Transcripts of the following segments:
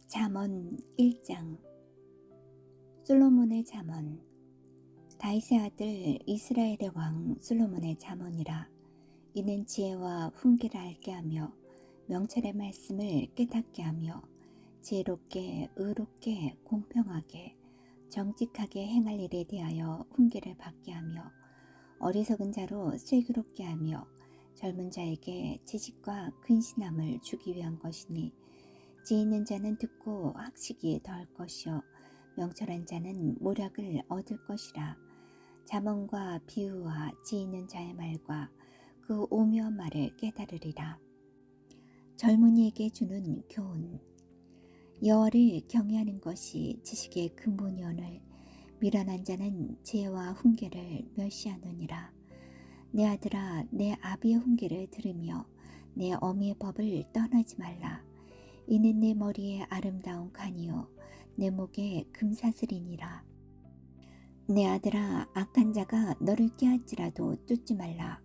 잠언 1장. 솔로몬의 잠언. 다윗의 아들 이스라엘의 왕 솔로몬의 잠언이라. 이는 지혜와 훈계를 알게 하며 명철의 말씀을 깨닫게 하며 지혜롭게 의롭게 공평하게 정직하게 행할 일에 대하여 훈계를 받게 하며 어리석은 자로 슬기롭게 하며 젊은 자에게 지식과 근신함을 주기 위한 것이니, 지혜 있는 자는 듣고 학식이 더할 것이요 명철한 자는 모략을 얻을 것이라. 잠언과 비유와 지혜 있는 자의 말과 그 오묘한 말을 깨달으리라. 젊은이에게 주는 교훈. 여호와를 경외하는 것이 지식의 근본이오늘 미련한 자는 지혜와 훈계를 멸시하느니라. 내 아들아, 내 아비의 훈계를 들으며 내 어미의 법을 떠나지 말라. 이는 내 머리에 아름다운 간이요 내 목에 금사슬이니라. 내 아들아, 악한 자가 너를 꾀할지라도 쫓지 말라.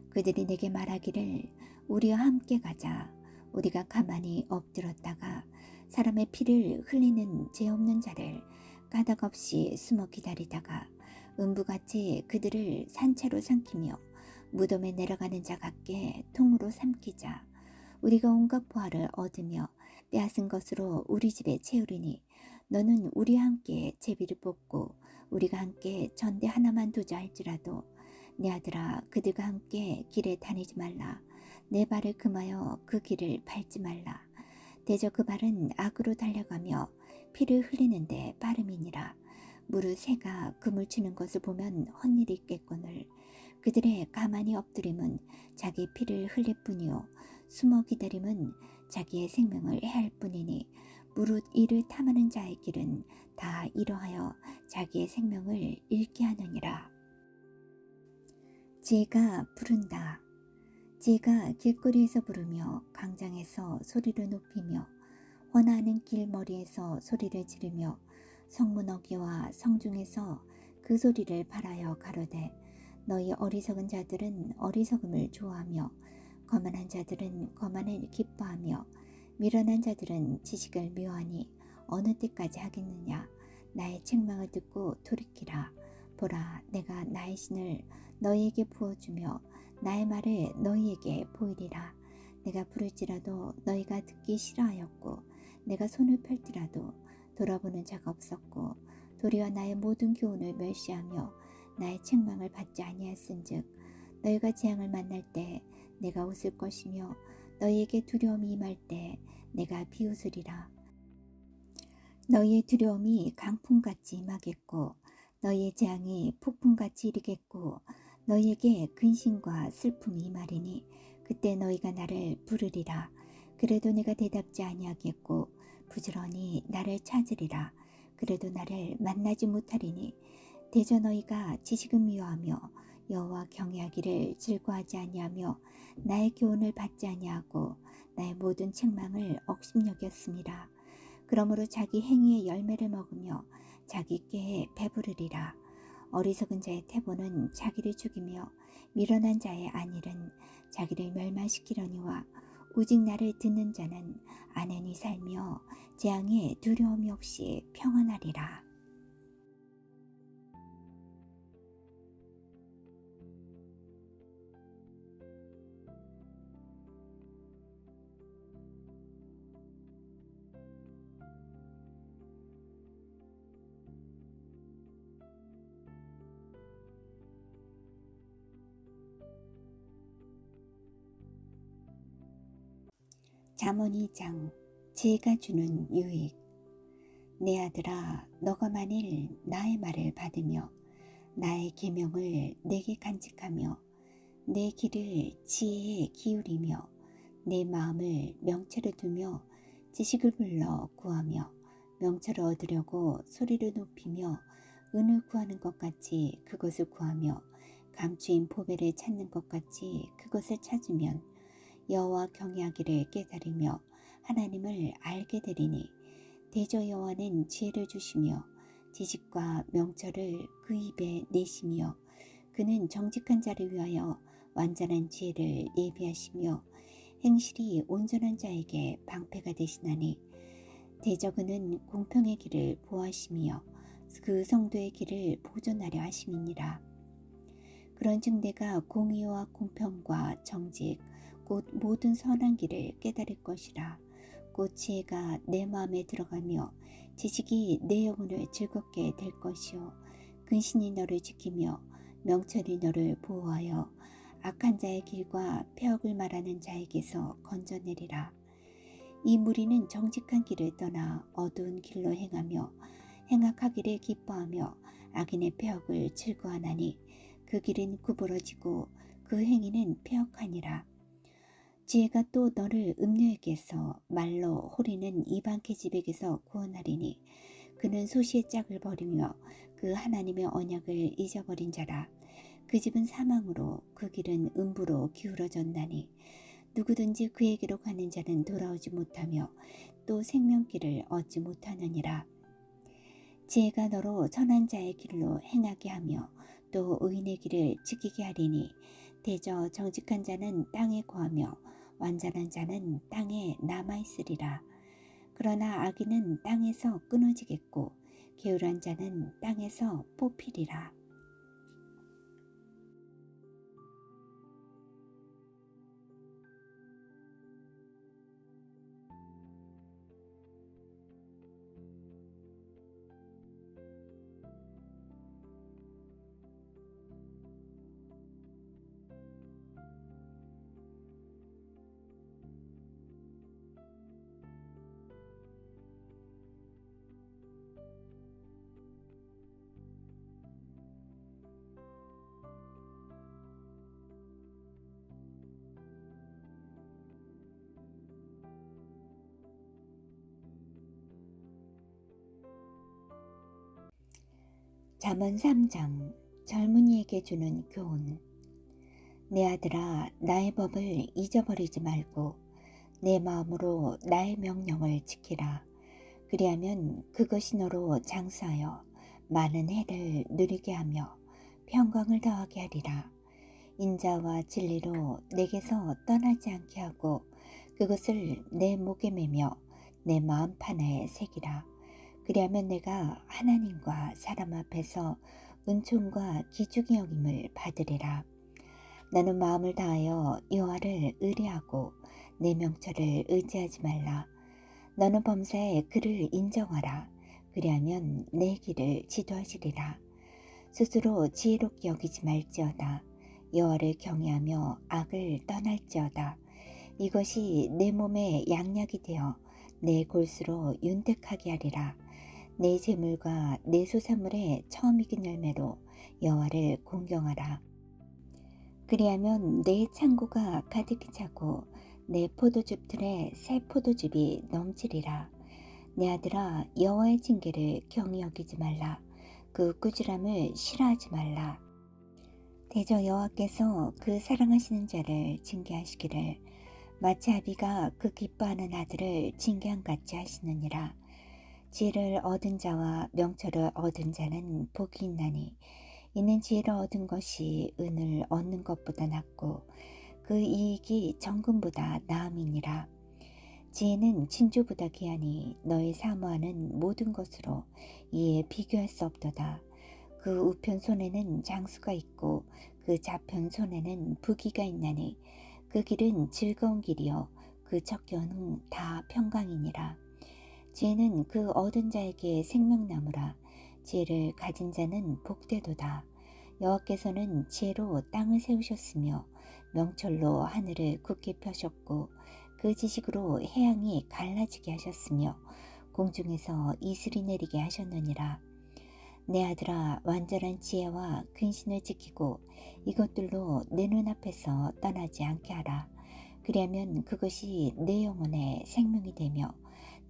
그들이 내게 말하기를 우리와 함께 가자. 우리가 가만히 엎드렸다가 사람의 피를 흘리는 죄 없는 자를 까닭없이 숨어 기다리다가 음부같이 그들을 산채로 삼키며 무덤에 내려가는 자 같게 통으로 삼키자. 우리가 온갖 보화를 얻으며 빼앗은 것으로 우리 집에 채우리니 너는 우리와 함께 제비를 뽑고 우리가 함께 전대 하나만 두자 할지라도 내 아들아, 그들과 함께 길에 다니지 말라. 내 발을 금하여 그 길을 밟지 말라. 대저 그 발은 악으로 달려가며 피를 흘리는데 빠름이니라. 무릇 새가 금을 치는 것을 보면 헛일이 있겠거늘 그들의 가만히 엎드림은 자기 피를 흘릴 뿐이요 숨어 기다림은 자기의 생명을 해할 뿐이니, 무릇 이를 탐하는 자의 길은 다 이러하여 자기의 생명을 잃게 하느니라. 지혜가 부른다. 지혜가 길거리에서 부르며 광장에서 소리를 높이며 환화하는 길머리에서 소리를 지르며 성문 어귀와 성중에서 그 소리를 발하여 가로되, 너희 어리석은 자들은 어리석음을 좋아하며 거만한 자들은 거만을 기뻐하며 미련한 자들은 지식을 미워하니 어느 때까지 하겠느냐. 나의 책망을 듣고 돌이키라. 보라, 내가 나의 신을 너희에게 부어주며 나의 말을 너희에게 보이리라. 내가 부를지라도 너희가 듣기 싫어하였고 내가 손을 펼지라도 돌아보는 자가 없었고 도리어 나의 모든 교훈을 멸시하며 나의 책망을 받지 아니하였은즉 너희가 재앙을 만날 때 내가 웃을 것이며 너희에게 두려움이 임할 때 내가 비웃으리라. 너희의 두려움이 강풍같이 임하겠고 너희의 재앙이 폭풍같이 이르겠고 너희에게 근심과 슬픔이 임하리니 그때 너희가 나를 부르리라. 그래도 내가 대답지 아니하겠고 부지런히 나를 찾으리라. 그래도 나를 만나지 못하리니 대저 너희가 지식은 미워하며 여호와 경외하기를 즐거워하지 아니하며 나의 교훈을 받지 아니하고 나의 모든 책망을 억심여겼습니다. 그러므로 자기 행위의 열매를 먹으며 자기 꾀에 배부르리라. 어리석은 자의 태보는 자기를 죽이며 미련한 자의 안일은 자기를 멸망시키려니와 오직 나를 듣는 자는 안연히 살며 재앙에 두려움이 없이 평안하리라. 잠언 2장. 지혜가 주는 유익. 내 아들아, 너가 만일 나의 말을 받으며 나의 계명을 내게 간직하며 내 길을 지혜에 기울이며 내 마음을 명철에 두며 지식을 불러 구하며 명철을 얻으려고 소리를 높이며 은을 구하는 것 같이 그것을 구하며 감추인 보배를 찾는 것 같이 그것을 찾으면 여호와 경외하기를 깨달으며 하나님을 알게 되리니, 대저 여호와는 지혜를 주시며 지식과 명철을 그 입에 내시며 그는 정직한 자를 위하여 완전한 지혜를 예비하시며 행실이 온전한 자에게 방패가 되시나니, 대저 그는 공평의 길을 보하시며 그 성도의 길을 보존하려 하심이니라. 그런즉 내가 공의와 공평과 정직 곧 모든 선한 길을 깨달을 것이라. 곧 지혜가 내 마음에 들어가며 지식이 내 영혼을 즐겁게 될 것이요 근신이 너를 지키며 명철이 너를 보호하여 악한 자의 길과 폐역을 말하는 자에게서 건져내리라. 이 무리는 정직한 길을 떠나 어두운 길로 행하며 행악하기를 기뻐하며 악인의 폐역을 즐거워하나니 그 길은 구부러지고 그 행위는 폐역하니라. 지혜가 또 너를 음녀에게서 말로 호리는 이방 계집에게서 구원하리니 그는 소시의 짝을 버리며 그 하나님의 언약을 잊어버린 자라. 그 집은 사망으로 그 길은 음부로 기울어졌나니 누구든지 그에게로 가는 자는 돌아오지 못하며 또 생명길을 얻지 못하느니라. 지혜가 너로 선한 자의 길로 행하게 하며 또 의인의 길을 지키게 하리니 대저 정직한 자는 땅에 거하며 완전한 자는 땅에 남아있으리라. 그러나 악인은 땅에서 끊어지겠고 게으르한 자는 땅에서 뽑히리라. 잠언 3장 젊은이에게 주는 교훈. 내 아들아, 나의 법을 잊어버리지 말고 내 마음으로 나의 명령을 지키라. 그리하면 그것이 너로 장수하여 많은 해를 누리게 하며 평강을 더하게 하리라. 인자와 진리로 내게서 떠나지 않게 하고 그것을 내 목에 매며 내 마음판에 새기라. 그리하면 내가 하나님과 사람 앞에서 은총과 기중의 여김을 받으리라. 나는 마음을 다하여 여호와를 의뢰하고 내 명철을 의지하지 말라. 너는 범사에 그를 인정하라. 그리하면 내 길을 지도하시리라. 스스로 지혜롭게 여기지 말지어다. 여호와를 경외하며 악을 떠날지어다. 이것이 내 몸에 양약이 되어 내 골수로 윤택하게 하리라. 내 재물과 내 소산물의 처음 익은 열매로 여호와를 공경하라. 그리하면 내 창고가 가득히 차고 내 포도즙 틀에 새 포도즙이 넘치리라. 내 아들아, 여호와의 징계를 경히 여기지 말라. 그 꾸지람을 싫어하지 말라. 대저 여호와께서 그 사랑하시는 자를 징계하시기를 마치 아비가 그 기뻐하는 아들을 징계한 같이 하시느니라. 지혜를 얻은 자와 명철을 얻은 자는 복이 있나니 이는 지혜를 얻은 것이 은을 얻는 것보다 낫고 그 이익이 정금보다 나음이니라. 지혜는 진주보다 귀하니 너의 사모하는 모든 것으로 이에 비교할 수 없도다. 그 우편 손에는 장수가 있고 그 좌편 손에는 부귀가 있나니 그 길은 즐거운 길이요 그 척견은 다 평강이니라. 지혜는 그 얻은 자에게 생명나무라. 지혜를 가진 자는 복되도다. 여호와께서는 지혜로 땅을 세우셨으며 명철로 하늘을 굳게 펴셨고 그 지식으로 해양이 갈라지게 하셨으며 공중에서 이슬이 내리게 하셨느니라. 내 아들아, 완전한 지혜와 근신을 지키고 이것들로 내 눈앞에서 떠나지 않게 하라. 그리하면 그것이 내 영혼의 생명이 되며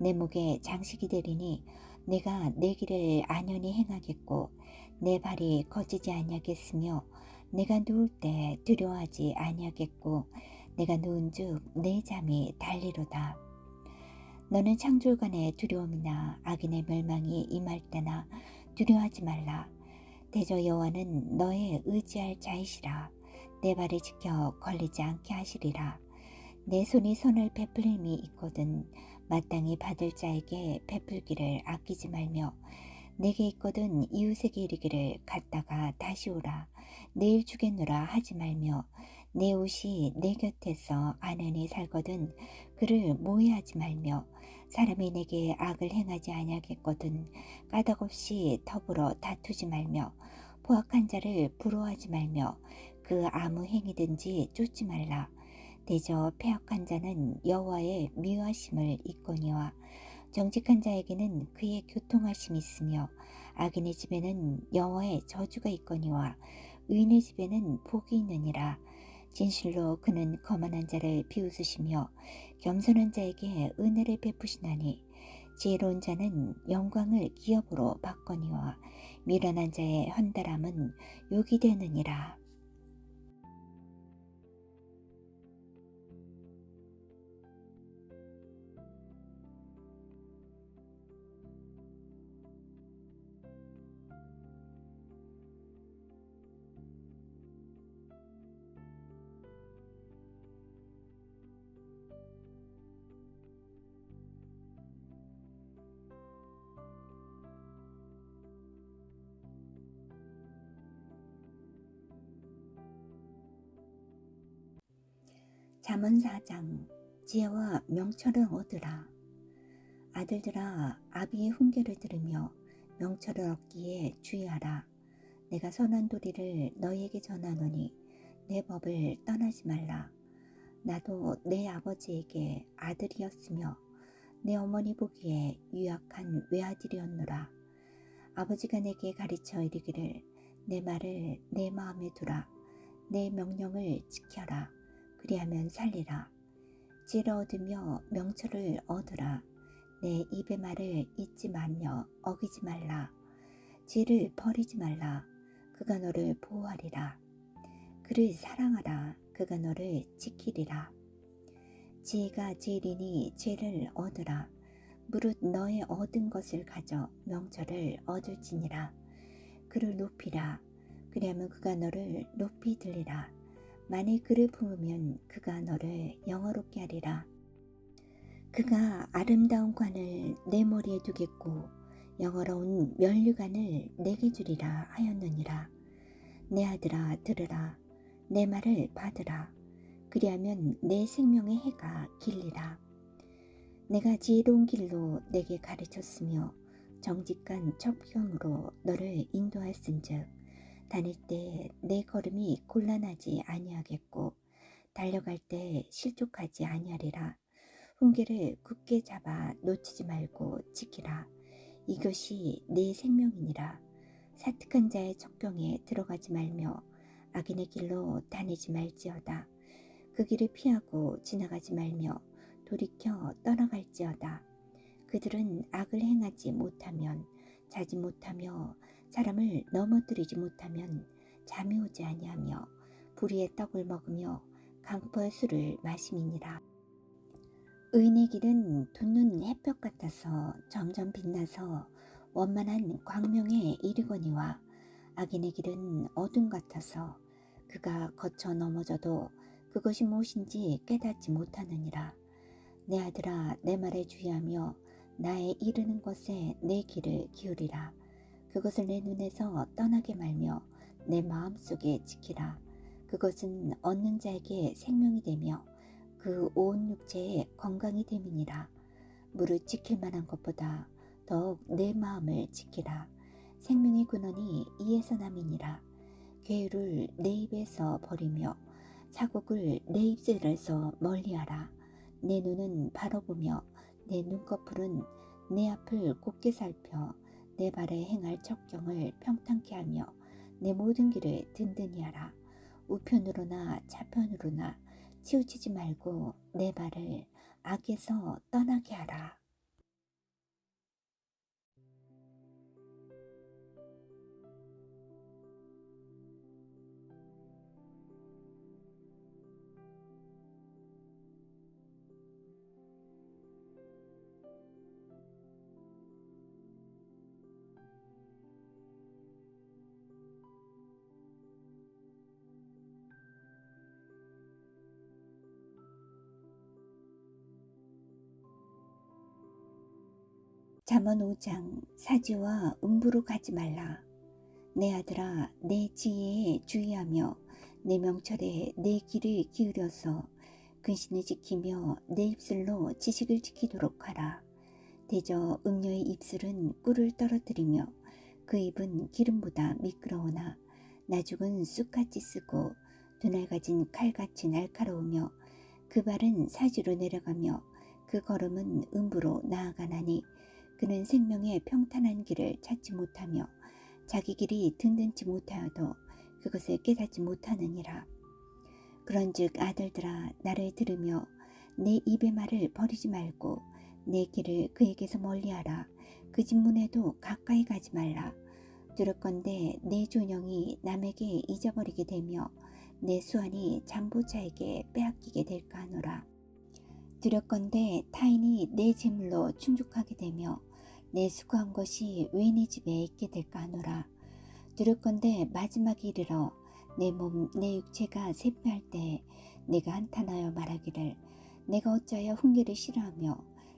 내 목에 장식이 되리니 내가 내 길을 안연히 행하겠고 내 발이 거치지 아니하겠으며 내가 누울 때 두려워하지 아니하겠고 내가 누운즉 내 잠이 달리로다. 너는 창졸간의 두려움이나 악인의 멸망이 임할 때나 두려워하지 말라. 대저 여호와는 너의 의지할 자이시라. 내 발을 지켜 걸리지 않게 하시리라. 내 손이 선을 베풀림이 있거든 마땅히 받을 자에게 베풀기를 아끼지 말며 내게 있거든 이웃에게 이르기를 갔다가 다시 오라 내일 주겠노라 하지 말며 내 옷이 내 곁에서 안연히 살거든 그를 모해하지 말며 사람이 내게 악을 행하지 아니하겠거든 까닭없이 더불어 다투지 말며 포악한 자를 부러워하지 말며 그 아무 행위든지 쫓지 말라. 대저 패역한 자는 여호와의 미워하심을 입거니와 정직한 자에게는 그의 교통하심이 있으며 악인의 집에는 여호와의 저주가 있거니와 의인의 집에는 복이 있느니라. 진실로 그는 거만한 자를 비웃으시며 겸손한 자에게 은혜를 베푸시나니 지혜로운 자는 영광을 기업으로 받거니와 미련한 자의 헌달함은 욕이 되느니라. 잠언 4장. 지혜와 명철을 얻으라. 아들들아, 아비의 훈계를 들으며 명철을 얻기에 주의하라. 내가 선한 도리를 너희에게 전하노니 내 법을 떠나지 말라. 나도 내 아버지에게 아들이었으며 내 어머니 보기에 유약한 외아들이었노라. 아버지가 내게 가르쳐 이르기를 내 말을 내 마음에 두라. 내 명령을 지켜라. 그리하면 살리라. 지혜를 얻으며 명철을 얻으라. 내 입의 말을 잊지 말며 어기지 말라. 지혜를 버리지 말라. 그가 너를 보호하리라. 그를 사랑하라. 그가 너를 지키리라. 지혜가 지혜리니 지혜를 얻으라. 무릇 너의 얻은 것을 가져 명철을 얻을지니라. 그를 높이라. 그리하면 그가 너를 높이 들리라. 만일 그를 품으면 그가 너를 영화롭게 하리라. 그가 아름다운 관을 내 머리에 두겠고 영화로운 면류관을 내게 주리라 하였느니라. 내 아들아 들으라. 내 말을 받으라. 그리하면 내 생명의 해가 길리라. 내가 지혜로운 길로 내게 가르쳤으며 정직한 첩경으로 너를 인도하였은즉 다닐 때 내 걸음이 곤란하지 아니하겠고 달려갈 때 실족하지 아니하리라. 훈계를 굳게 잡아 놓치지 말고 지키라. 이것이 내 생명이니라. 사특한 자의 척경에 들어가지 말며 악인의 길로 다니지 말지어다. 그 길을 피하고 지나가지 말며 돌이켜 떠나갈지어다. 그들은 악을 행하지 못하면 자지 못하며 사람을 넘어뜨리지 못하면 잠이 오지 아니하며 불의의 떡을 먹으며 강포의 술을 마심이니라. 의인의 길은 돋는 햇볕 같아서 점점 빛나서 원만한 광명에 이르거니와 악인의 길은 어둠 같아서 그가 거쳐 넘어져도 그것이 무엇인지 깨닫지 못하느니라. 내 아들아 내 말에 주의하며 나의 이르는 것에 내 귀를 기울이라. 그것을 내 눈에서 떠나게 말며 내 마음속에 지키라. 그것은 얻는 자에게 생명이 되며 그 온 육체에 건강이 됨이니라. 무릇 지킬 만한 것보다 더욱 내 마음을 지키라. 생명의 근원이 이에서 남이니라. 괴유를 내 입에서 버리며 자국을 내 입술에서 멀리하라. 내 눈은 바라보며 내 눈꺼풀은 내 앞을 곱게 살펴 내 발에 행할 척경을 평탄케 하며 내 모든 길을 든든히 하라. 우편으로나 좌편으로나 치우치지 말고 내 발을 악에서 떠나게 하라. 잠언 5장 사지와 음부로 가지 말라. 내 아들아 내 지혜에 주의하며 내 명철에 내 귀를 기울여서 근신을 지키며 내 입술로 지식을 지키도록 하라. 대저 음녀의 입술은 꿀을 떨어뜨리며 그 입은 기름보다 미끄러우나 나죽은 쑥같이 쓰고 두날 가진 칼같이 날카로우며 그 발은 사지로 내려가며 그 걸음은 음부로 나아가나니 그는 생명의 평탄한 길을 찾지 못하며 자기 길이 든든치 못하여도 그것을 깨닫지 못하느니라. 그런즉 아들들아 나를 들으며 내 입의 말을 버리지 말고 내 길을 그에게서 멀리하라. 그 집 문에도 가까이 가지 말라. 두렵건대 내 존영이 남에게 잊어버리게 되며 내 수완이 잠보자에게 빼앗기게 될까 하노라. 두렵건대 타인이 내 재물로 충족하게 되며 내 수고한 것이 외인의 집에 있게 될까 하노라. 두렵건대 마지막에 이르러 내 몸 내 육체가 쇠퇴할 때 내가 한탄하여 말하기를 내가 어찌하여 훈계를 싫어하며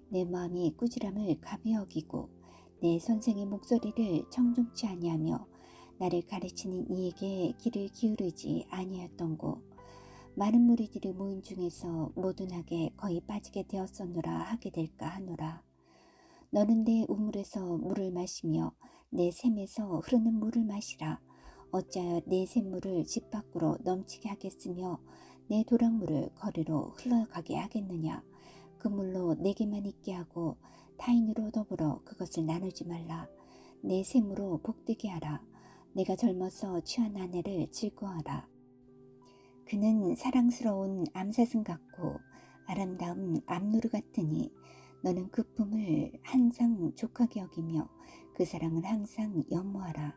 내 마음이 꾸지람을 가벼이 여기고 내 선생의 목소리를 청종치 아니하며 나를 가르치는 이에게 귀를 기울이지 아니하였던고. 많은 무리들이 모인 중에서 모든하게 거의 빠지게 되었었노라 하게 될까 하노라. 너는 내 우물에서 물을 마시며 내 샘에서 흐르는 물을 마시라. 어찌하여 내 샘물을 집 밖으로 넘치게 하겠으며 내 도랑물을 거리로 흘러가게 하겠느냐. 그 물로 내게만 있게 하고 타인으로 더불어 그것을 나누지 말라. 내 샘으로 복되게 하라. 내가 젊어서 취한 아내를 즐거워하라. 그는 사랑스러운 암사슴 같고 아름다운 암노루 같으니 너는 그 품을 항상 족하게 여기며 그 사랑을 항상 연모하라.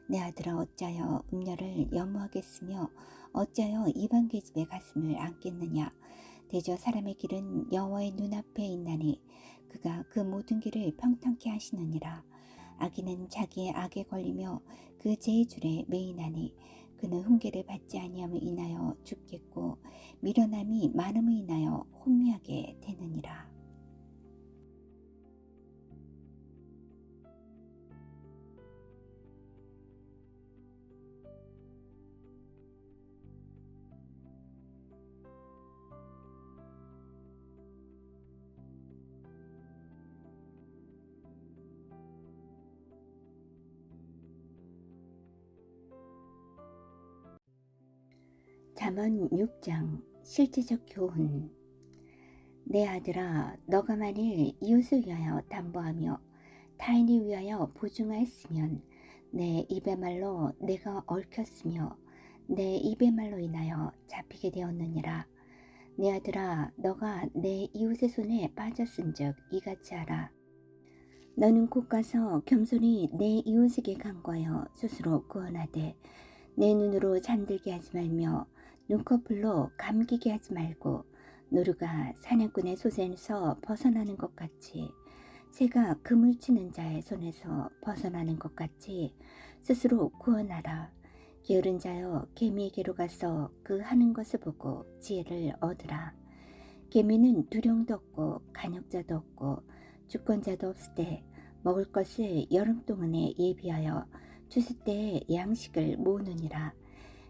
내 아들아 어찌하여 음녀를 연모하겠으며 어찌하여 이방 계집의 가슴을 안겠느냐. 대저 사람의 길은 여호와의 눈앞에 있나니 그가 그 모든 길을 평탄케 하시느니라. 악인은 자기의 악에 걸리며 그 죄의 줄에 매이나니 그는 훈계를 받지 아니함을 인하여 죽겠고 미련함이 많음을 인하여 혼미하게 되느니라. 잠언 6장 실제적 교훈. 내 아들아 너가 만일 이웃을 위하여 담보하며 타인을 위하여 보증하였으면 내 입의 말로 내가 얽혔으며 내 입의 말로 인하여 잡히게 되었느니라. 내 아들아 너가 내 이웃의 손에 빠졌은즉 이같이 하라. 너는 곧 가서 겸손히 내 이웃에게 간구하여 스스로 구원하되 내 눈으로 잠들게 하지 말며 눈꺼풀로 감기게 하지 말고 노루가 사냥꾼의 솥에서 벗어나는 것 같이 새가 그물 치는 자의 손에서 벗어나는 것 같이 스스로 구원하라. 게으른 자여 개미에게로 가서 그 하는 것을 보고 지혜를 얻으라. 개미는 두령도 없고 간역자도 없고 주권자도 없을 때 먹을 것을 여름 동안에 예비하여 추수 때에 양식을 모으느니라.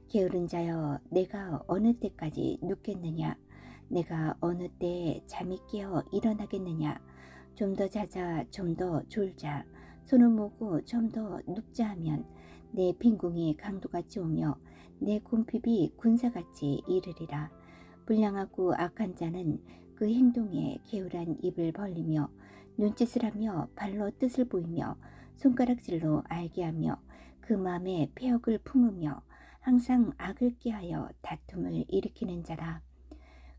게으른 자여 내가 어느 때까지 눕겠느냐. 내가 어느 때에 잠이 깨어 일어나겠느냐. 좀 더 자자 좀 더 졸자 손을 모으고 좀 더 눕자 하면 내 빈궁이 강도같이 오며 내 궁핍이 군사같이 이르리라. 불량하고 악한 자는 그 행동에 게으란 입을 벌리며 눈짓을 하며 발로 뜻을 보이며 손가락질로 알게 하며 그 마음에 폐역을 품으며 항상 악을 꾀하여 다툼을 일으키는 자라.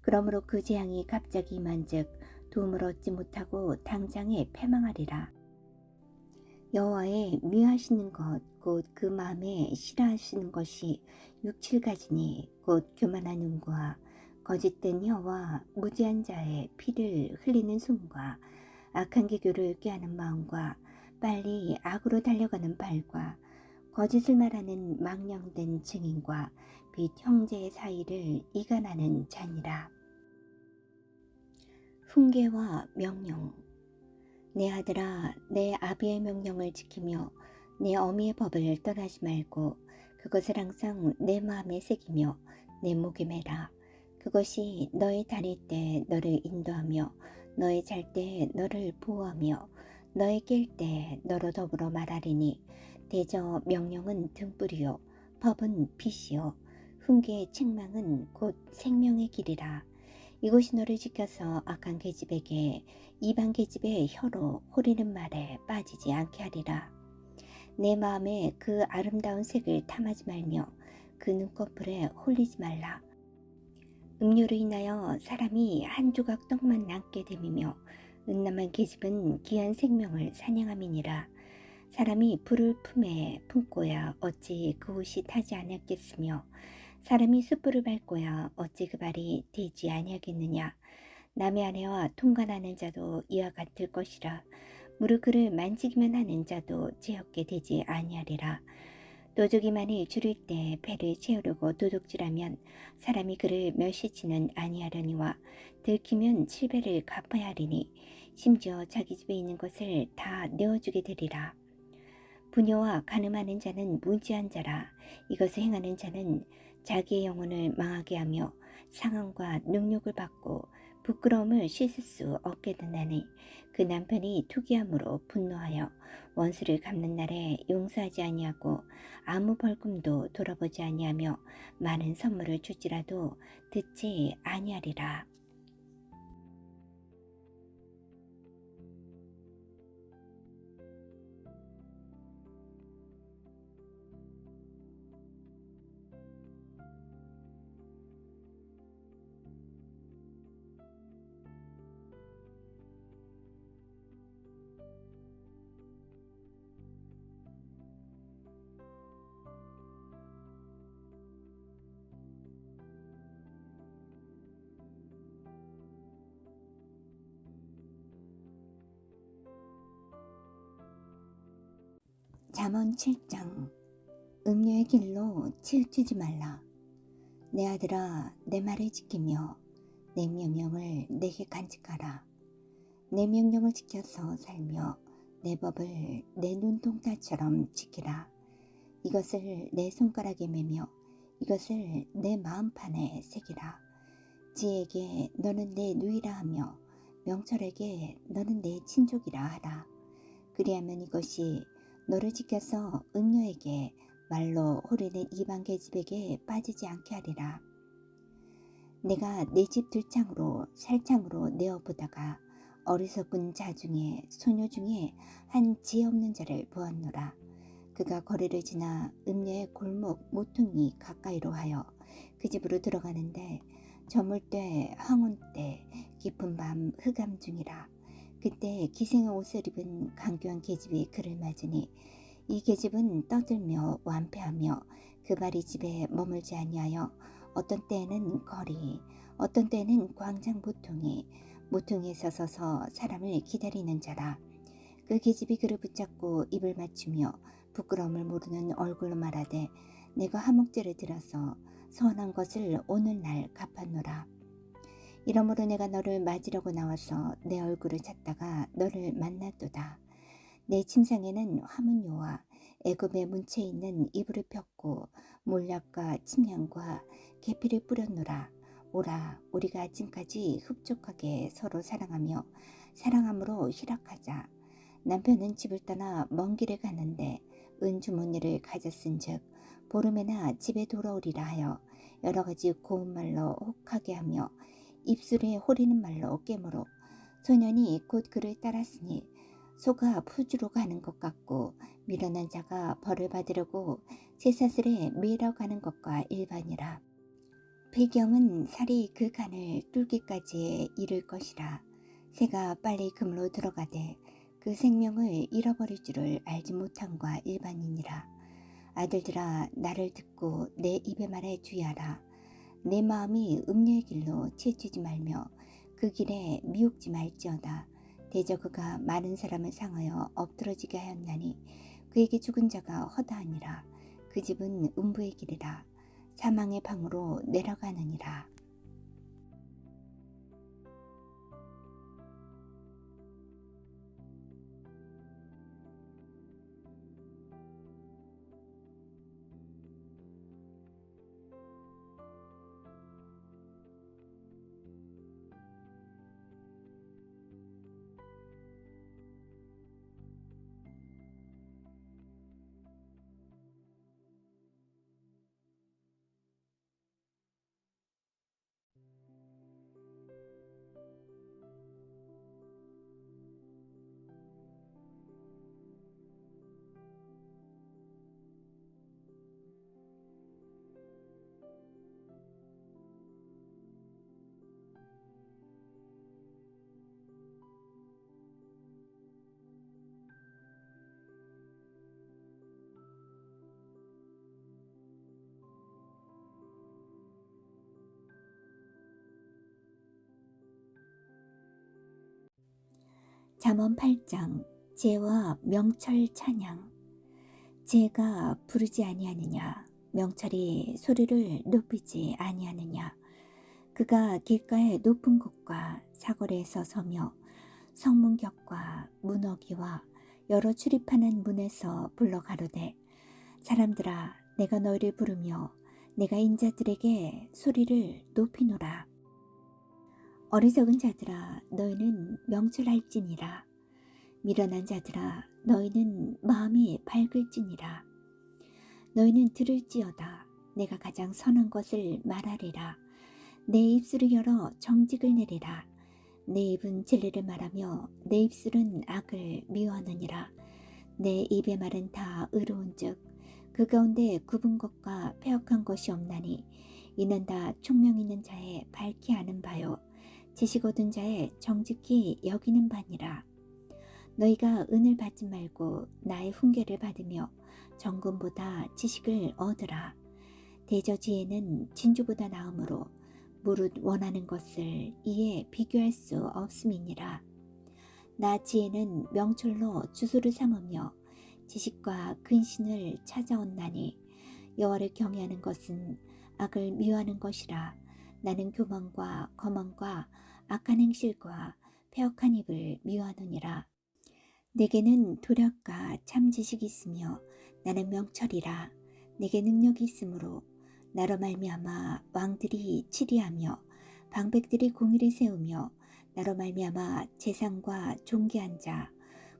그러므로 그 재앙이 갑자기 임한즉 도움을 얻지 못하고 당장에 패망하리라. 여호와의 미워하시는 것 곧 그 마음에 싫어하시는 것이 6, 7가지니 곧 교만한 눈과 거짓된 혀와 무지한 자의 피를 흘리는 손과 악한 계교를 꾀하는 마음과 빨리 악으로 달려가는 발과 거짓을 말하는 망령된 증인과 빛 형제의 사이를 이간하는 자니라. 훈계와 명령. 내 아들아, 내 아비의 명령을 지키며 내 어미의 법을 떠나지 말고 그것을 항상 내 마음에 새기며 내 목에 매라. 그것이 너의 다닐 때 너를 인도하며 너의 잘 때 너를 보호하며 너의 깰 때 너로 더불어 말하리니 대저 명령은 등불이요 법은 빛이요 훈계의 책망은 곧 생명의 길이라. 이것이 너를 지켜서 악한 계집에게 이방 계집의 혀로 호리는 말에 빠지지 않게 하리라. 내 마음에 그 아름다운 색을 탐하지 말며 그 눈꺼풀에 홀리지 말라. 음료로 인하여 사람이 한 조각 떡만 남게 됨이며 은남한 계집은 귀한 생명을 사냥함이니라. 사람이 불을 품에 품고야 어찌 그 옷이 타지 아니하겠으며 사람이 숯불을 밟고야 어찌 그 발이 되지 아니하겠느냐. 남의 아내와 통관하는 자도 이와 같을 것이라. 무릇 그를 만지기만 하는 자도 죄 없게 되지 아니하리라. 도둑이만이 줄일 때 배를 채우려고 도둑질하면 사람이 그를 멸시치는 아니하려니와 들키면 7배를 갚아야 하리니 심지어 자기 집에 있는 것을 다 내어주게 되리라. 부녀와 간음하는 자는 무지한 자라. 이것을 행하는 자는 자기의 영혼을 망하게 하며 상함과 능욕을 받고 부끄러움을 씻을 수 없게 된다니 그 남편이 투기함으로 분노하여 원수를 갚는 날에 용서하지 아니하고 아무 벌금도 돌아보지 아니하며 많은 선물을 줄지라도 듣지 아니하리라. 잠언 7장. 음료의 길로 치우치지 말라. 내 아들아, 내 말을 지키며 내 명령을 내게 간직하라. 내 명령을 지켜서 살며 내 법을 내 눈동자처럼 지키라. 이것을 내 손가락에 매며 이것을 내 마음판에 새기라. 지혜에게 너는 내 누이라 하며 명철에게 너는 내 친족이라 하라. 그리하면 이것이 너를 지켜서 음녀에게 말로 호리는 이방 계집에게 빠지지 않게 하리라. 내가 내 집 들창으로 살창으로 내어보다가 어리석은 자 중에 소녀 중에 한 지혜 없는 자를 보았노라. 그가 거리를 지나 음녀의 골목 모퉁이 가까이로 하여 그 집으로 들어가는데 저물 때 황혼 때 깊은 밤 흑암 중이라. 그때 기생의 옷을 입은 강교한 계집이 그를 맞으니 이 계집은 떠들며 완패하며 그 발이 집에 머물지 아니하여 어떤 때에는 거리 어떤 때에는 광장 모퉁이에 서서 사람을 기다리는 자라. 그 계집이 그를 붙잡고 입을 맞추며 부끄러움을 모르는 얼굴로 말하되 내가 하목제를 들어서 선한 것을 오늘날 갚았노라. 이러므로 내가 너를 맞으려고 나와서 내 얼굴을 찾다가 너를 만났도다. 내 침상에는 화문요와 애굽의 문체에 있는 이불을 폈고 몰약과 침향과 계피를 뿌렸노라. 오라, 우리가 아침까지 흡족하게 서로 사랑하며 사랑함으로 희락하자. 남편은 집을 떠나 먼 길을 가는데 은주머니를 가졌은즉 보름에나 집에 돌아오리라 하여 여러 가지 고운 말로 혹하게 하며 입술에 호리는 말로 깨물어 소년이 곧 그를 따랐으니 소가 푸주로 가는 것 같고 미련한 자가 벌을 받으려고 쇠사슬에 매러 가는 것과 일반이라. 배경은 살이 그 간을 뚫기까지 이를 것이라. 새가 빨리 그물로 들어가되 그 생명을 잃어버릴 줄을 알지 못함과 일반이니라. 아들들아, 나를 듣고 내 입의 말에 주의하라. 내 마음이 음녀의 길로 치우치지 말며 그 길에 미혹지 말지어다. 대저 그가 많은 사람을 상하여 엎드러지게 하였나니 그에게 죽은 자가 허다하니라. 그 집은 음부의 길이라. 사망의 방으로 내려가느니라. 잠언 8장 지혜와 명철 찬양. 지혜가 부르지 아니하느냐, 명철이 소리를 높이지 아니하느냐. 그가 길가의 높은 곳과 사거리에서 서며 성문 곁과 문어기와 여러 출입하는 문에서 불러 가로되, 사람들아, 내가 너희를 부르며 내가 인자들에게 소리를 높이노라. 어리석은 자들아, 너희는 명철할지니라. 미련한 자들아, 너희는 마음이 밝을지니라. 너희는 들을지어다. 내가 가장 선한 것을 말하리라. 내 입술을 열어 정직을 내리라. 내 입은 진리를 말하며 내 입술은 악을 미워하느니라. 내 입의 말은 다 의로운즉 그 가운데 굽은 것과 패역한 것이 없나니 이는 다 총명 있는 자의 밝히 아는 바요, 지식 얻은 자의 정직히 여기는 바니라. 너희가 은을 받지 말고 나의 훈계를 받으며 정금보다 지식을 얻으라. 대저지혜는 진주보다 나음으로 무릇 원하는 것을 이에 비교할 수 없음이니라. 나 지혜는 명철로 주소를 삼으며 지식과 근신을 찾아온나니 여호와를 경외하는 것은 악을 미워하는 것이라. 나는 교만과 거만과 악한 행실과 패역한 입을 미워하느니라. 내게는 도력과 참 지식이 있으며 나는 명철이라. 내게 능력이 있으므로 나로 말미암아 왕들이 치리하며 방백들이 공의를 세우며 나로 말미암아 재상과 존귀한 자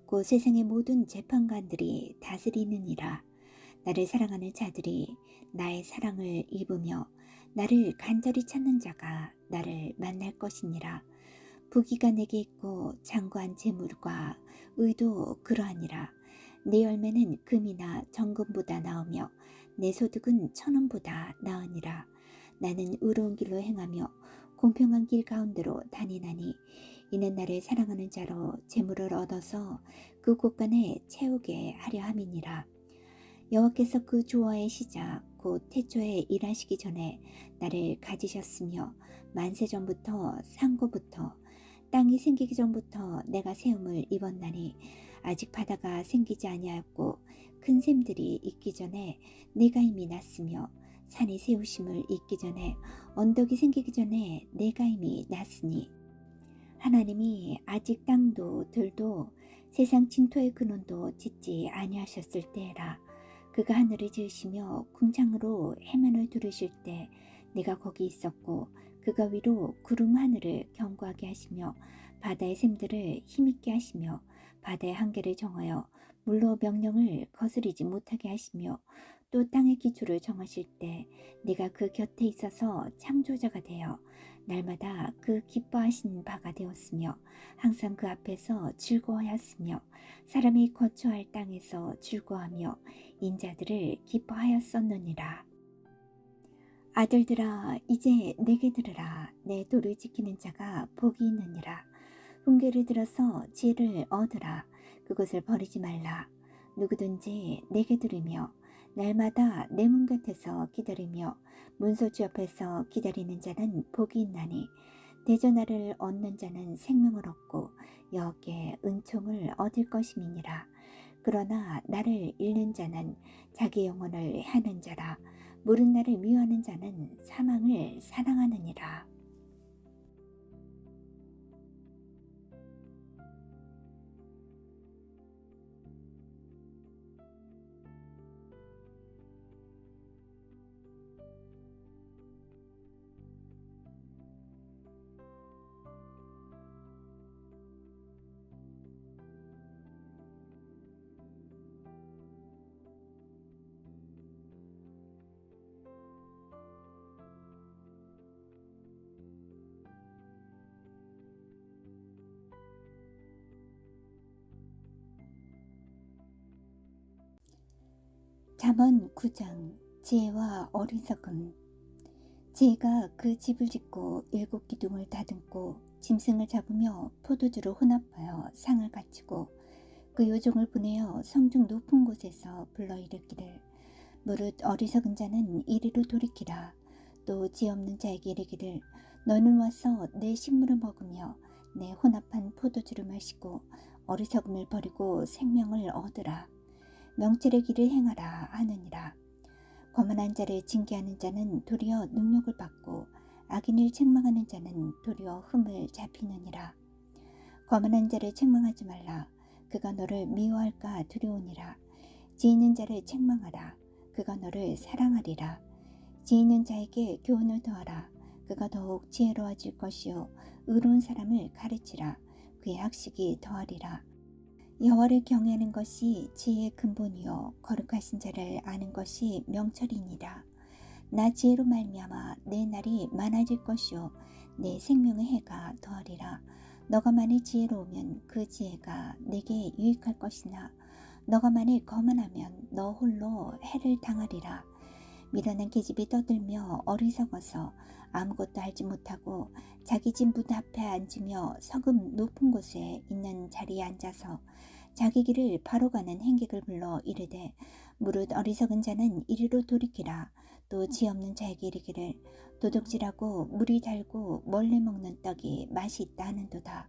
곧 세상의 모든 재판관들이 다스리느니라. 나를 사랑하는 자들이 나의 사랑을 입으며 나를 간절히 찾는 자가 나를 만날 것이니라. 부귀가 내게 있고 장구한 재물과 의도 그러하니라. 내 열매는 금이나 정금보다 나으며 내 소득은 천원보다 나으니라. 나는 의로운 길로 행하며 공평한 길 가운데로 다니나니 이는 나를 사랑하는 자로 재물을 얻어서 그 곳간에 채우게 하려 함이니라. 여호와께서 그 조화의 시작 곧 태초에 일하시기 전에 나를 가지셨으며 만세 전부터 상고부터 땅이 생기기 전부터 내가 세움을 입었나니 아직 바다가 생기지 아니하였고 큰 샘들이 있기 전에 내가 이미 났으며 산이 세우심을 입기 전에 언덕이 생기기 전에 내가 이미 났으니 하나님이 아직 땅도 들도 세상 진토의 근원도 짓지 아니하셨을 때라. 그가 하늘을 지으시며 궁창으로 해면을 두르실 때 내가 거기 있었고 그가 위로 구름 하늘을 견고하게 하시며 바다의 샘들을 힘있게 하시며 바다의 한계를 정하여 물로 명령을 거스리지 못하게 하시며 또 땅의 기초를 정하실 때 내가 그 곁에 있어서 창조자가 되어 날마다 그 기뻐하신 바가 되었으며 항상 그 앞에서 즐거워하였으며 사람이 거처할 땅에서 즐거워하며 인자들을 기뻐하였었느니라. 아들들아, 이제 내게 들으라. 내 도를 지키는 자가 복이 있느니라. 훈계를 들어서 지혜를 얻으라. 그것을 버리지 말라. 누구든지 내게 들으며 날마다 내 문 곁에서 기다리며 문소주 옆에서 기다리는 자는 복이 있나니 대전하를 얻는 자는 생명을 얻고 여호와께 은총을 얻을 것임이니라. 그러나 나를 잃는 자는 자기 영혼을 하는 자라. 물은 나를 미워하는 자는 사망을 사랑하느니라. 잠언 9장 지혜와 어리석음. 지혜가 그 집을 짓고 7 기둥을 다듬고 짐승을 잡으며 포도주로 혼합하여 상을 갖추고 그 요종을 보내어 성중 높은 곳에서 불러 이르기를 무릇 어리석은 자는 이리로 돌이키라. 또 지혜 없는 자에게 이르기를 너는 와서 내 식물을 먹으며 내 혼합한 포도주를 마시고 어리석음을 버리고 생명을 얻으라. 명철의 길을 행하라 하느니라. 거만한 자를 징계하는 자는 도리어 능욕을 받고 악인을 책망하는 자는 도리어 흠을 잡히느니라. 거만한 자를 책망하지 말라. 그가 너를 미워할까 두려우니라. 지혜 있는 자를 책망하라. 그가 너를 사랑하리라. 지혜 있는 자에게 교훈을 더하라. 그가 더욱 지혜로워질 것이요 의로운 사람을 가르치라. 그의 학식이 더하리라. 여호와를 경외하는 것이 지혜의 근본이요 거룩하신 자를 아는 것이 명철이니라. 나 지혜로 말미암아 내 날이 많아질 것이요 내 생명의 해가 더하리라. 너가 만일 지혜로우면 그 지혜가 내게 유익할 것이나 너가 만일 거만하면 너 홀로 해를 당하리라. 미련한 계집이 떠들며 어리석어서 아무것도 알지 못하고 자기 집 문 앞에 앉으며 성읍 높은 곳에 있는 자리에 앉아서 자기 길을 바로 가는 행객을 불러 이르되 무릇 어리석은 자는 이리로 돌이키라. 또 지 없는 자에게 이르기를 도둑질하고 물이 달고 멀리 먹는 떡이 맛이 있다 하는도다.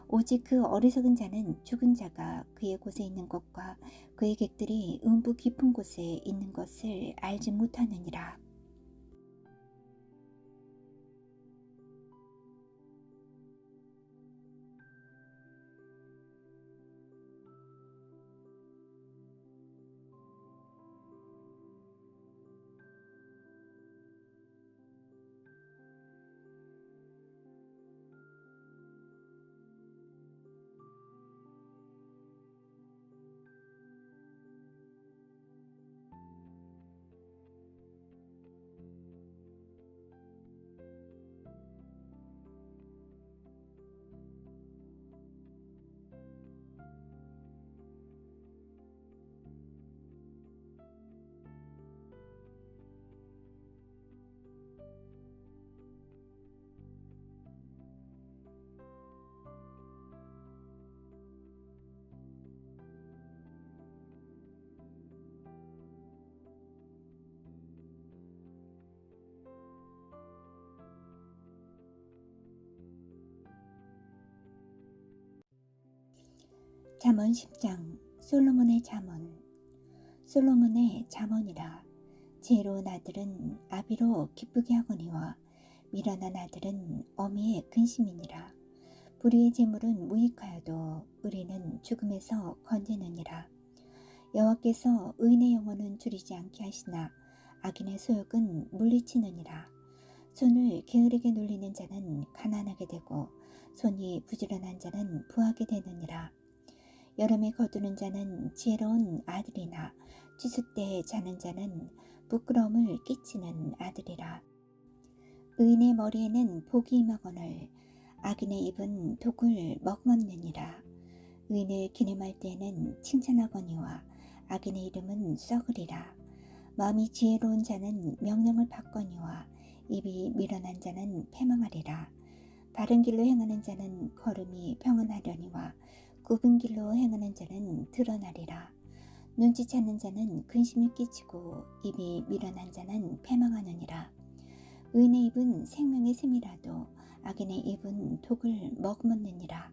오직 그 어리석은 자는 죽은 자가 그의 곳에 있는 것과 그의 객들이 음부 깊은 곳에 있는 것을 알지 못하느니라. 잠언 10장. 솔로몬의 잠언. 솔로몬의 잠언이라. 지혜로운 아들은 아비로 기쁘게 하거니와 미련한 아들은 어미의 근심이니라. 불의의 재물은 무익하여도 의리는 죽음에서 건지느니라. 여호와께서 의인의 영혼은 줄이지 않게 하시나 악인의 소욕은 물리치느니라. 손을 게으르게 놀리는 자는 가난하게 되고 손이 부지런한 자는 부하게 되느니라. 여름에 거두는 자는 지혜로운 아들이나 추수 때에 자는 자는 부끄러움을 끼치는 아들이라. 의인의 머리에는 복이 임하거늘 악인의 입은 독을 머금느니라. 의인을 기념할 때에는 칭찬하거니와 악인의 이름은 썩으리라. 마음이 지혜로운 자는 명령을 받거니와 입이 미련한 자는 패망하리라. 바른 길로 행하는 자는 걸음이 평안하려니와 굽은 길로 행하는 자는 드러나리라. 눈치채는 자는 근심을 끼치고 입이 미련한 자는 패망하느니라. 의인의 입은 생명의 샘이라도 악인의 입은 독을 머금느니라.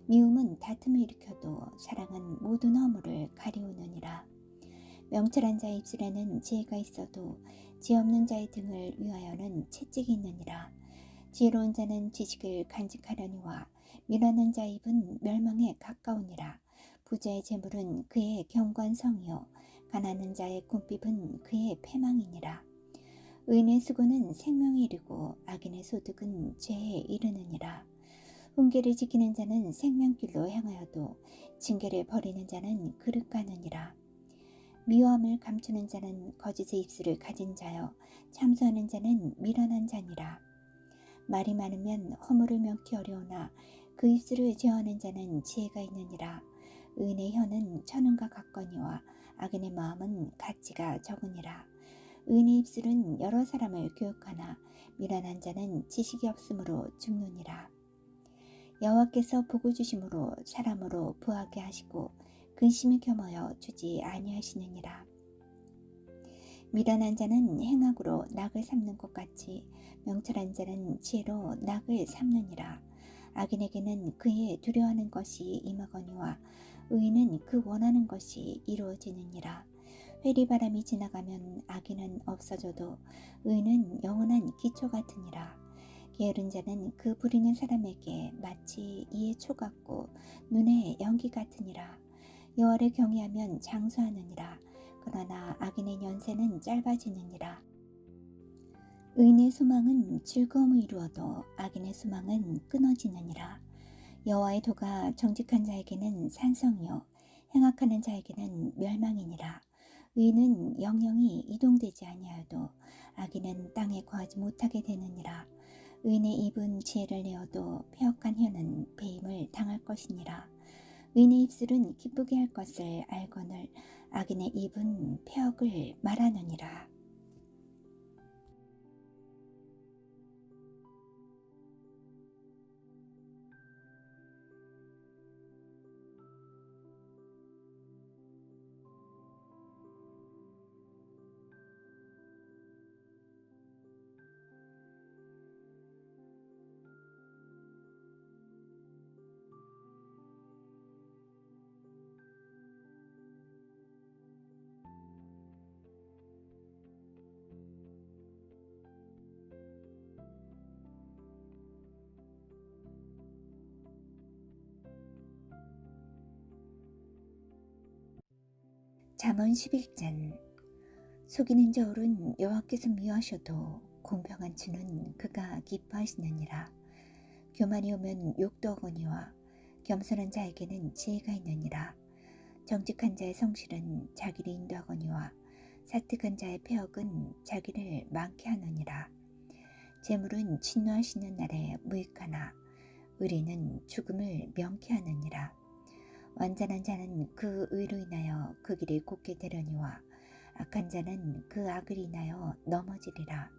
미움은 다툼을 일으켜도 사랑은 모든 허물을 가리우느니라. 명철한 자의 입술에는 지혜가 있어도 지혜 없는 자의 등을 위하여는 채찍이 있느니라. 지혜로운 자는 지식을 간직하려니와 미련한 자의 입은 멸망에 가까우니라. 부자의 재물은 그의 경관성이요 가난한 자의 꿈핍은 그의 패망이니라. 의인의 수고는 생명에 이르고 악인의 소득은 죄에 이르느니라. 훈계를 지키는 자는 생명길로 향하여도 징계를 버리는 자는 그릇 가느니라. 미워함을 감추는 자는 거짓의 입술을 가진 자여 참소하는 자는 미련한 자니라. 말이 많으면 허물을 명키 어려우나 그 입술을 제어하는 자는 지혜가 있느니라. 의인의 혀는 천은과 같거니와 악인의 마음은 가치가 적으니라. 의인의 입술은 여러 사람을 교육하나 미련한 자는 지식이 없으므로 죽느니라. 여호와께서 복을 주심으로 사람으로 부하게 하시고 근심이 겸하여 주지 아니하시느니라. 미련한 자는 행악으로 낙을 삼는 것 같이 명철한 자는 지혜로 낙을 삼느니라. 악인에게는 그의 두려워하는 것이 임하거니와 의인은 그 원하는 것이 이루어지느니라. 회리바람이 지나가면 악인은 없어져도 의인은 영원한 기초 같으니라. 게으른 자는 그 부리는 사람에게 마치 이의 초 같고 눈의 연기 같으니라. 여호와를 경외하면 장수하느니라. 그러나 악인의 연세는 짧아지느니라. 의인의 소망은 즐거움을 이루어도 악인의 소망은 끊어지느니라. 여호와의 도가 정직한 자에게는 산성이요 행악하는 자에게는 멸망이니라. 의인은 영영이 이동되지 아니하여도 악인은 땅에 거하지 못하게 되느니라. 의인의 입은 지혜를 내어도 패역한 혀는 배임을 당할 것이니라. 의인의 입술은 기쁘게 할 것을 알거늘 악인의 입은 패역을 말하느니라. 잠언 11장. 속이는 저울은 여호와께서 미워하셔도 공평한 주는 그가 기뻐하시느니라. 교만이 오면 욕도 어거니와 겸손한 자에게는 지혜가 있느니라. 정직한 자의 성실은 자기를 인도하거니와 사특한 자의 패역은 자기를 많게 하느니라. 재물은 진노하시는 날에 무익하나 의리는 죽음을 명케 하느니라. 완전한 자는 그 의로 인하여 그 길을 곧게 되려니와 악한 자는 그 악을 인하여 넘어지리라.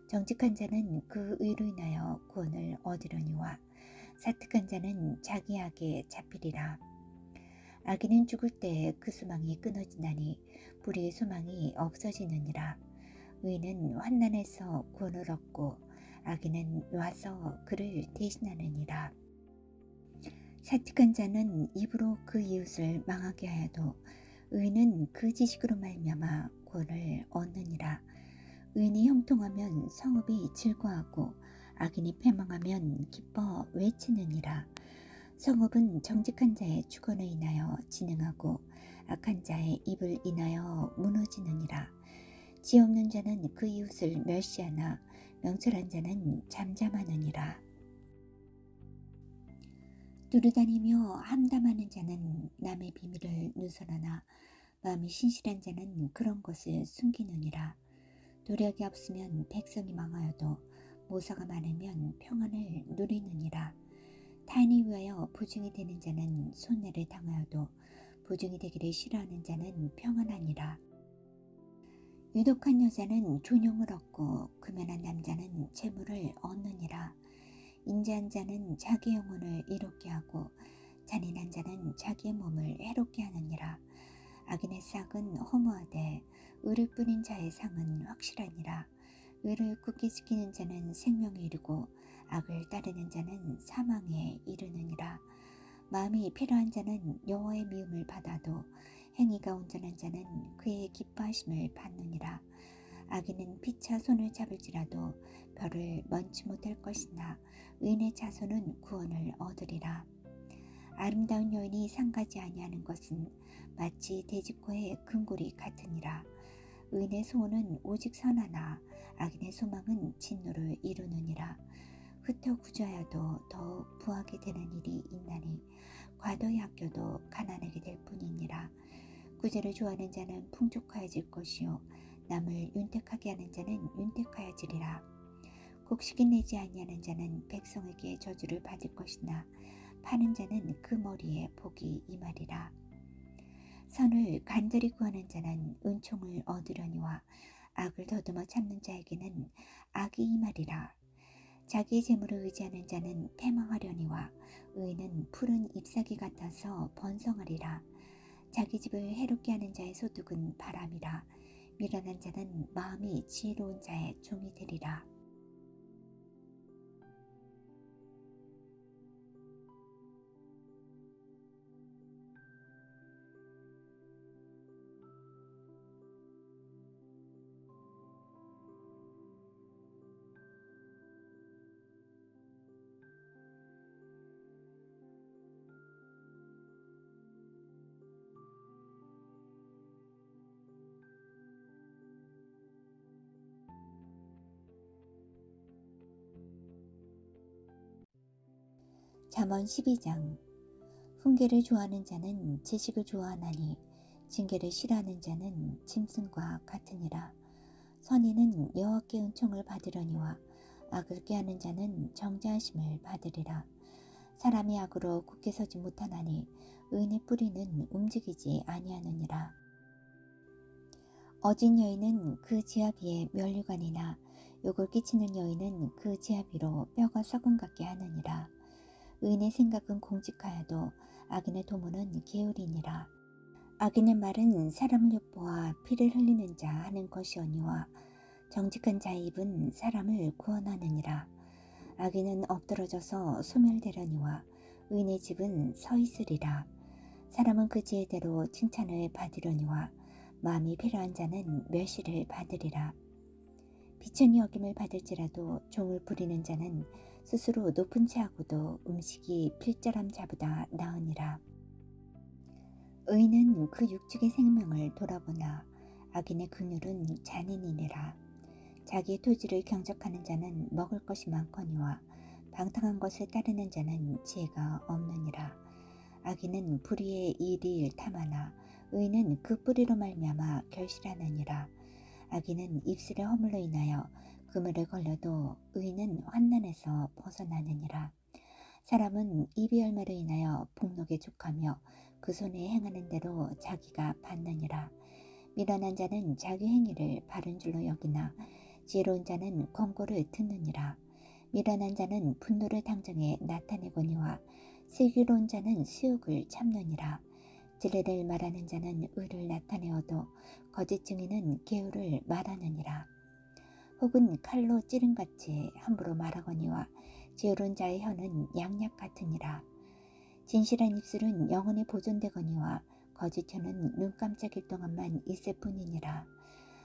정직한 자는 그 의로 인하여 구원을 얻으려니와 사특한 자는 자기 악에 잡히리라. 악인은 죽을 때 그 소망이 끊어지나니 불의의 소망이 없어지느니라. 의인은 환난에서 구원을 얻고 악인은 와서 그를 대신하느니라. 사특한 자는 입으로 그 이웃을 망하게 하여도 의인은 그 지식으로 말미암아 구원을 얻느니라. 의인이 형통하면 성읍이 즐거워하고 악인이 패망하면 기뻐 외치느니라. 성읍은 정직한 자의 주권을 인하여 진흥하고 악한 자의 입을 인하여 무너지느니라. 지 없는 자는 그 이웃을 멸시하나 명철한 자는 잠잠하느니라. 두루다니며 함담하는 자는 남의 비밀을 누설하나 마음이 신실한 자는 그런 것을 숨기느니라. 도력이 없으면 백성이 망하여도 모사가 많으면 평안을 누리느니라. 타인을 위하여 부증이 되는 자는 손해를 당하여도 부증이 되기를 싫어하는 자는 평안하니라. 유독한 여자는 존용을 얻고 금연한 남자는 재물을 얻느니라. 인자한 자는 자기 영혼을 이롭게 하고 잔인한 자는 자기의 몸을 해롭게 하느니라. 악인의 싹은 허무하되 의를 뿌린 자의 상은 확실하니라. 의를 굳게 지키는 자는 생명에 이르고 악을 따르는 자는 사망에 이르느니라. 마음이 필요한 자는 여호와의 미움을 받아도 행위가 온전한 자는 그의 기뻐하심을 받느니라. 악인은 피차 손을 잡을지라도 별을 먼지 못할 것이나 의인의 자손은 구원을 얻으리라. 아름다운 여인이 상가지 아니하는 것은 마치 돼지코의 금골이 같으니라. 의인의 소원은 오직 선하나 악인의 소망은 진노를 이루느니라. 흩어 구조하여도 더욱 부하게 되는 일이 있나니 과도히 아껴도 가난하게 될 뿐이니라. 구제를 좋아하는 자는 풍족하여질 것이요 남을 윤택하게 하는 자는 윤택하여지리라. 곡식이 내지 아니하는 자는 백성에게 저주를 받을 것이나 파는 자는 그 머리에 복이 임하리라. 선을 간절히 구하는 자는 은총을 얻으려니와 악을 더듬어 참는 자에게는 악이 임하리라. 자기의 재물을 의지하는 자는 패망하려니와 의인은 푸른 잎사귀 같아서 번성하리라. 자기 집을 해롭게 하는 자의 소득은 바람이라. 미련한 자는 마음이 지혜로운 자의 종이 되리라. 잠언 12장. 훈계를 좋아하는 자는 지식을 좋아하나니 징계를 싫어하는 자는 짐승과 같으니라. 선인은 여호와께 은총을 받으려니와 악을 꾀하는 자는 정죄하심을 받으리라. 사람이 악으로 굳게 서지 못하나니 의인의 뿌리는 움직이지 아니하느니라. 어진 여인은 그 지압 위에 면류관이나 욕을 끼치는 여인은 그 지압 위로 뼈가 썩은 같게 하느니라. 의인의 생각은 공직하여도 악인의 도모는 게으리니라. 악인의 말은 사람을 엿보아 피를 흘리는 자 하는 것이오니와 정직한 자의 입은 사람을 구원하느니라. 악인은 엎드러져서 소멸되려니와 의인의 집은 서 있으리라. 사람은 그 지혜대로 칭찬을 받으려니와 마음이 필요한 자는 멸시를 받으리라. 비천히 여김을 받을지라도 종을 부리는 자는 스스로 높은 채하고도 음식이 필절한 자보다 나으니라. 의인은 그 육축의 생명을 돌아보나 악인의 긍휼은 잔인이니라. 자기의 토지를 경작하는 자는 먹을 것이 많거니와 방탕한 것을 따르는 자는 지혜가 없느니라. 악인은 불의의 일을 탐하나 의인은 그 뿌리로 말미암아 결실하느니라. 악인은 입술에 허물로 인하여 그물을 걸려도 의인은 환난에서 벗어나느니라. 사람은 입의 열매로 인하여 복록에 족하며 그 손에 행하는 대로 자기가 받느니라. 미련한 자는 자기 행위를 바른 줄로 여기나 지혜로운 자는 권고를 듣느니라. 미련한 자는 분노를 당장에 나타내거니와 슬기로운 자는 수욕을 참느니라. 진리를 말하는 자는 의를 나타내어도 거짓 증인은 계율을 말하느니라. 혹은 칼로 찌른같이 함부로 말하거니와 지혜로운 자의 혀는 양약 같으니라. 진실한 입술은 영원히 보존되거니와 거짓 혀는 눈 깜짝일 동안만 있을 뿐이니라.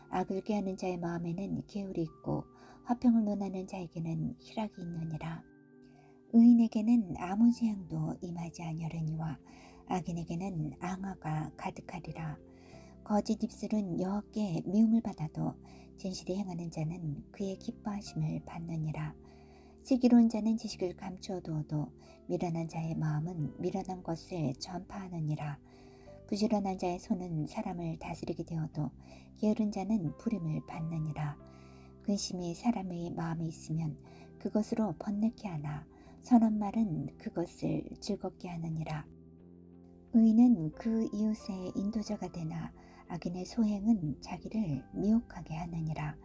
악을 꾀하는 자의 마음에는 계율이 있고 화평을 논하는 자에게는 희락이 있느니라. 의인에게는 아무 재앙도 임하지 아니하려니와 악인에게는 앙화가 가득하리라. 거짓 입술은 여호와께 미움을 받아도 진실이 행하는 자는 그의 기뻐하심을 받느니라. 슬기로운 자는 지식을 감추어 두어도 미련한 자의 마음은 미련한 것을 전파하느니라. 부지런한 자의 손은 사람을 다스리게 되어도 게으른 자는 부림을 받느니라. 근심이 사람의 마음에 있으면 그것으로 번뇌케 하나 선한 말은 그것을 즐겁게 하느니라. 의인은 그 이웃의 인도자가 되나 악인의 소행은 자기를 미혹하게 하느니라.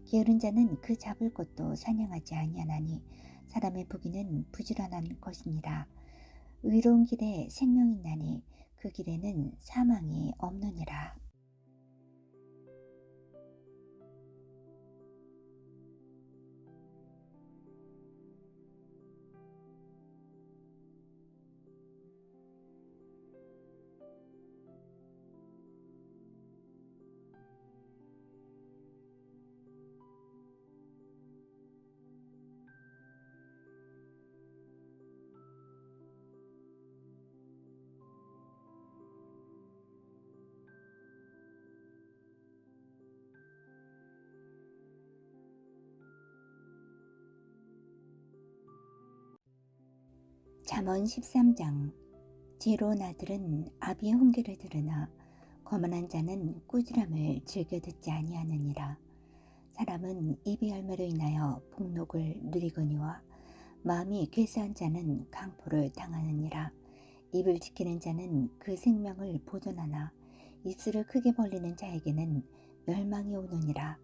게으른 자는 그 잡을 것도 사냥하지 아니하나니 사람의 부귀는 부지런한 것이니라. 의로운 길에 생명이 있나니 그 길에는 사망이 없느니라. 잠언 13장. 지혜로운 아들은 아비의 훈계를 들으나 거만한 자는 꾸지람을 즐겨 듣지 아니하느니라. 사람은 입의 열매로 인하여 복록을 누리거니와 마음이 괴수한 자는 강포를 당하느니라. 입을 지키는 자는 그 생명을 보존하나 입술을 크게 벌리는 자에게는 멸망이 오느니라.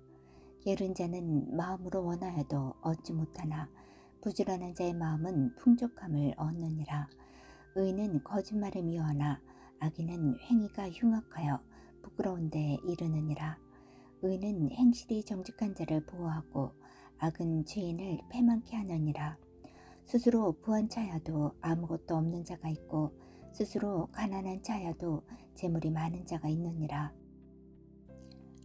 게으른 자는 마음으로 원하여도 얻지 못하나 부지런한 자의 마음은 풍족함을 얻느니라. 의인은 거짓말을 미워하나 악인은 행위가 흉악하여 부끄러운 데 이르느니라. 의인은 행실이 정직한 자를 보호하고 악은 죄인을 패망케 하느니라. 스스로 부한 자여도 아무것도 없는 자가 있고 스스로 가난한 자여도 재물이 많은 자가 있느니라.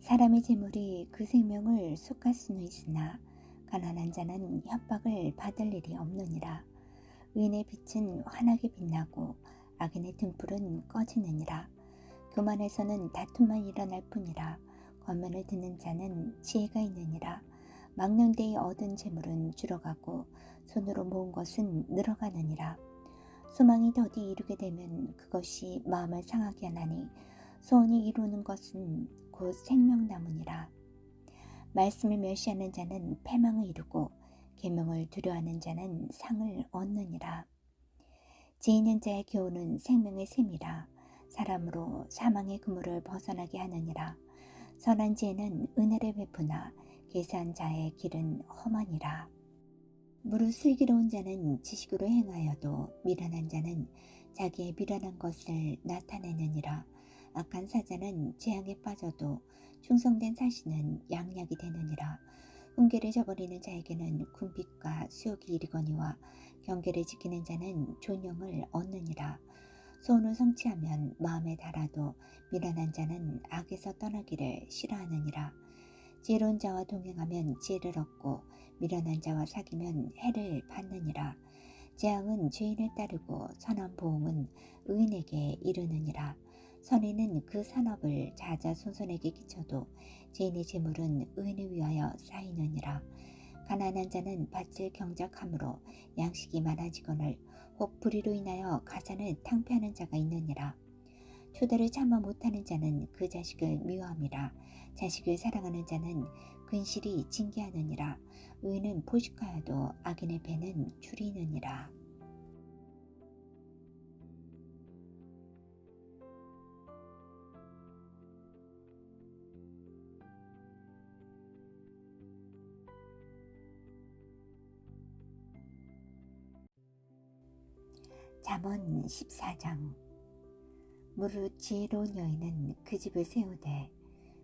사람의 재물이 그 생명을 속할 수는 있으나 가난한 자는 협박을 받을 일이 없느니라. 의인의 빛은 환하게 빛나고 악인의 등불은 꺼지느니라. 교만에서는 다툼만 일어날 뿐이라. 권면을 듣는 자는 지혜가 있느니라. 망령되이 얻은 재물은 줄어가고 손으로 모은 것은 늘어가느니라. 소망이 더디 이루게 되면 그것이 마음을 상하게 하나니 소원이 이루는 것은 곧 생명나무니라. 말씀을 멸시하는 자는 패망을 이루고 계명을 두려워하는 자는 상을 얻느니라. 지혜 있는 자의 교훈은 생명의 샘이라. 사람으로 사망의 그물을 벗어나게 하느니라. 선한 지혜는 은혜를 베푸나 계산 자의 길은 험하니라. 무릇 슬기로운 자는 지식으로 행하여도 미련한 자는 자기의 미련한 것을 나타내느니라. 악한 사자는 재앙에 빠져도 충성된 사신은 양약이 되느니라. 훈계를 저버리는 자에게는 군빛과 수욕이 이르거니와 경계를 지키는 자는 존영을 얻느니라. 소원을 성취하면 마음에 달아도 미련한 자는 악에서 떠나기를 싫어하느니라. 지혜로운 자와 동행하면 지혜를 얻고 미련한 자와 사귀면 해를 받느니라. 재앙은 죄인을 따르고 선한 보응은 의인에게 이르느니라. 선인은 그 산업을 자자손손에게 끼쳐도 죄인의 재물은 의인을 위하여 쌓이느니라. 가난한 자는 밭을 경작함으로 양식이 많아지거늘 혹 불의로 인하여 가산을 탕폐하는 자가 있느니라. 초대를 참아 못하는 자는 그 자식을 미워함이라. 자식을 사랑하는 자는 근실이 징계하느니라. 의인은 포식하여도 악인의 배는 줄이느니라. 잠언 14장. 무릇 지혜로운 여인은 그 집을 세우되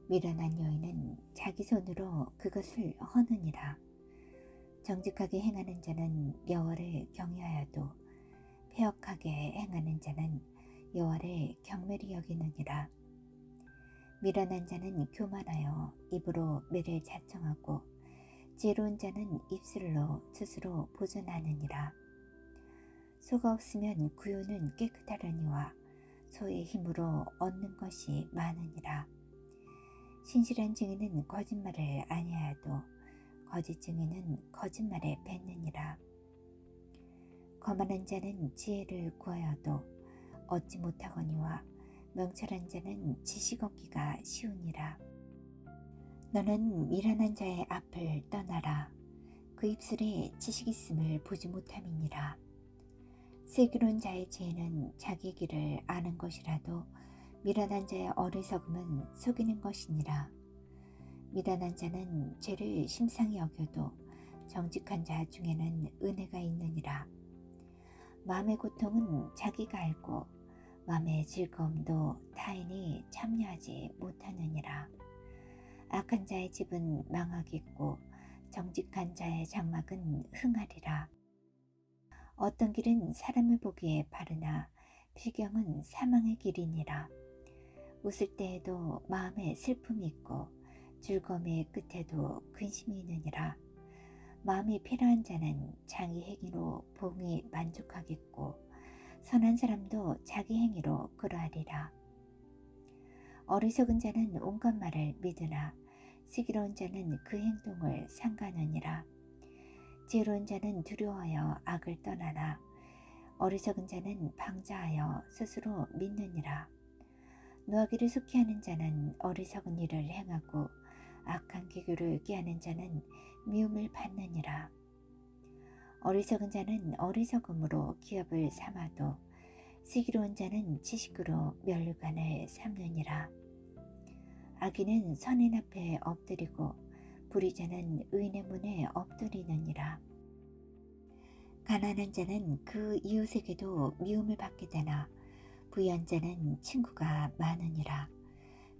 미련한 여인은 자기 손으로 그것을 허느니라. 정직하게 행하는 자는 여호와를 경외하여도 패역하게 행하는 자는 여호와를 경멸히 여기느니라. 미련한 자는 교만하여 입으로 매를 자청하고 지혜로운 자는 입술로 스스로 보존하느니라. 소가 없으면 구유는 깨끗하려니와 소의 힘으로 얻는 것이 많으니라. 신실한 증인은 거짓말을 아니하여도 거짓 증인은 거짓말에 뱉느니라. 거만한 자는 지혜를 구하여도 얻지 못하거니와 명철한 자는 지식 얻기가 쉬우니라. 너는 미련한 자의 앞을 떠나라. 그 입술에 지식 있음을 보지 못함이니라. 슬기로운 자의 지혜는 자기 길을 아는 것이라도 미련한 자의 어리석음은 속이는 것이니라. 미련한 자는 죄를 심상히 여겨도 정직한 자 중에는 은혜가 있느니라. 마음의 고통은 자기가 알고 마음의 즐거움도 타인이 참여하지 못하느니라. 악한 자의 집은 망하겠고 정직한 자의 장막은 흥하리라. 어떤 길은 사람을 보기에 바르나 필경은 사망의 길이니라. 웃을 때에도 마음에 슬픔이 있고 즐거움의 끝에도 근심이 있느니라. 마음이 필요한 자는 자기 행위로 봉이 만족하겠고 선한 사람도 자기 행위로 그러하리라. 어리석은 자는 온갖 말을 믿으나 슬기로운 자는 그 행동을 삼가느니라. 지혜로운 자는 두려워하여 악을 떠나나 어리석은 자는 방자하여 스스로 믿느니라. 노하기를 속히 하는 자는 어리석은 일을 행하고 악한 기교를 꾀하는 자는 미움을 받느니라. 어리석은 자는 어리석음으로 기업을 삼아도 슬기로운 자는 지식으로 면류관을 삼느니라. 악인은 선인 앞에 엎드리고 불의자는 의인의 문에 엎드리느니라. 가난한 자는 그 이웃에게도 미움을 받게 되나 부유한 자는 친구가 많으니라.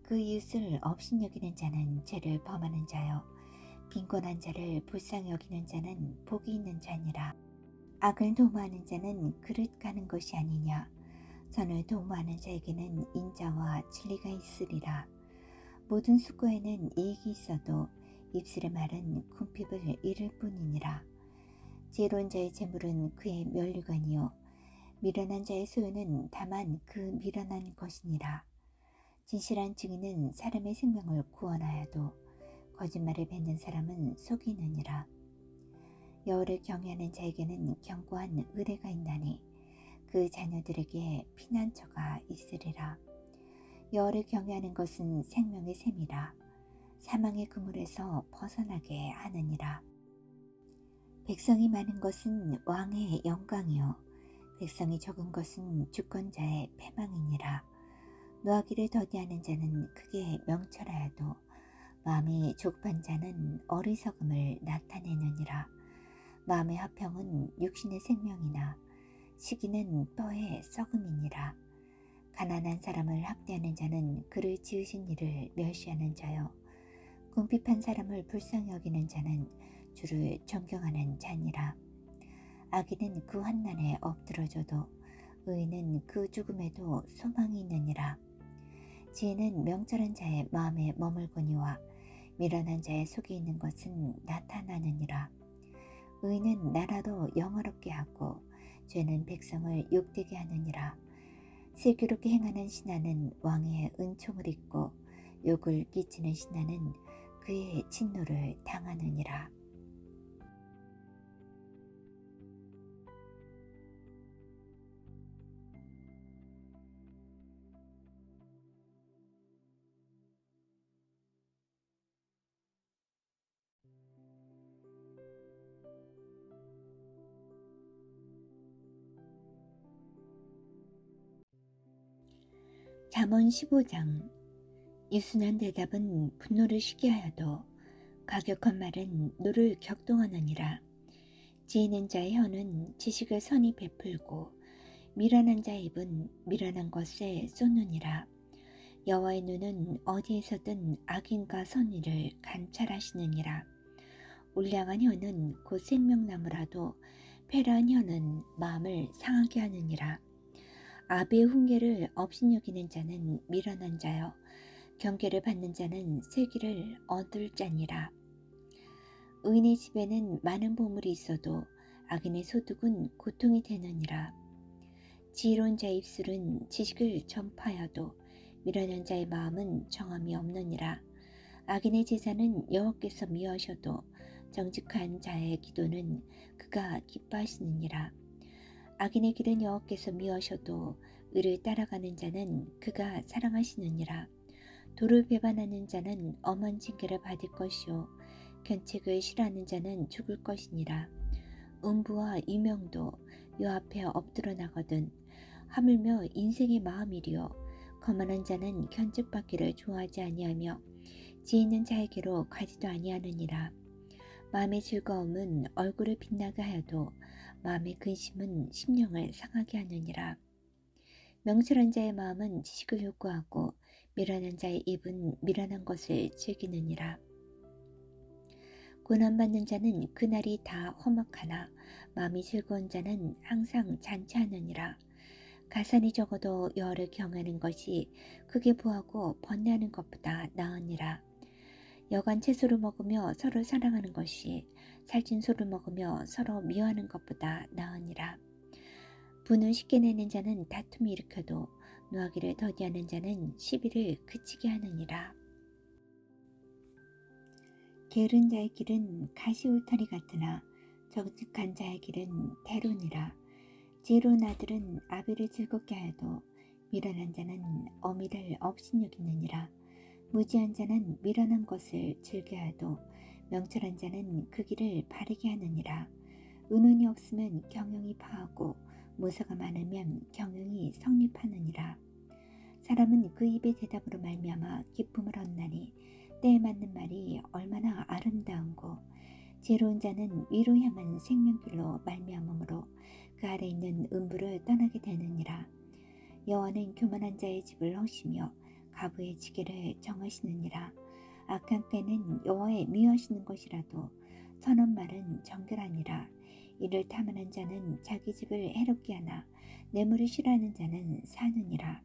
그 이웃을 업신여기는 자는 죄를 범하는 자요 빈곤한 자를 불쌍히 여기는 자는 복이 있는 자니라. 악을 도모하는 자는 그릇 가는 것이 아니냐. 선을 도모하는 자에게는 인자와 진리가 있으리라. 모든 수고에는 이익이 있어도 입술의 말은 궁핍을 이를 뿐이니라. 지혜로운 자의 재물은 그의 면류관이요 미련한 자의 소유는 다만 그 미련한 것이니라. 진실한 증인은 사람의 생명을 구원하여도 거짓말을 뱉는 사람은 속이느니라. 여호와를 경외하는 자에게는 견고한 의뢰가 있나니 그 자녀들에게 피난처가 있으리라. 여호와를 경외하는 것은 생명의 샘이라. 사망의 그물에서 벗어나게 하느니라. 백성이 많은 것은 왕의 영광이요 백성이 적은 것은 주권자의 패망이니라. 노하기를 더디하는 자는 크게 명철하여도 마음이 족한 자는 어리석음을 나타내느니라. 마음의 화평은 육신의 생명이나 시기는 뼈의 썩음이니라. 가난한 사람을 학대하는 자는 그를 지으신 이를 멸시하는 자요 궁핍한 사람을 불쌍히 여기는 자는 주를 존경하는 자니라. 악인은 그 환난에 엎드러져도 의인은 그 죽음에도 소망이 있느니라. 지혜는 명철한 자의 마음에 머물거니와 미련한 자의 속에 있는 것은 나타나느니라. 의인은 나라도 영화롭게 하고 죄는 백성을 욕되게 하느니라. 슬기롭게 행하는 신하는 왕의 은총을 입고 욕을 끼치는 신하는 그의 진노를 당하느니라. 잠언 15장. 유순한 대답은 분노를 쉬게 하여도 가격한 말은 노를 격동하느니라. 지혜 있는 자의 혀는 지식을 선히 베풀고 미련한 자의 입은 미련한 것에 쏟느니라. 여호와의 눈은 어디에서든 악인과 선의를 관찰하시느니라. 울량한 혀는 곧 생명나무라도 패라한 혀는 마음을 상하게 하느니라. 아비의 훈계를 업신여기는 자는 미련한 자여 경계를 받는 자는 슬기를 얻을 자니라. 의인의 집에는 많은 보물이 있어도 악인의 소득은 고통이 되느니라. 지혜로운 자의 입술은 지식을 전파하여도 미련한 자의 마음은 정함이 없느니라. 악인의 제사는 여호와께서 미워하셔도 정직한 자의 기도는 그가 기뻐하시느니라. 악인의 길은 여호와께서 미워하셔도 의를 따라가는 자는 그가 사랑하시느니라. 도를 배반하는 자는 엄한 징계를 받을 것이요 견책을 싫어하는 자는 죽을 것이니라. 음부와 이명도 요 앞에 엎드러 나거든 하물며 인생의 마음이리요 거만한 자는 견책받기를 좋아하지 아니하며 지혜 있는 자에게로 가지도 아니하느니라. 마음의 즐거움은 얼굴을 빛나게 하여도 마음의 근심은 심령을 상하게 하느니라. 명철한 자의 마음은 지식을 요구하고 미련한 자의 입은 미련한 것을 즐기느니라. 고난받는 자는 그날이 다 험악하나 마음이 즐거운 자는 항상 잔치하느니라. 가산이 적어도 여호와를 경외하는 것이 크게 부하고 번뇌하는 것보다 나으니라. 여간 채소를 먹으며 서로 사랑하는 것이 살찐 소를 먹으며 서로 미워하는 것보다 나으니라. 분을 쉽게 내는 자는 다툼이 일으켜도 노하기를 더디하는 자는 시비를 그치게 하느니라. 게으른 자의 길은 가시울타리 같으나 정직한 자의 길은 대로니라. 지혜로운 아들은 아비를 즐겁게 하여도 미련한 자는 어미를 업신여기느니라. 무지한 자는 미련한 것을 즐겨하여도 명철한 자는 그 길을 바르게 하느니라. 의논이 없으면 경영이 파하고 모사가 많으면 경영이 성립하느니라. 사람은 그 입의 대답으로 말미암아 기쁨을 얻나니 때에 맞는 말이 얼마나 아름다운고 지혜로운 자는 위로 향한 생명길로 말미암으므로 그 아래 있는 음부를 떠나게 되느니라. 여호와는 교만한 자의 집을 허시며 가부의 지게를 정하시느니라. 악한 꾀는 여호와의 미워하시는 것이라도 선한 말은 정결하니라. 이를 탐하는 자는 자기 집을 해롭게 하나 뇌물을 싫어하는 자는 사느니라.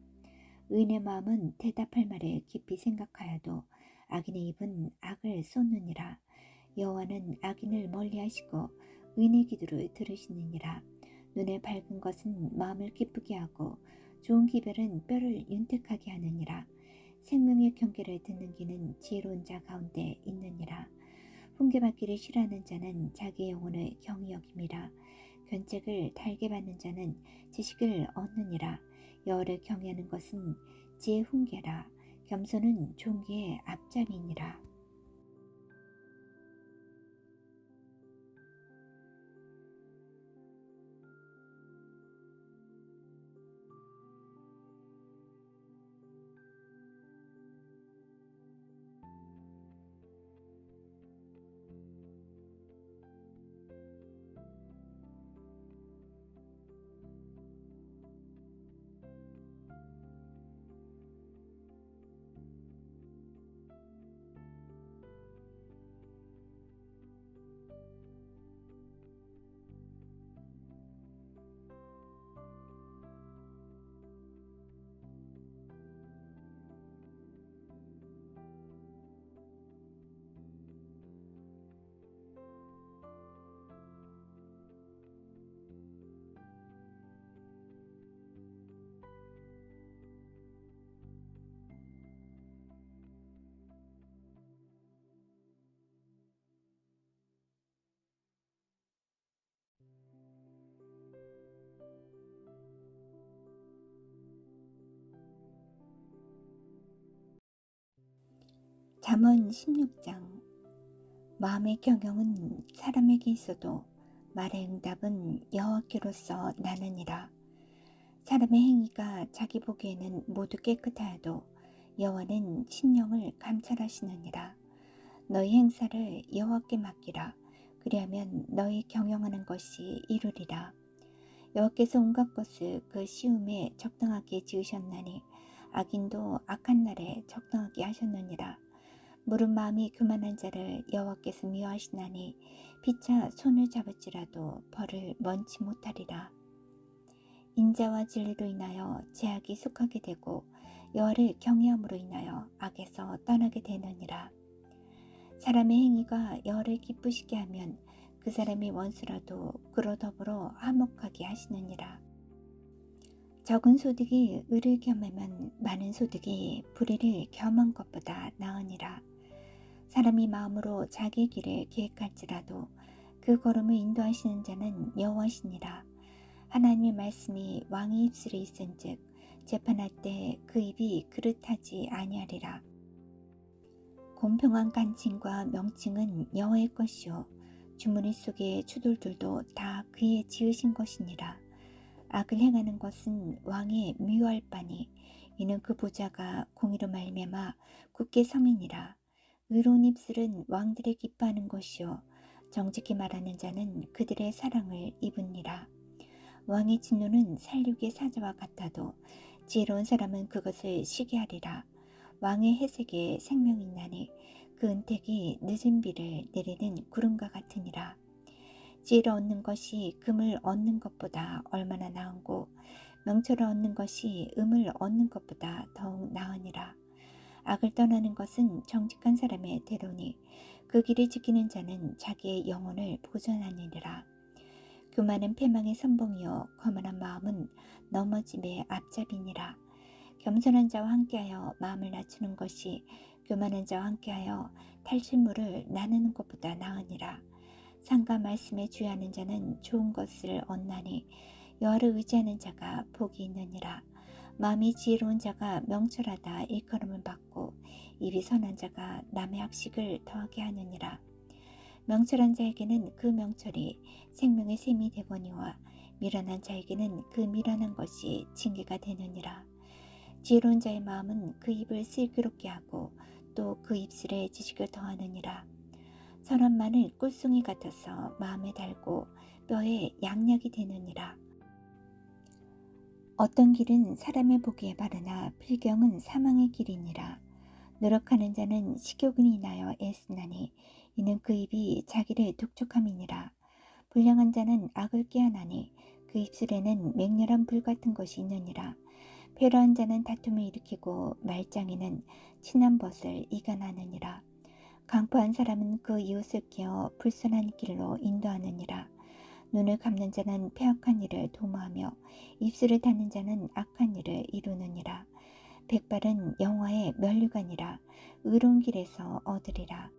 의인의 마음은 대답할 말을 깊이 생각하여도 악인의 입은 악을 쏟느니라. 여호와는 악인을 멀리하시고 의인의 기도를 들으시느니라. 눈에 밝은 것은 마음을 기쁘게 하고 좋은 기별은 뼈를 윤택하게 하느니라. 생명의 경계를 듣는 귀는 지혜로운 자 가운데 있느니라. 훈계받기를 싫어하는 자는 자기 영혼을 경히 여김이라. 견책을 달게 받는 자는 지식을 얻느니라. 여호와를 경외하는 것은 지혜의 훈계라. 겸손은 존귀의 앞잡이니라. 잠언 16장. 마음의 경영은 사람에게 있어도 말의 응답은 여호와께로서 나느니라. 사람의 행위가 자기 보기에는 모두 깨끗하여도 여호와는 심령을 감찰하시느니라. 너희 행사를 여호와께 맡기라. 그리하면 너희 경영하는 것이 이루리라. 여호와께서 온갖 것을 그 시움에 적당하게 지으셨나니 악인도 악한 날에 적당하게 하셨느니라. 무릇 마음이 교만한 자를 여호와께서 미워하시나니 피차 손을 잡을지라도 벌을 먼지 못하리라. 인자와 진리로 인하여 죄악이 속하게 되고 여호와를 경외함으로 인하여 악에서 떠나게 되느니라. 사람의 행위가 여호와를 기쁘시게 하면 그 사람의 원수라도 그로 더불어 화목하게 하시느니라. 적은 소득이 의를 겸하면 많은 소득이 불의를 겸한 것보다 나으니라. 사람이 마음으로 자기 길을 계획할지라도 그 걸음을 인도하시는 자는 여호와시니라. 하나님의 말씀이 왕의 입술에 있은즉 재판할 때 그 입이 그릇하지 아니하리라. 공평한 간칭과 명칭은 여호와의 것이요 주머니 속의 추돌들도 다 그의 지으신 것이니라. 악을 행하는 것은 왕의 미워할 바니 이는 그 보좌가 공의로 말미암아 굳게 섬이니라. 의로운 입술은 왕들의 기뻐하는 것이요 정직히 말하는 자는 그들의 사랑을 입으니라. 왕의 진노는 살육의 사자와 같아도 지혜로운 사람은 그것을 시기하리라. 왕의 해색에 생명이 있나니 그 은택이 늦은 비를 내리는 구름과 같으니라. 지혜를 얻는 것이 금을 얻는 것보다 얼마나 나은고 명철을 얻는 것이 음을 얻는 것보다 더욱 나으니라. 악을 떠나는 것은 정직한 사람의 대로니 그 길을 지키는 자는 자기의 영혼을 보존하느니라. 교만은 패망의 선봉이요 거만한 마음은 넘어짐의 앞잡이니라. 겸손한 자와 함께하여 마음을 낮추는 것이 교만한 자와 함께하여 탈취물을 나누는 것보다 나으니라. 상과 말씀에 주의하는 자는 좋은 것을 얻나니 여호와를 의지하는 자가 복이 있느니라. 마음이 지혜로운 자가 명철하다 일컬음을 받고 입이 선한 자가 남의 학식을 더하게 하느니라. 명철한 자에게는 그 명철이 생명의 샘이 되거니와 미련한 자에게는 그 미련한 것이 징계가 되느니라. 지혜로운 자의 마음은 그 입을 슬기롭게 하고 또 그 입술에 지식을 더하느니라. 선한 말은 꿀송이 같아서 마음에 달고 뼈에 양약이 되느니라. 어떤 길은 사람의 보기에 바르나 필경은 사망의 길이니라. 노력하는 자는 식욕을 인하여 애쓰나니 이는 그 입이 자기를 독촉함이니라. 불량한 자는 악을 꾀하나니 그 입술에는 맹렬한 불 같은 것이 있느니라. 패러한 자는 다툼을 일으키고 말장이는 친한 벗을 이간하느니라. 강포한 사람은 그 이웃을 깨어 불선한 길로 인도하느니라. 눈을 감는 자는 패악한 일을 도모하며 입술을 닫는 자는 악한 일을 이루느니라. 백발은 영화의 면류관이라 의로운 길에서 얻으리라.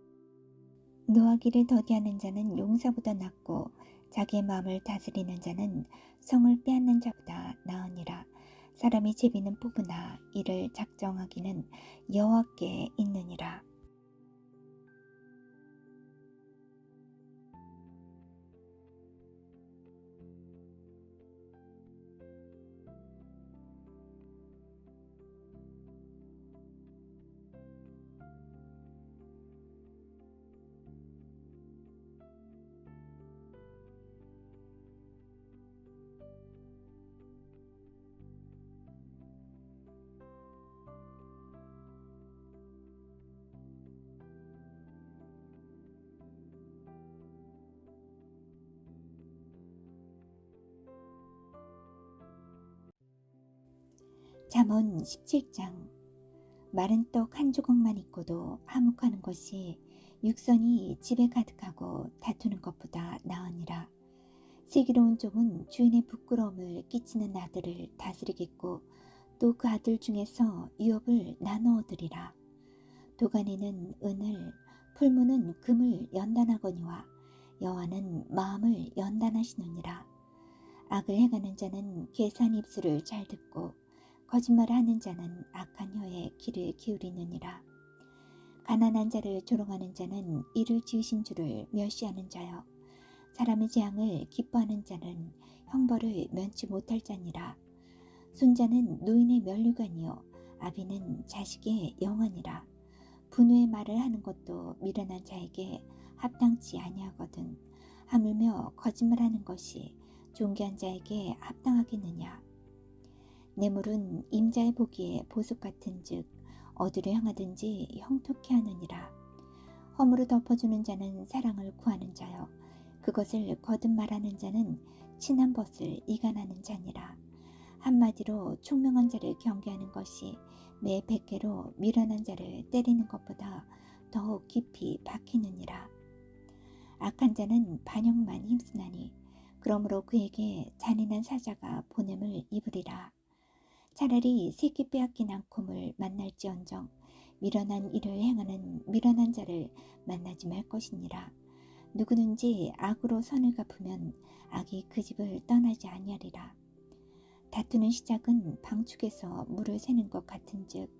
노하기를 더디하는 자는 용사보다 낫고 자기의 마음을 다스리는 자는 성을 빼앗는 자보다 나으니라. 사람이 제비는 뽑으나 이를 작정하기는 여호와께 있느니라. 잠언 17장. 마른 떡 한 조각만 있고도 화목하는 것이 육선이 집에 가득하고 다투는 것보다 나으니라. 슬기로운 종은 주인의 부끄러움을 끼치는 아들을 다스리겠고 또 그 아들 중에서 유업을 나누어 얻으리라. 도가니는 은을, 풀무는 금을 연단하거니와 여호와는 마음을 연단하시느니라. 악을 행하는 자는 계산 입술을 잘 듣고 거짓말을 하는 자는 악한 혀에 귀를 기울이느니라. 가난한 자를 조롱하는 자는 이를 지으신 줄을 멸시하는 자여, 사람의 재앙을 기뻐하는 자는 형벌을 면치 못할 자니라. 손자는 노인의 면류관이요 아비는 자식의 영원이라. 분우의 말을 하는 것도 미련한 자에게 합당치 아니하거든 하물며 거짓말하는 것이 존귀한 자에게 합당하겠느냐. 뇌물은 임자의 보기에 보석 같은즉 어디로 향하든지 형통케 하느니라. 허물을 덮어주는 자는 사랑을 구하는 자여, 그것을 거듭 말하는 자는 친한 벗을 이간하는 자니라. 한마디로 총명한 자를 경계하는 것이 매 100개로 미련한 자를 때리는 것보다 더욱 깊이 박히느니라. 악한 자는 반역만 힘쓰나니 그러므로 그에게 잔인한 사자가 보냄을 입으리라. 차라리 새끼 빼앗긴 앙콤을 만날지언정 미련한 일을 행하는 미련한 자를 만나지 말 것이니라. 누구든지 악으로 선을 갚으면 악이 그 집을 떠나지 아니하리라. 다투는 시작은 방축에서 물을 새는 것 같은즉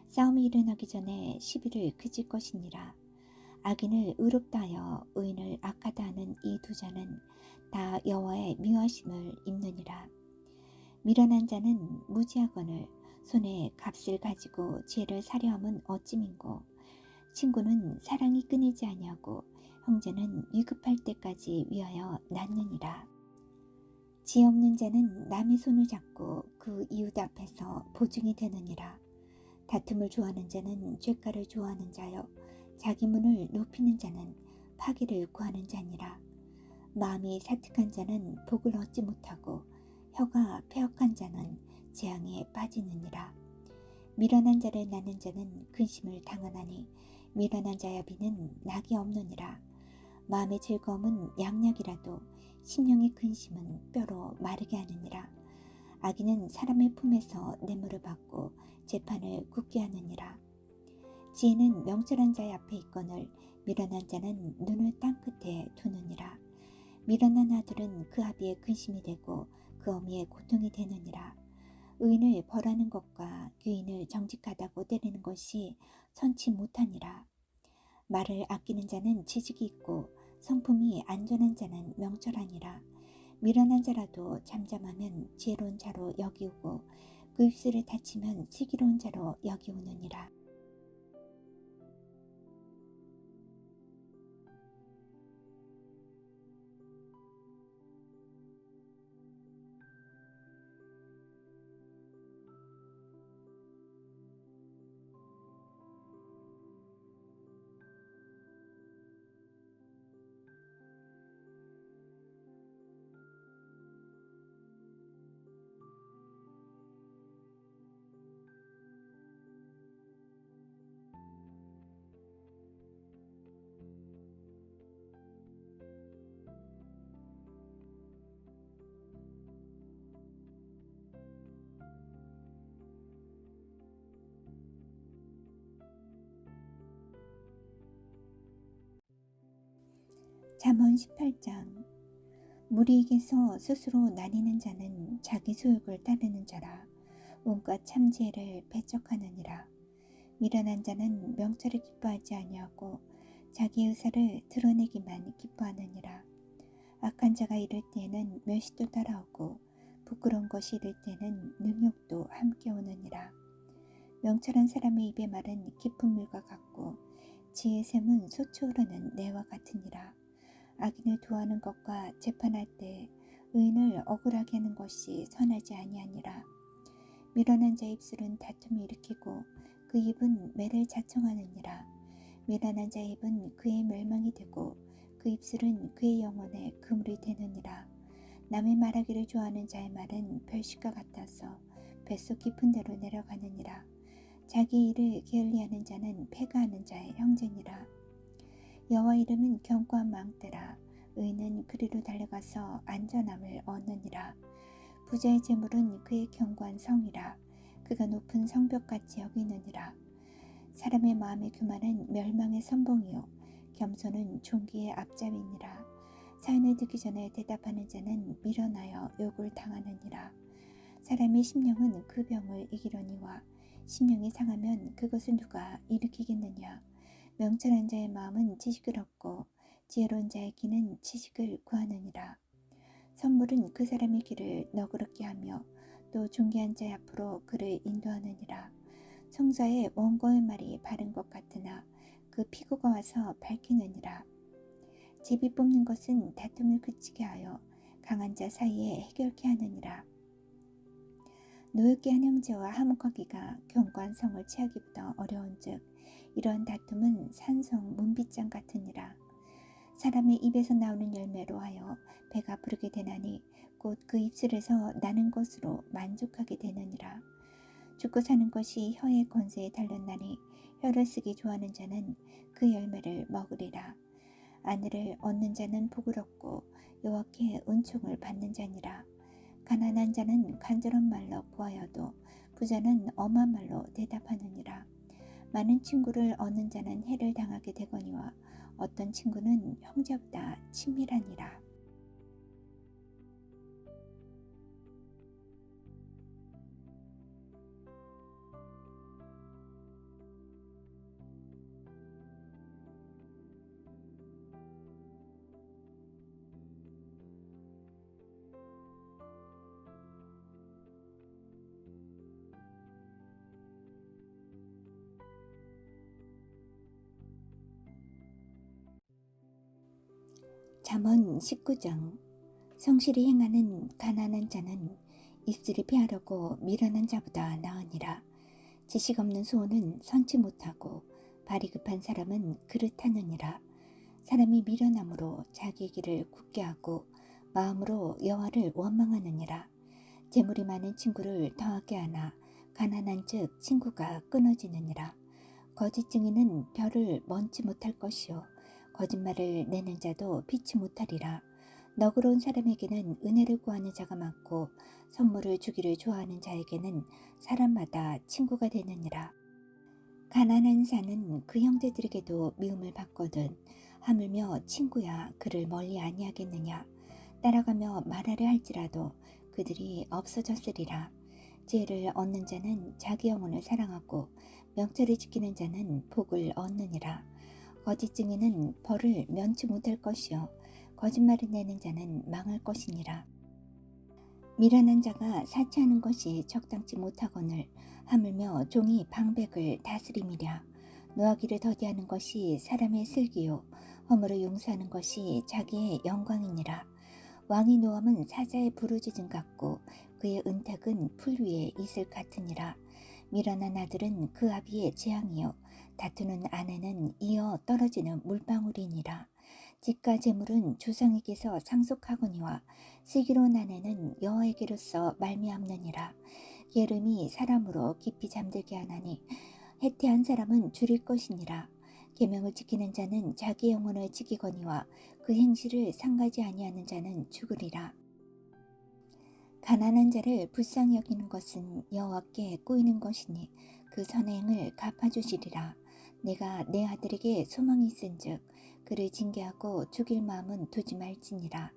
싸움이 일어나기 전에 시비를 그칠 것이니라. 악인을 의롭다 하여 의인을 악하다 하는 이 두 자는 다 여호와의 미워하심을 입느니라. 미련한 자는 무지하거늘 손에 값을 가지고 죄를 사려함은 어찌민고. 친구는 사랑이 끊이지 아니하고 형제는 위급할 때까지 위하여 낳느니라. 지 없는 자는 남의 손을 잡고 그 이웃 앞에서 보증이 되느니라. 다툼을 좋아하는 자는 죄가를 좋아하는 자여, 자기 문을 높이는 자는 파기를 구하는 자니라. 마음이 사특한 자는 복을 얻지 못하고 혀가 패역한 자는 재앙에 빠지느니라. 미련한 자를 낳는 자는 근심을 당하나니 미련한 자의 비는 낙이 없느니라. 마음의 즐거움은 양약이라도 심령의 근심은 뼈로 마르게 하느니라. 악인은 사람의 품에서 뇌물을 받고 재판을 굳게 하느니라. 지혜는 명철한 자의 앞에 있거늘 미련한 자는 눈을 땅끝에 두느니라. 미련한 아들은 그 아비의 근심이 되고 그 어미의 고통이 되느니라. 의인을 벌하는 것과 유인을 정직하다고 때리는 것이 선치 못하니라. 말을 아끼는 자는 지식이 있고 성품이 안전한 자는 명철하니라. 미련한 자라도 잠잠하면 지혜로운 자로 여기우고 그 입술을 닫히면 슬기로운 자로 여기우느니라. 잠언 18장. 무리에게서 스스로 나뉘는 자는 자기 소욕을 따르는 자라. 온갖 참지혜를 배척하느니라. 미련한 자는 명철을 기뻐하지 아니하고 자기 의사를 드러내기만 기뻐하느니라. 악한 자가 이를 때에는 멸시도 따라오고 부끄러운 것이 이를 때에는 능욕도 함께 오느니라. 명철한 사람의 입의 말은 깊은 물과 같고 지혜의 샘은 솟아 오르는 내와 같으니라. 악인을 도하는 것과 재판할 때 의인을 억울하게 하는 것이 선하지 아니하니라. 미련한 자의 입술은 다툼을 일으키고 그 입은 매를 자청하느니라. 미련한 자의 입은 그의 멸망이 되고 그 입술은 그의 영혼에 그물이 되느니라. 남의 말하기를 좋아하는 자의 말은 별식과 같아서 뱃속 깊은 데로 내려가느니라. 자기 일을 게을리하는 자는 패가하는 자의 형제니라. 여호와 이름은 견고한 망대라. 의인은 그리로 달려가서 안전함을 얻느니라. 부자의 재물은 그의 견고한 성이라. 그가 높은 성벽같이 여기느니라. 사람의 마음의 교만은 멸망의 선봉이요 겸손은 종기의 앞잡이니라. 사연을 듣기 전에 대답하는 자는 미련하여 욕을 당하느니라. 사람의 심령은 그 병을 이기려니와 심령이 상하면 그것을 누가 일으키겠느냐. 명철한 자의 마음은 지식을 얻고 지혜로운 자의 귀는 지식을 구하느니라. 선물은 그 사람의 길을 너그럽게 하며 또 존귀한 자의 앞으로 그를 인도하느니라. 성자의 원고의 말이 바른 것 같으나 그 피고가 와서 밝히느니라. 제비 뽑는 것은 다툼을 그치게 하여 강한 자 사이에 해결케 하느니라. 노엽게 한 형제와 화목하기가 견고한 성을 취하기보다 어려운즉 이러한 다툼은 산성 문빗장 같으니라. 사람의 입에서 나오는 열매로 하여 배가 부르게 되나니 곧 그 입술에서 나는 것으로 만족하게 되느니라. 죽고 사는 것이 혀의 권세에 달렸나니 혀를 쓰기 좋아하는 자는 그 열매를 먹으리라. 아내를 얻는 자는 복을 얻고 여호와께 은총을 받는 자니라. 가난한 자는 간절한 말로 구하여도 부자는 엄한 말로 대답하느니라. 많은 친구를 얻는 자는 해를 당하게 되거니와 어떤 친구는 형제보다 친밀하니라. 잠언 19장. 성실히 행하는 가난한 자는 입술이 피하려고 미련한 자보다 나으니라. 지식 없는 소원은 선치 못하고 발이 급한 사람은 그릇하느니라. 사람이 미련함으로 자기 길을 굳게 하고 마음으로 여호와를 원망하느니라. 재물이 많은 친구를 더하게 하나 가난한 즉 친구가 끊어지느니라. 거짓 증인은 별을 먼지 못할 것이요 거짓말을 내는 자도 피치 못하리라. 너그러운 사람에게는 은혜를 구하는 자가 많고 선물을 주기를 좋아하는 자에게는 사람마다 친구가 되느니라. 가난한 자는 그 형제들에게도 미움을 받거든 하물며 친구야 그를 멀리 아니하겠느냐. 따라가며 말하려 할지라도 그들이 없어졌으리라. 지혜를 얻는 자는 자기 영혼을 사랑하고 명철을 지키는 자는 복을 얻느니라. 거짓 증인은 벌을 면치 못할 것이요 거짓말을 내는 자는 망할 것이니라. 미련한 자가 사치하는 것이 적당치 못하거늘 하물며 종이 방백을 다스림이랴. 노하기를 더디하는 것이 사람의 슬기요 허물을 용서하는 것이 자기의 영광이니라. 왕의 노함은 사자의 부르짖음 같고 그의 은택은 풀 위에 이슬 같으니라. 미련한 아들은 그 아비의 재앙이요 다투는 아내는 이어 떨어지는 물방울이니라. 집과 재물은 조상에게서 상속하거니와 슬기로운 아내는 여호와에게로서 말미암느니라. 게으름이 사람으로 깊이 잠들게 하나니 해태한 사람은 줄일 것이니라. 계명을 지키는 자는 자기 영혼을 지키거니와 그 행실을 상가지 아니하는 자는 죽으리라. 가난한 자를 불쌍히 여기는 것은 여호와께 꼬이는 것이니 그 선행을 갚아주시리라. 내가 내 아들에게 소망이 있은즉 그를 징계하고 죽일 마음은 두지 말지니라.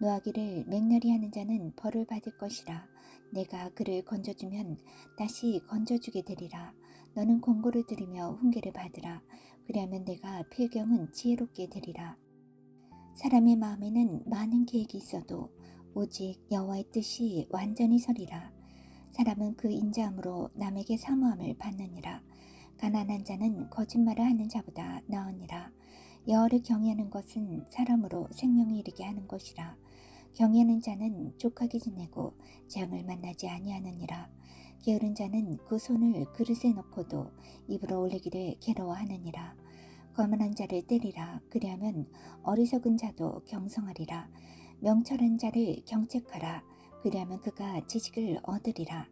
노하기를 맹렬히 하는 자는 벌을 받을 것이라. 내가 그를 건져주면 다시 건져주게 되리라. 너는 권고를 들으며 훈계를 받으라. 그리하면 내가 필경은 지혜롭게 되리라. 사람의 마음에는 많은 계획이 있어도 오직 여호와의 뜻이 완전히 서리라. 사람은 그 인자함으로 남에게 사모함을 받느니라. 가난한 자는 거짓말을 하는 자보다 나으니라. 여호와를 경외하는 것은 사람으로 생명에 이르게 하는 것이라. 경외하는 자는 족하게 지내고 재앙을 만나지 아니하느니라. 게으른 자는 그 손을 그릇에 넣고도 입으로 올리기를 괴로워하느니라. 거만한 자를 때리라. 그리하면 어리석은 자도 경성하리라. 명철한 자를 경책하라. 그리하면 그가 지식을 얻으리라.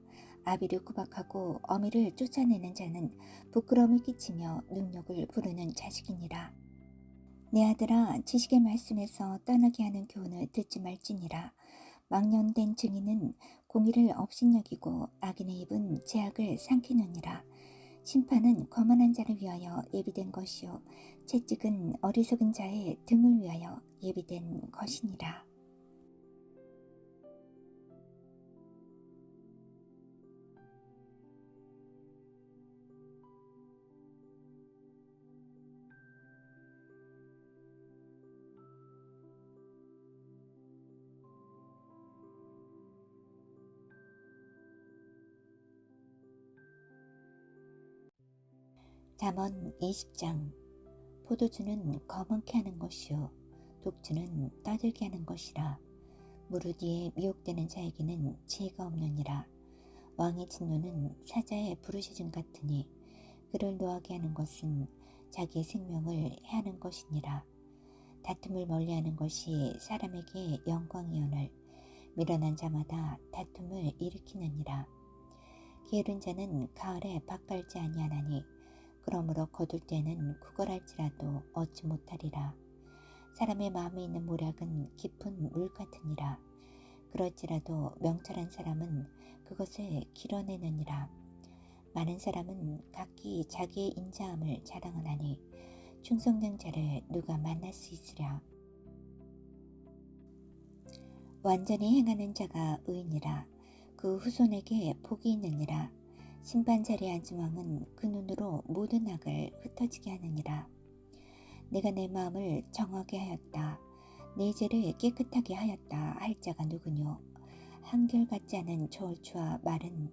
아비를 구박하고 어미를 쫓아내는 자는 부끄러움을 끼치며 능력을 부르는 자식이니라. 내 아들아, 지식의 말씀에서 떠나게 하는 교훈을 듣지 말지니라. 망령된 증인은 공의를 업신여기고 악인의 입은 죄악을 삼키느니라. 심판은 거만한 자를 위하여 예비된 것이요 채찍은 어리석은 자의 등을 위하여 예비된 것이니라. 잠언 20장. 포도주는 거만케 하는 것이요 독주는 떠들게 하는 것이라. 무릇 위에 미혹되는 자에게는 지혜가 없느니라. 왕의 진노는 사자의 부르짖음 같으니 그를 노하게 하는 것은 자기의 생명을 해하는 것이니라. 다툼을 멀리하는 것이 사람에게 영광이오늘 미련한 자마다 다툼을 일으키느니라. 게으른 자는 가을에 밭갈지 아니하나니 그러므로 거둘 때는 구걸할지라도 얻지 못하리라. 사람의 마음에 있는 모략은 깊은 물 같으니라. 그럴지라도 명철한 사람은 그것을 길어내느니라. 많은 사람은 각기 자기의 인자함을 자랑하나니 충성된 자를 누가 만날 수 있으랴. 완전히 행하는 자가 의인이라. 그 후손에게 복이 있느니라. 심판 자리에 앉은 왕은 그 눈으로 모든 악을 흩어지게 하느니라. 내가 내 마음을 정하게 하였다. 내 죄를 깨끗하게 하였다 할 자가 누구뇨. 한결같지 않은 저울추와 말은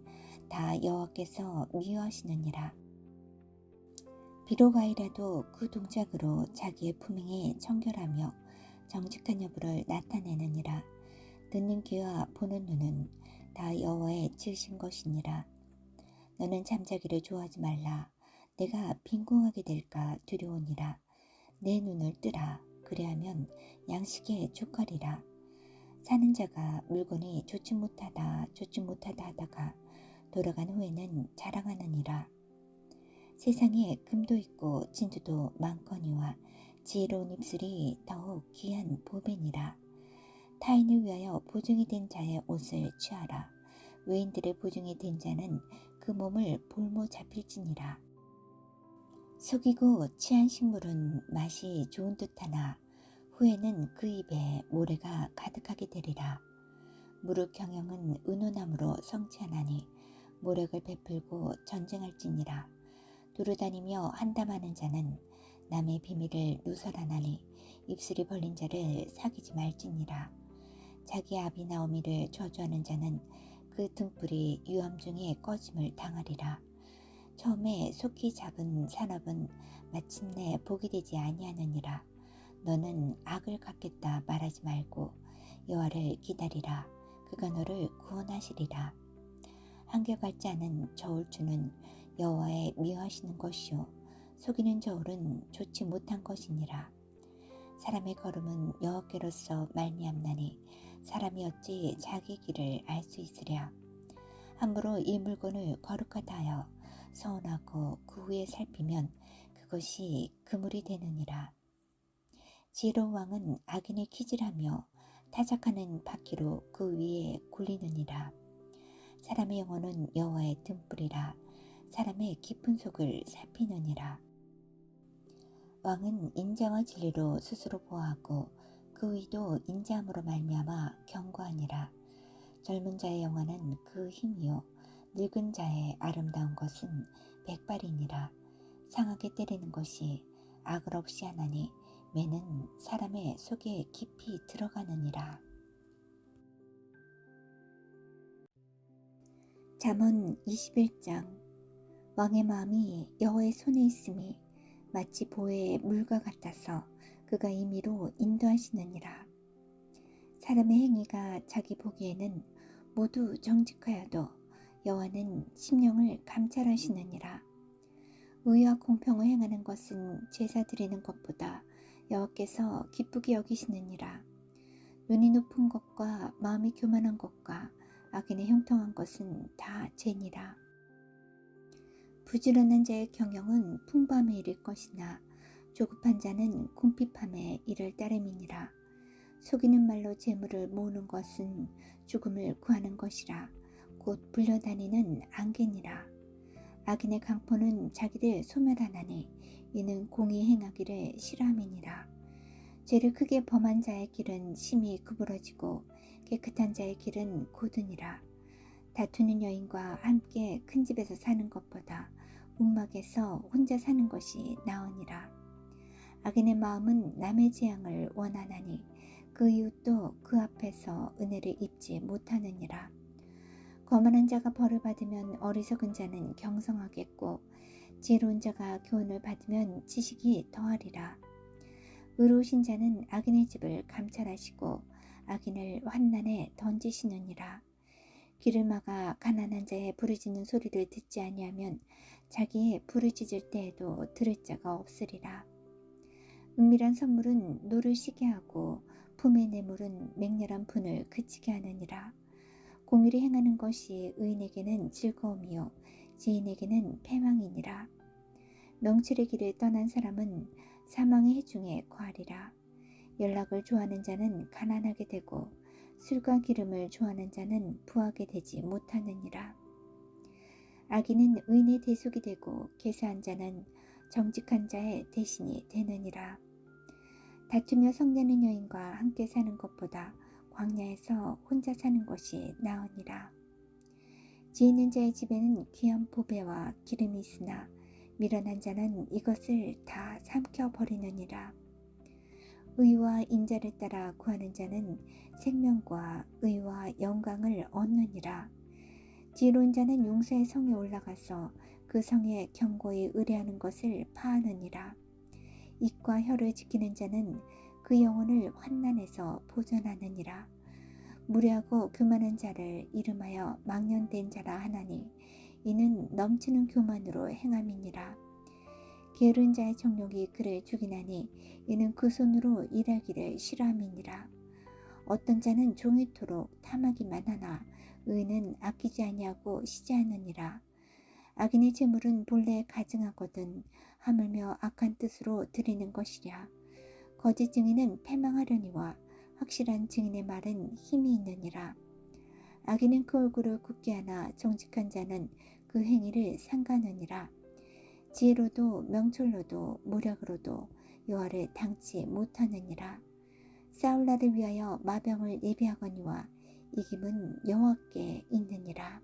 다 여호와께서 미워하시느니라. 비록 아이라도 그 동작으로 자기의 품행에 청결하며 정직한 여부를 나타내느니라. 듣는 귀와 보는 눈은 다 여호와의 지으신 것이니라. 너는 잠자기를 좋아하지 말라. 내가 빈궁하게 될까 두려우니라. 내 눈을 뜨라. 그리하면 양식에 족하리라. 사는 자가 물건이 좋지 못하다 하다가 돌아간 후에는 자랑하느니라. 세상에 금도 있고 진주도 많거니와 지혜로운 입술이 더욱 귀한 보배니라. 타인을 위하여 보증이 된 자의 옷을 취하라. 외인들의 보증이 된 자는 그 몸을 볼모 잡힐지니라. 속이고 취한 식물은 맛이 좋은 듯하나 후에는 그 입에 모래가 가득하게 되리라. 무릇 경영은 은호나무로 성취하나니 모력을 베풀고 전쟁할지니라. 두루다니며 한담하는 자는 남의 비밀을 누설하나니 입술이 벌린 자를 사귀지 말지니라. 자기 아비 나오미를 저주하는 자는 그 등불이 유암 중에 꺼짐을 당하리라. 처음에 속히 잡은 산업은 마침내 복이 되지 아니하느니라. 너는 악을 갚겠다 말하지 말고 여호와를 기다리라. 그가 너를 구원하시리라. 한결같지 않은 저울추는 여호와의 미워하시는 것이요 속이는 저울은 좋지 못한 것이니라. 사람의 걸음은 여호와께로서 말미암나니 사람이 어찌 자기 길을 알 수 있으랴. 함부로 이 물건을 거룩하다 하여 서운하고 그 후에 살피면 그것이 그물이 되느니라. 지혜로운 왕은 악인을 키질하며 타작하는 바퀴로 그 위에 굴리느니라. 사람의 영혼은 여호와의 등불이라. 사람의 깊은 속을 살피느니라. 왕은 인자와 진리로 스스로 보호하고 그 의도 인자함으로 말미암아 견고하니라. 젊은 자의 영화는 그 힘이요 늙은 자의 아름다운 것은 백발이니라. 상하게 때리는 것이 악을 없이 하나니 매는 사람의 속에 깊이 들어가느니라. 잠언 21장. 왕의 마음이 여호와의 손에 있음이 마치 보혜의 물과 같아서 그가 임의로 인도하시느니라. 사람의 행위가 자기 보기에는 모두 정직하여도 여호와는 심령을 감찰하시느니라. 의와 공평을 행하는 것은 제사 드리는 것보다 여호와께서 기쁘게 여기시느니라. 눈이 높은 것과 마음이 교만한 것과 악인의 형통한 것은 다 죄니라. 부지런한 자의 경영은 풍부함에 이를 것이나 조급한 자는 궁핍함에 이를 따름이니라. 속이는 말로 재물을 모으는 것은 죽음을 구하는 것이라. 곧 불려다니는 안개니라. 악인의 강포는 자기를 소멸하나니 이는 공의 행하기를 싫어함이니라. 죄를 크게 범한 자의 길은 심히 구부러지고 깨끗한 자의 길은 고드니라. 다투는 여인과 함께 큰 집에서 사는 것보다 움막에서 혼자 사는 것이 나으니라. 악인의 마음은 남의 재앙을 원하나니 그 이웃도 그 앞에서 은혜를 입지 못하느니라. 거만한 자가 벌을 받으면 어리석은 자는 경성하겠고 지혜로운 자가 교훈을 받으면 지식이 더하리라. 의로우신 자는 악인의 집을 감찰하시고 악인을 환난에 던지시느니라. 귀를 막아 가난한 자의 부르짖는 소리를 듣지 아니하면 자기의 부르짖을 때에도 들을 자가 없으리라. 은밀한 선물은 노를 쉬게 하고 품의 뇌물은 맹렬한 분을 그치게 하느니라. 공의를 행하는 것이 의인에게는 즐거움이요 지인에게는 패망이니라. 명철의 길을 떠난 사람은 사망의 해중에 거하리라. 연락을 좋아하는 자는 가난하게 되고 술과 기름을 좋아하는 자는 부하게 되지 못하느니라. 악인은 의인의 대속이 되고 계사한 자는 정직한 자의 대신이 되느니라. 다투며 성내는 여인과 함께 사는 것보다 광야에서 혼자 사는 것이 나으니라. 지혜 있는 자의 집에는 귀한 보배와 기름이 있으나 미련한 자는 이것을 다 삼켜버리느니라. 의와 인자를 따라 구하는 자는 생명과 의와 영광을 얻느니라. 지혜로운 자는 용사의 성에 올라가서 그 성에 견고히 의뢰하는 것을 파하느니라. 입과 혀를 지키는 자는 그 영혼을 환난에서 보존하느니라. 무례하고 교만한 자를 이름하여 망령된 자라 하나니 이는 넘치는 교만으로 행함이니라. 게으른 자의 정욕이 그를 죽이나니 이는 그 손으로 일하기를 싫어함이니라. 어떤 자는 종일토록 탐하기만 하나 의인은 아끼지 아니하고 쉬지 않느니라. 악인의 재물은 본래 가증하거든 하물며 악한 뜻으로 드리는 것이랴. 거짓 증인은 패망하려니와 확실한 증인의 말은 힘이 있느니라. 악인은 그 얼굴을 굳게 하나 정직한 자는 그 행위를 삼가느니라. 지혜로도 명철로도 모략으로도 여호와를 당치 못하느니라. 싸울 날을 위하여 마병을 예비하거니와 이김은 여호와께 있느니라.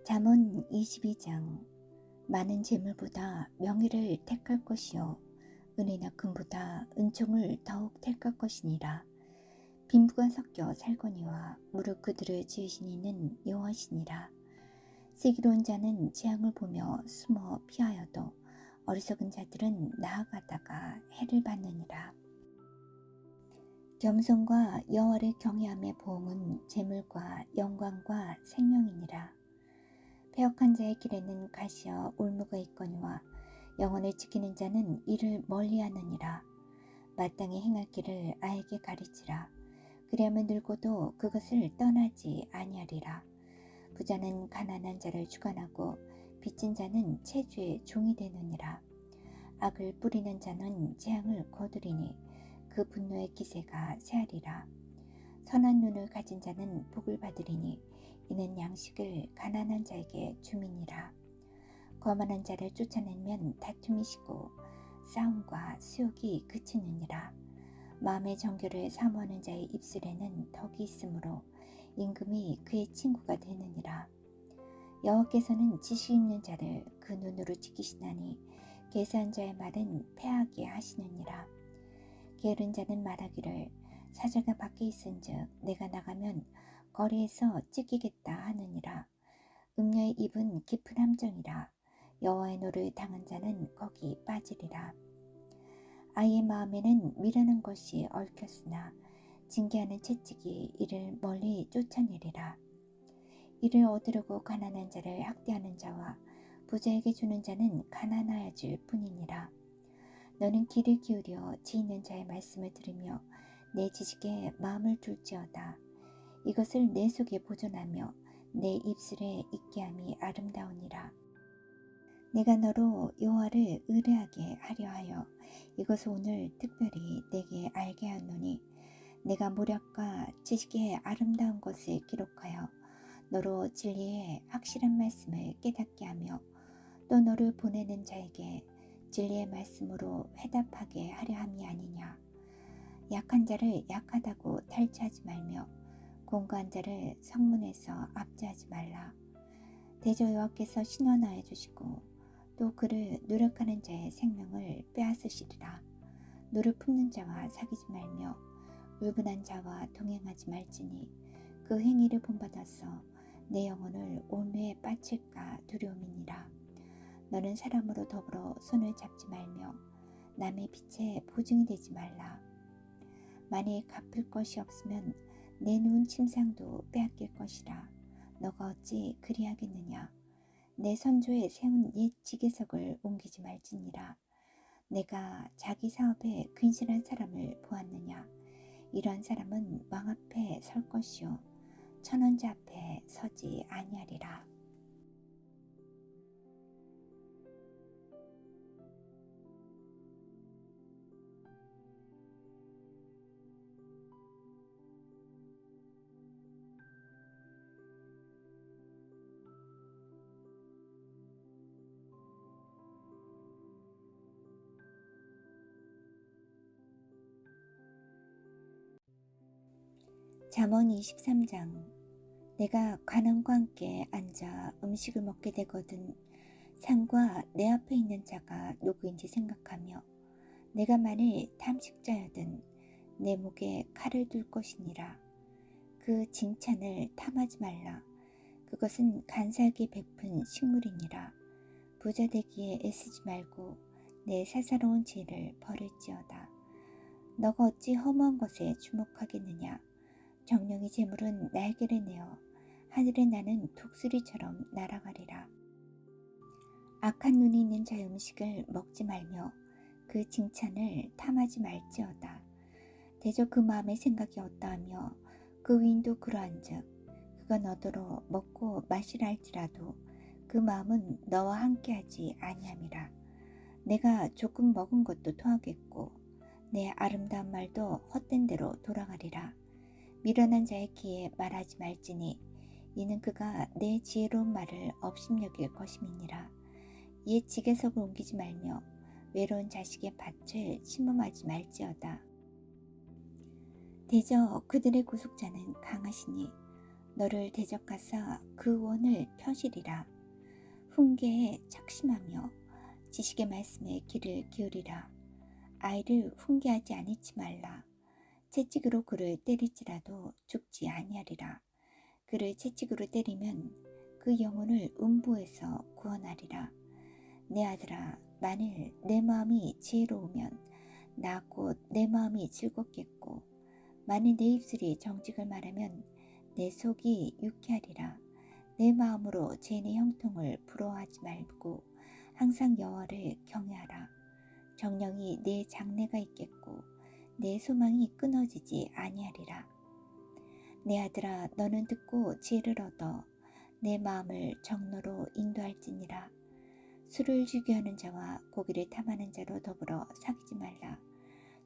잠언 22장. 많은 재물보다 명예를 택할 것이요 은혜나 금보다 은총을 더욱 택할 것이니라. 빈부가 섞여 살거니와 무릇 그들을 지으신 이는 여호와시니라. 슬기로운 자는 재앙을 보며 숨어 피하여도 어리석은 자들은 나아가다가 해를 받느니라. 겸손과 여호와를 경외함의 보응은 재물과 영광과 생명이니라. 패역한 자의 길에는 가시와 올무가 있거니와 영혼을 지키는 자는 이를 멀리하느니라. 마땅히 행할 길을 아에게 가르치라. 그리하면 늙어도 그것을 떠나지 아니하리라. 부자는 가난한 자를 주관하고 빚진 자는 체주의 종이 되느니라. 악을 뿌리는 자는 재앙을 거두리니 그 분노의 기세가 세하리라. 선한 눈을 가진 자는 복을 받으리니 이는 양식을 가난한 자에게 줌이니라. 거만한 자를 쫓아내면 다툼이 시고 싸움과 수욕이 그치느니라. 마음의 정결을 사모하는 자의 입술에는 덕이 있으므로 임금이 그의 친구가 되느니라. 여호와께서는 지식 있는 자를 그 눈으로 지키시나니 계산 자의 말은 패하게 하시느니라. 게으른 자는 말하기를 사자가 밖에 있은즉 내가 나가면 거리에서 찢기겠다 하느니라. 음녀의 입은 깊은 함정이라. 여호와의 노를 당한 자는 거기 빠지리라. 아이의 마음에는 미련한 것이 얽혔으나 징계하는 채찍이 이를 멀리 쫓아내리라. 이를 얻으려고 가난한 자를 학대하는 자와 부자에게 주는 자는 가난하여질 뿐이니라. 너는 귀를 기울여 지 있는 자의 말씀을 들으며 내 지식에 마음을 둘지어다. 이것을 내 속에 보존하며 내 입술에 있게 함이 아름다우니라. 내가 너로 여호와를 의뢰하게 하려 하여 이것을 오늘 특별히 내게 알게 하노니 내가 모략과 지식의 아름다운 것을 기록하여 너로 진리의 확실한 말씀을 깨닫게 하며 또 너를 보내는 자에게 진리의 말씀으로 회답하게 하려 함이 아니냐. 약한 자를 약하다고 탈취하지 말며 공고한 자를 성문에서 압제하지 말라. 대저 여호와께서 신원하여 주시고 또 그를 노력하는 자의 생명을 빼앗으시리라. 노를 품는 자와 사귀지 말며 울분한 자와 동행하지 말지니 그 행위를 본받아서 내 영혼을 온뇌에 빠칠까 두려움이니라. 너는 사람으로 더불어 손을 잡지 말며 남의 빛에 보증이 되지 말라. 만일 갚을 것이 없으면 내놓은 침상도 빼앗길 것이라. 너가 어찌 그리하겠느냐. 내 선조에 세운 옛 지계석을 옮기지 말지니라. 내가 자기 사업에 근실한 사람을 보았느냐. 이러한 사람은 왕 앞에 설 것이요 천원자 앞에 서지 아니하리라. 잠언 23장. 내가 관원과 함께 앉아 음식을 먹게 되거든 상과 내 앞에 있는 자가 누구인지 생각하며 내가 만일 탐식자여든 내 목에 칼을 둘 것이니라. 그 칭찬을 탐하지 말라. 그것은 간사하게 베푼 식물이니라. 부자 되기에 애쓰지 말고 내 사사로운 지혜를 버릴지어다. 너가 어찌 허무한 것에 주목하겠느냐. 정령의 재물은 날개를 내어 하늘에 나는 독수리처럼 날아가리라. 악한 눈이 있는 자의 음식을 먹지 말며 그 칭찬을 탐하지 말지어다. 대저 그 마음의 생각이 어떠하며 그 위인도 그러한즉 그가 너더러 먹고 마시라 할지라도 그 마음은 너와 함께하지 아니함이라. 내가 조금 먹은 것도 토하겠고 내 아름다운 말도 헛된 대로 돌아가리라. 미련한 자의 귀에 말하지 말지니 이는 그가 내 지혜로운 말을 업신여길 것임이니라. 옛 지계석을 옮기지 말며 외로운 자식의 밭을 침범하지 말지어다. 대저 그들의 구속자는 강하시니 너를 대적하사 그 원을 펴시리라. 훈계에 착심하며 지식의 말씀에 귀를 기울이라. 아이를 훈계하지 아니치 말라. 채찍으로 그를 때릴지라도 죽지 아니하리라. 그를 채찍으로 때리면 그 영혼을 음부에서 구원하리라. 내 아들아, 만일 내 마음이 지혜로우면 나 곧 내 마음이 즐겁겠고 만일 내 입술이 정직을 말하면 내 속이 유쾌하리라. 내 마음으로 죄인의 형통을 부러워하지 말고 항상 여호와를 경외하라. 정령이 내 장래가 있겠고 내 소망이 끊어지지 아니하리라. 내 아들아, 너는 듣고 지혜를 얻어 내 마음을 정로로 인도할지니라. 술을 즐겨하는 자와 고기를 탐하는 자로 더불어 사귀지 말라.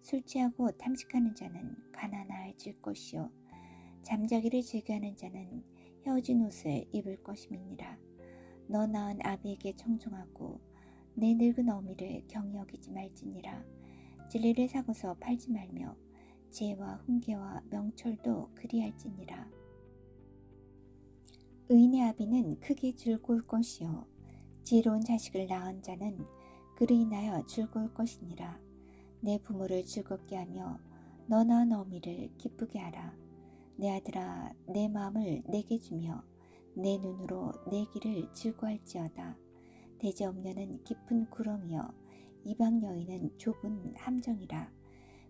술 취하고 탐식하는 자는 가난해질 것이요 잠자기를 즐겨하는 자는 헤어진 옷을 입을 것임이니라. 너 낳은 아비에게 청종하고 내 늙은 어미를 경히 여기지 말지니라. 진리를 사고서 팔지 말며 지혜와 훈계와 명철도 그리할지니라. 의인의 아비는 크게 즐거울 것이요 지혜로운 자식을 낳은 자는 그로 인하여 즐거울 것이니라. 내 부모를 즐겁게 하며 너 낳은 어미를 기쁘게 하라. 내 아들아, 내 마음을 내게 주며 내 눈으로 내 길을 즐거할지어다. 대제 없녀는 깊은 구렁이여 이방 여인은 좁은 함정이라.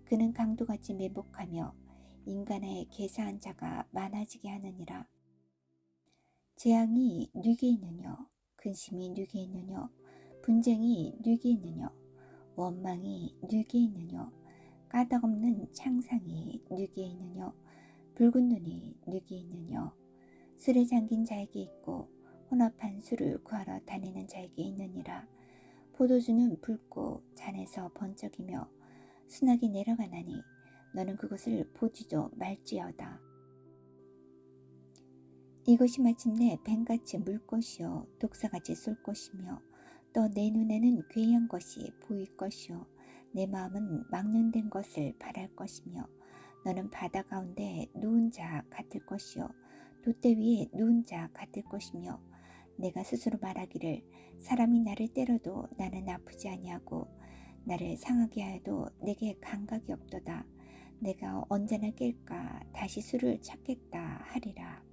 그는 강도같이 매복하며 인간의 계사한 자가 많아지게 하느니라. 재앙이 뉘게 있느뇨, 근심이 뉘게 있느뇨, 분쟁이 뉘게 있느뇨, 원망이 뉘게 있느뇨, 까닭없는 창상이 뉘게 있느뇨, 붉은 눈이 뉘게 있느뇨. 술에 잠긴 자에게 있고 혼합한 술을 구하러 다니는 자에게 있느니라. 포도주는 붉고 잔에서 번쩍이며 순하게 내려가나니 너는 그것을 보지도 말지어다. 이것이 마침내 뱀같이 물 것이요 독사같이 쏠 것이며 또 내 눈에는 괴이한 것이 보일 것이요 내 마음은 망령된 것을 바랄 것이며 너는 바다 가운데 누운 자 같을 것이요 돛대 위에 누운 자 같을 것이며 내가 스스로 말하기를 사람이 나를 때려도 나는 아프지 아니하고 나를 상하게 하여도 내게 감각이 없도다. 내가 언제나 깰까 다시 술을 찾겠다 하리라.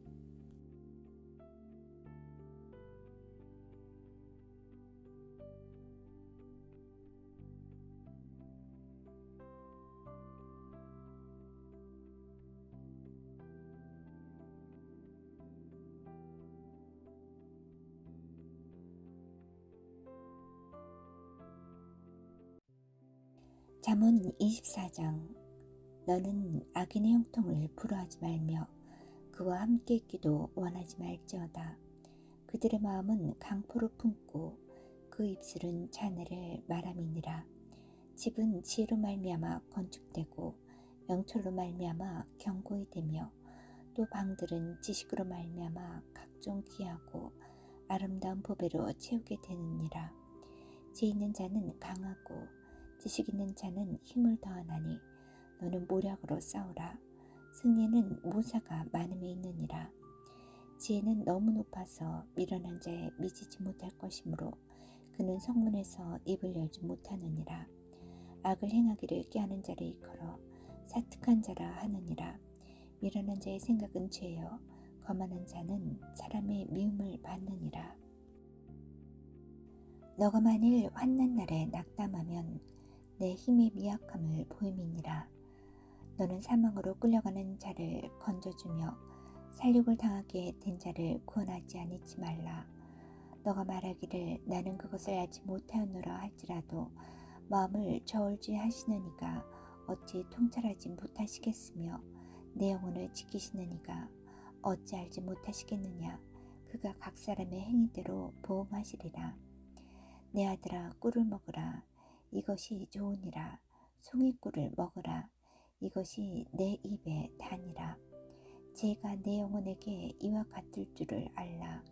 잠언 24장. 너는 악인의 형통을 부러워하지 말며 그와 함께 있기도 원하지 말지어다. 그들의 마음은 강포를 품고 그 입술은 잔해를 말함이니라. 집은 지혜로 말미암아 건축되고 명철로 말미암아 견고히 되며 또 방들은 지식으로 말미암아 각종 귀하고 아름다운 보배로 채우게 되느니라. 지혜 있는 자는 강하고 지식 있는 자는 힘을 더하나니 너는 모략으로 싸우라. 승리는 모사가 많음에 있느니라. 지혜는 너무 높아서 미련한 자에 미치지 못할 것이므로 그는 성문에서 입을 열지 못하느니라. 악을 행하기를 꾀하는 자를 일컬어 사특한 자라 하느니라. 미련한 자의 생각은 죄여 거만한 자는 사람의 미움을 받느니라. 너가 만일 환난 날에 낙담하면 내 힘의 미약함을 보임이니라. 너는 사망으로 끌려가는 자를 건져주며 살육을 당하게 된 자를 구원하지 아니지 말라. 너가 말하기를 나는 그것을 알지 못하였노라 할지라도 마음을 저울지 하시느니가 어찌 통찰하지 못하시겠으며 내 영혼을 지키시느니가 어찌 알지 못하시겠느냐. 그가 각 사람의 행위대로 보응하시리라. 내 아들아, 꿀을 먹으라. 이것이 좋으니라. 송이꿀을 먹으라. 이것이 내 입에 다니라. 지혜가 내 영혼에게 이와 같을 줄을 알라.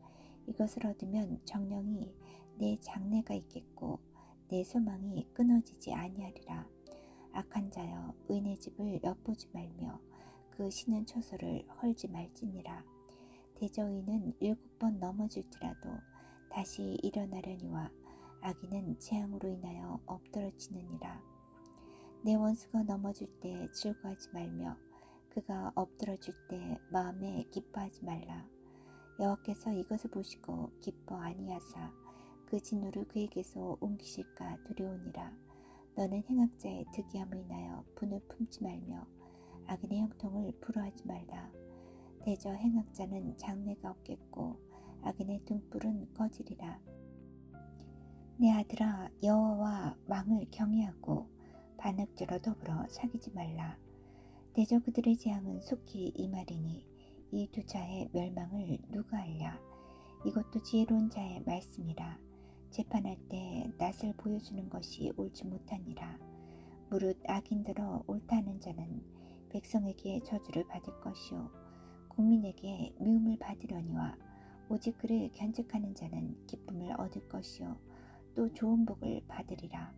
이것을 얻으면 정령이 내 장래가 있겠고 내 소망이 끊어지지 아니하리라. 악한 자여, 의인의 집을 엿보지 말며 그 쉬는 처소를 헐지 말지니라. 대저의는 7번 넘어질지라도 다시 일어나려니와 악인은 재앙으로 인하여 엎드러지느니라. 내 원수가 넘어질 때 즐거워하지 말며 그가 엎드러질 때 마음에 기뻐하지 말라. 여호와께서 이것을 보시고 기뻐 아니하사 그 진노를 그에게서 옮기실까 두려우니라. 너는 행악자의 득이함을 인하여 분을 품지 말며 악인의 형통을 부러워하지 말라. 대저 행악자는 장래가 없겠고 악인의 등불은 꺼지리라. 내 아들아, 여호와와 왕을 경외하고 반역죄로 더불어 사귀지 말라. 대저 그들의 재앙은 속히 임하리니 이 두 자의 멸망을 누가 알랴. 이것도 지혜로운 자의 말씀이라. 재판할 때 낯을 보여주는 것이 옳지 못하니라. 무릇 악인들어 옳다 하는 자는 백성에게 저주를 받을 것이요 국민에게 미움을 받으려니와 오직 그를 견책하는 자는 기쁨을 얻을 것이요 또 좋은 복을 받으리라.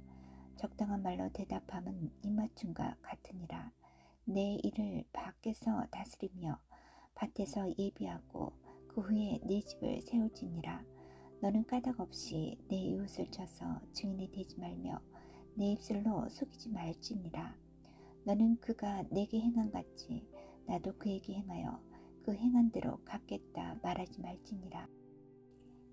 적당한 말로 대답함은 입맞춤과 같으니라. 내 일을 밖에서 다스리며 밭에서 예비하고 그 후에 내 집을 세울지니라. 너는 까닭 없이 내 이웃을 쳐서 증인이 되지 말며 내 입술로 속이지 말지니라. 너는 그가 내게 행한 같이 나도 그에게 행하여 그 행한 대로 갚겠다 말하지 말지니라.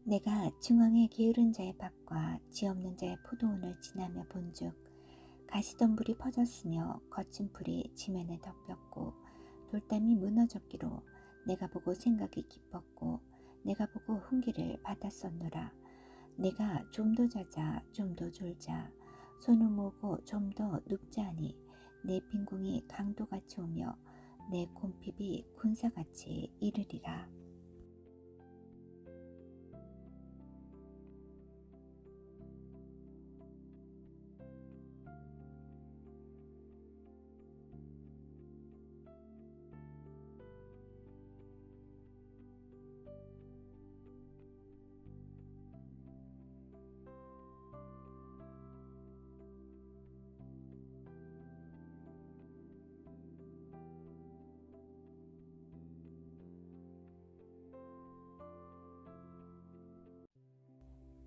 내가 중앙에 게으른 자의 밭과 지 없는 자의 포도원을 지나며 본즉 가시덤불이 퍼졌으며 거친 풀이 지면에 덮였고 돌담이 무너졌기로 내가 보고 생각이 기뻤고 내가 보고 훈계를 받았었노라. 내가 좀 더 자자 좀 더 졸자 손을 모으고 좀 더 눕자 하니 내 빈궁이 강도같이 오며 내 곰핍이 군사같이 이르리라.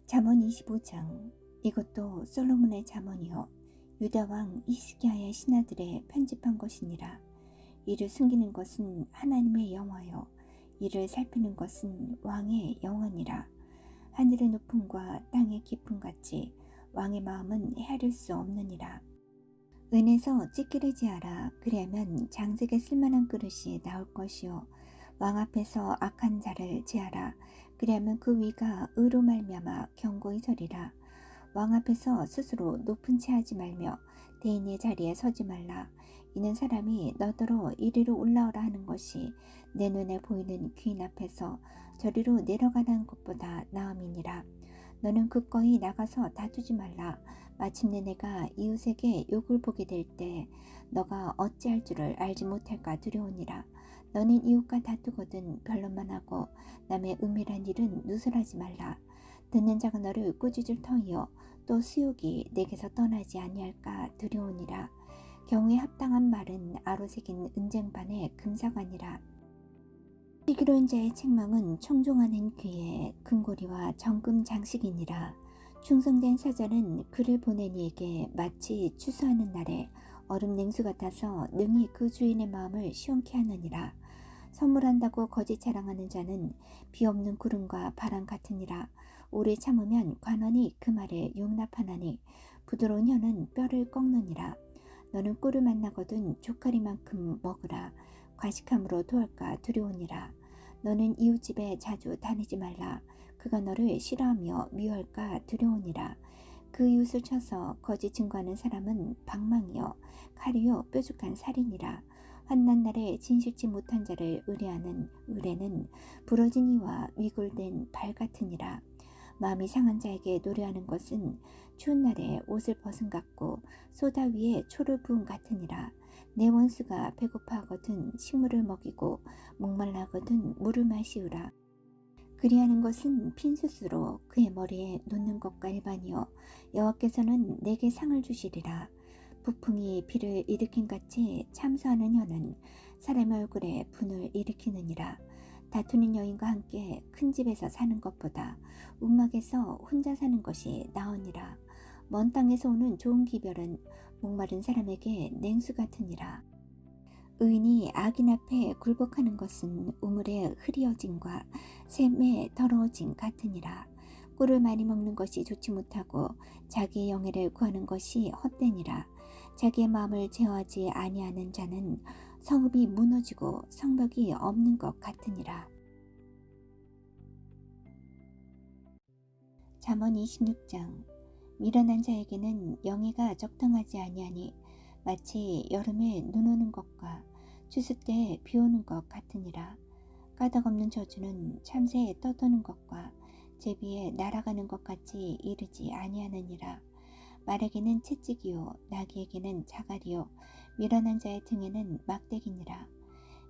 잠언 25장. 이것도 솔로몬의 잠언이요 유다 왕 히스기야의 신하들의 편집한 것이니라. 이를 숨기는 것은 하나님의 영화요 이를 살피는 것은 왕의 영원이라. 하늘의 높음과 땅의 깊음 같이 왕의 마음은 헤아릴 수 없느니라. 은에서 찌기를 지하라. 그리하면 장색에 쓸만한 그릇이 나올 것이요 왕 앞에서 악한 자를 지하라. 그리하면 그 위가 의로 말미암아 견고히 서리라. 왕 앞에서 스스로 높은 채 하지 말며 대인의 자리에 서지 말라. 이는 사람이 너더러 이리로 올라오라 하는 것이 내 눈에 보이는 귀인 앞에서 저리로 내려가는 것보다 나음이니라. 너는 굳건히 나가서 다투지 말라. 마침내 내가 이웃에게 욕을 보게 될 때 너가 어찌할 줄을 알지 못할까 두려우니라. 너는 이웃과 다투거든 변론만 하고 남의 은밀한 일은 누설하지 말라. 듣는 자가 너를 꾸짖을 터이요 또 수욕이 내게서 떠나지 아니할까 두려우니라. 경우에 합당한 말은 아로새긴 은쟁반의 금사관이라. 슬기로운 자의 책망은 청종하는 귀에 금고리와 정금 장식이니라. 충성된 사자는 그를 보낸 이에게 마치 추수하는 날에 얼음 냉수 같아서 능히 그 주인의 마음을 시원케 하느니라. 선물한다고 거짓 자랑하는 자는 비 없는 구름과 바람 같으니라. 오래 참으면 관원이 그 말을 용납하나니 부드러운 혀는 뼈를 꺾느니라. 너는 꿀을 만나거든 조카리만큼 먹으라. 과식함으로 토할까 두려우니라. 너는 이웃집에 자주 다니지 말라. 그가 너를 싫어하며 미워할까 두려우니라. 그 이웃을 쳐서 거짓 증거하는 사람은 방망이요 칼이요 뾰족한 살이니라. 환난 날에 진실치 못한 자를 의뢰하는 의뢰는 부러진 이와 위골된 발 같으니라. 마음이 상한 자에게 노래하는 것은 추운 날에 옷을 벗은 같고 소다 위에 초를 부은 같으니라. 내 원수가 배고파하거든 식물을 먹이고 목말라하거든 물을 마시우라. 그리하는 것은 핀수스로 그의 머리에 놓는 것과 일반이요 여호와께서는 내게 상을 주시리라. 부풍이 비를 일으킨 같이 참수하는 혀는 사람의 얼굴에 분을 일으키느니라. 다투는 여인과 함께 큰 집에서 사는 것보다 움막에서 혼자 사는 것이 나으니라. 먼 땅에서 오는 좋은 기별은 목마른 사람에게 냉수 같으니라. 의인이 악인 앞에 굴복하는 것은 우물의 흐리어짐과 샘의 더러워짐 같으니라. 꿀을 많이 먹는 것이 좋지 못하고 자기의 영예를 구하는 것이 헛되니라. 자기의 마음을 제어하지 아니하는 자는 성읍이 무너지고 성벽이 없는 것 같으니라. 잠언 26장. 미련한 자에게는 영예가 적당하지 아니하니 마치 여름에 눈 오는 것과 추수 때 비 오는 것 같으니라. 까닭없는 저주는 참새에 떠도는 것과 제비에 날아가는 것 같이 이르지 아니하느니라. 말에게는 채찍이요 나귀에게는 자갈이요 미련한 자의 등에는 막대기니라.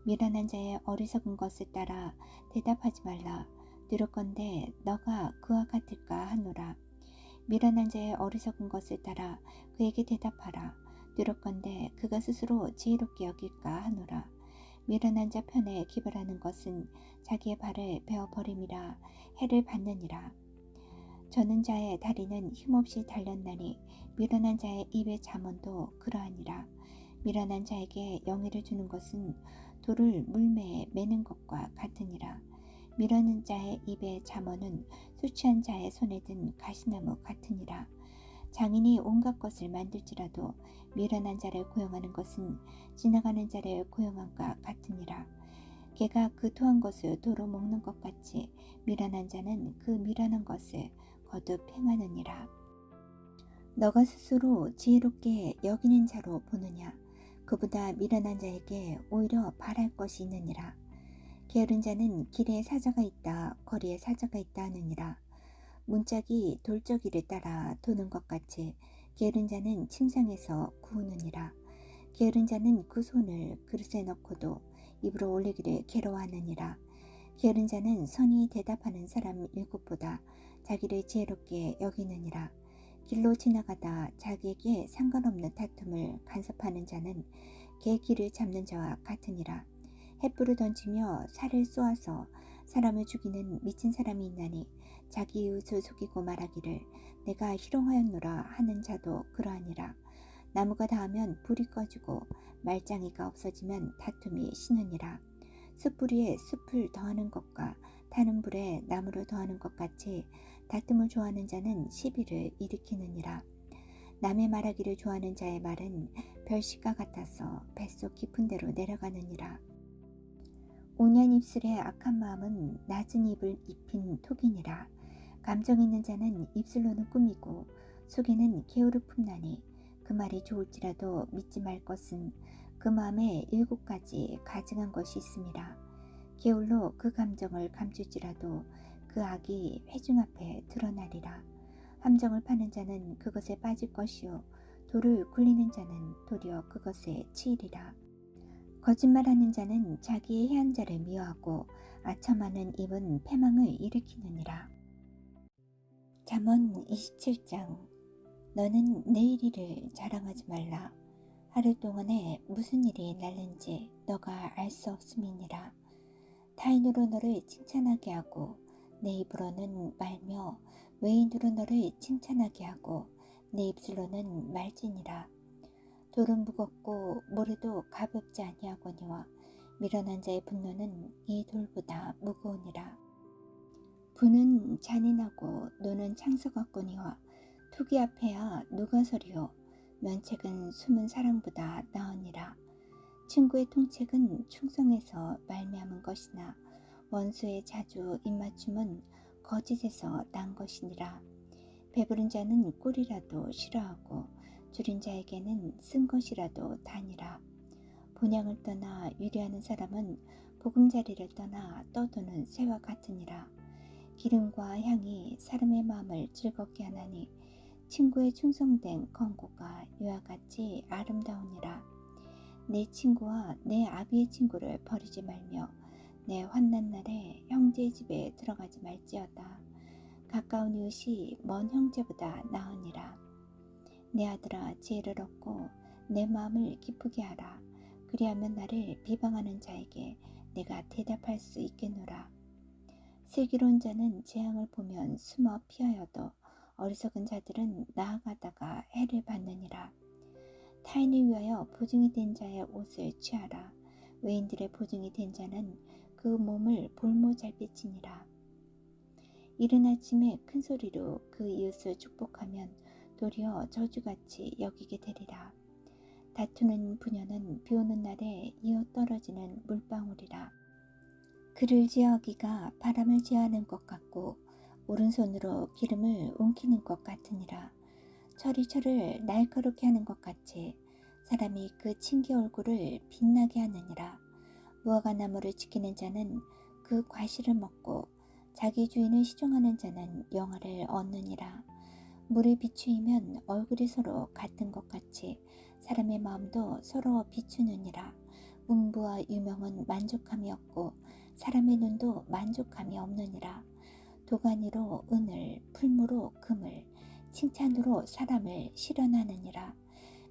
미련한 자의 어리석은 것을 따라 대답하지 말라. 두렵건대 너가 그와 같을까 하노라. 미련한 자의 어리석은 것을 따라 그에게 대답하라. 두렵건대 그가 스스로 지혜롭게 여길까 하노라. 미련한 자 편에 기발하는 것은 자기의 발을 베어버림이라 해를 받느니라. 저는 자의 다리는 힘없이 달렸나니 미련한 자의 입의 잠언도 그러하니라. 미련한 자에게 영예를 주는 것은 돌을 물매에 매는 것과 같으니라. 미련한 자의 입의 잠언은 술 취한 자의 손에 든 가시나무 같으니라. 장인이 온갖 것을 만들지라도 미련한 자를 고용하는 것은 지나가는 자를 고용함과 같으니라. 개가 그 토한 것을 도로 먹는 것 같이 미련한 자는 그 미련한 것을 거듭 행하느니라. 너가 스스로 지혜롭게 여기는 자로 보느냐? 그보다 미련한 자에게 오히려 바랄 것이 있느니라. 게으른 자는 길에 사자가 있다, 거리에 사자가 있다 하느니라. 문짝이 돌적이를 따라 도는 것 같이 게으른 자는 침상에서 구우느니라. 게으른 자는 그 손을 그릇에 넣고도 입으로 올리기를 괴로워하느니라. 게으른 자는 선히 대답하는 사람 일곱보다 자기를 지혜롭게 여기느니라. 길로 지나가다 자기에게 상관없는 다툼을 간섭하는 자는 개 길을 잡는 자와 같으니라. 횃불을 던지며 살을 쏘아서 사람을 죽이는 미친 사람이 있나니 자기 이웃을 속이고 말하기를 내가 희롱하였노라 하는 자도 그러하니라. 나무가 닿으면 불이 꺼지고 말짱이가 없어지면 다툼이 시느니라. 숯불 위에 숯을 더하는 것과 타는 불에 나무를 더하는 것 같이 다툼을 좋아하는 자는 시비를 일으키느니라. 남의 말하기를 좋아하는 자의 말은 별식과 같아서 뱃속 깊은 데로 내려가느니라. 온연 입술의 악한 마음은 낮은 입을 입힌 톡이니라. 감정 있는 자는 입술로는 꾸미고 속에는 게으르 품나니 그 말이 좋을지라도 믿지 말 것은 그 마음에 7가지 가증한 것이 있음이라. 게을로 그 감정을 감출지라도 그 악이 회중 앞에 드러나리라. 함정을 파는 자는 그것에 빠질 것이요 돌을 굴리는 자는 도리어 그것에 치이리라. 거짓말하는 자는 자기의 해한 자를 미워하고 아첨하는 입은 패망을 일으키느니라. 잠언 27장. 너는 내일 일을 자랑하지 말라. 하루 동안에 무슨 일이 날는지 너가 알 수 없음이니라. 타인으로 너를 칭찬하게 하고 내 입으로는 말며 외인으로 너를 칭찬하게 하고 내 입술로는 말지니라. 돌은 무겁고 모래도 가볍지 아니하거니와 미련한 자의 분노는 이 돌보다 무거우니라. 부는 잔인하고 노는 창서 같거니와 투기 앞에야 누가 서리요 면책은 숨은 사랑보다 나으니라. 친구의 통책은 충성에서 말미암은 것이나 원수의 자주 입맞춤은 거짓에서 난 것이니라. 배부른 자는 꿀이라도 싫어하고 줄인 자에게는 쓴 것이라도 다니라. 본향을 떠나 유리하는 사람은 보금자리를 떠나 떠도는 새와 같으니라. 기름과 향이 사람의 마음을 즐겁게 하나니 친구의 충성된 권고가 이와 같이 아름다우니라. 내 친구와 내 아비의 친구를 버리지 말며 내 환난 날에 형제의 집에 들어가지 말지어다. 가까운 이웃이 먼 형제보다 나으니라. 내 아들아 지혜를 얻고 내 마음을 기쁘게 하라. 그리하면 나를 비방하는 자에게 내가 대답할 수 있겠노라. 슬기로운 자는 재앙을 보면 숨어 피하여도 어리석은 자들은 나아가다가 해를 받느니라. 타인을 위하여 보증이 된 자의 옷을 취하라. 외인들의 보증이 된 자는 그 몸을 볼모잘빛이니라. 이른 아침에 큰 소리로 그 이웃을 축복하면 도리어 저주같이 여기게 되리라. 다투는 부녀는 비오는 날에 이어 떨어지는 물방울이라. 그를 제어하기가 바람을 제어하는 것 같고 오른손으로 기름을 웅키는 것 같으니라. 철이 철을 날카롭게 하는 것 같이 사람이 그 친기 얼굴을 빛나게 하느니라. 무화과 나무를 지키는 자는 그 과실을 먹고 자기 주인을 시종하는 자는 영화를 얻느니라. 물이 비추이면 얼굴이 서로 같은 것 같이 사람의 마음도 서로 비추느니라. 음부와 유명은 만족함이 없고 사람의 눈도 만족함이 없느니라. 도가니로 은을, 풀무로 금을, 칭찬으로 사람을 실현하느니라.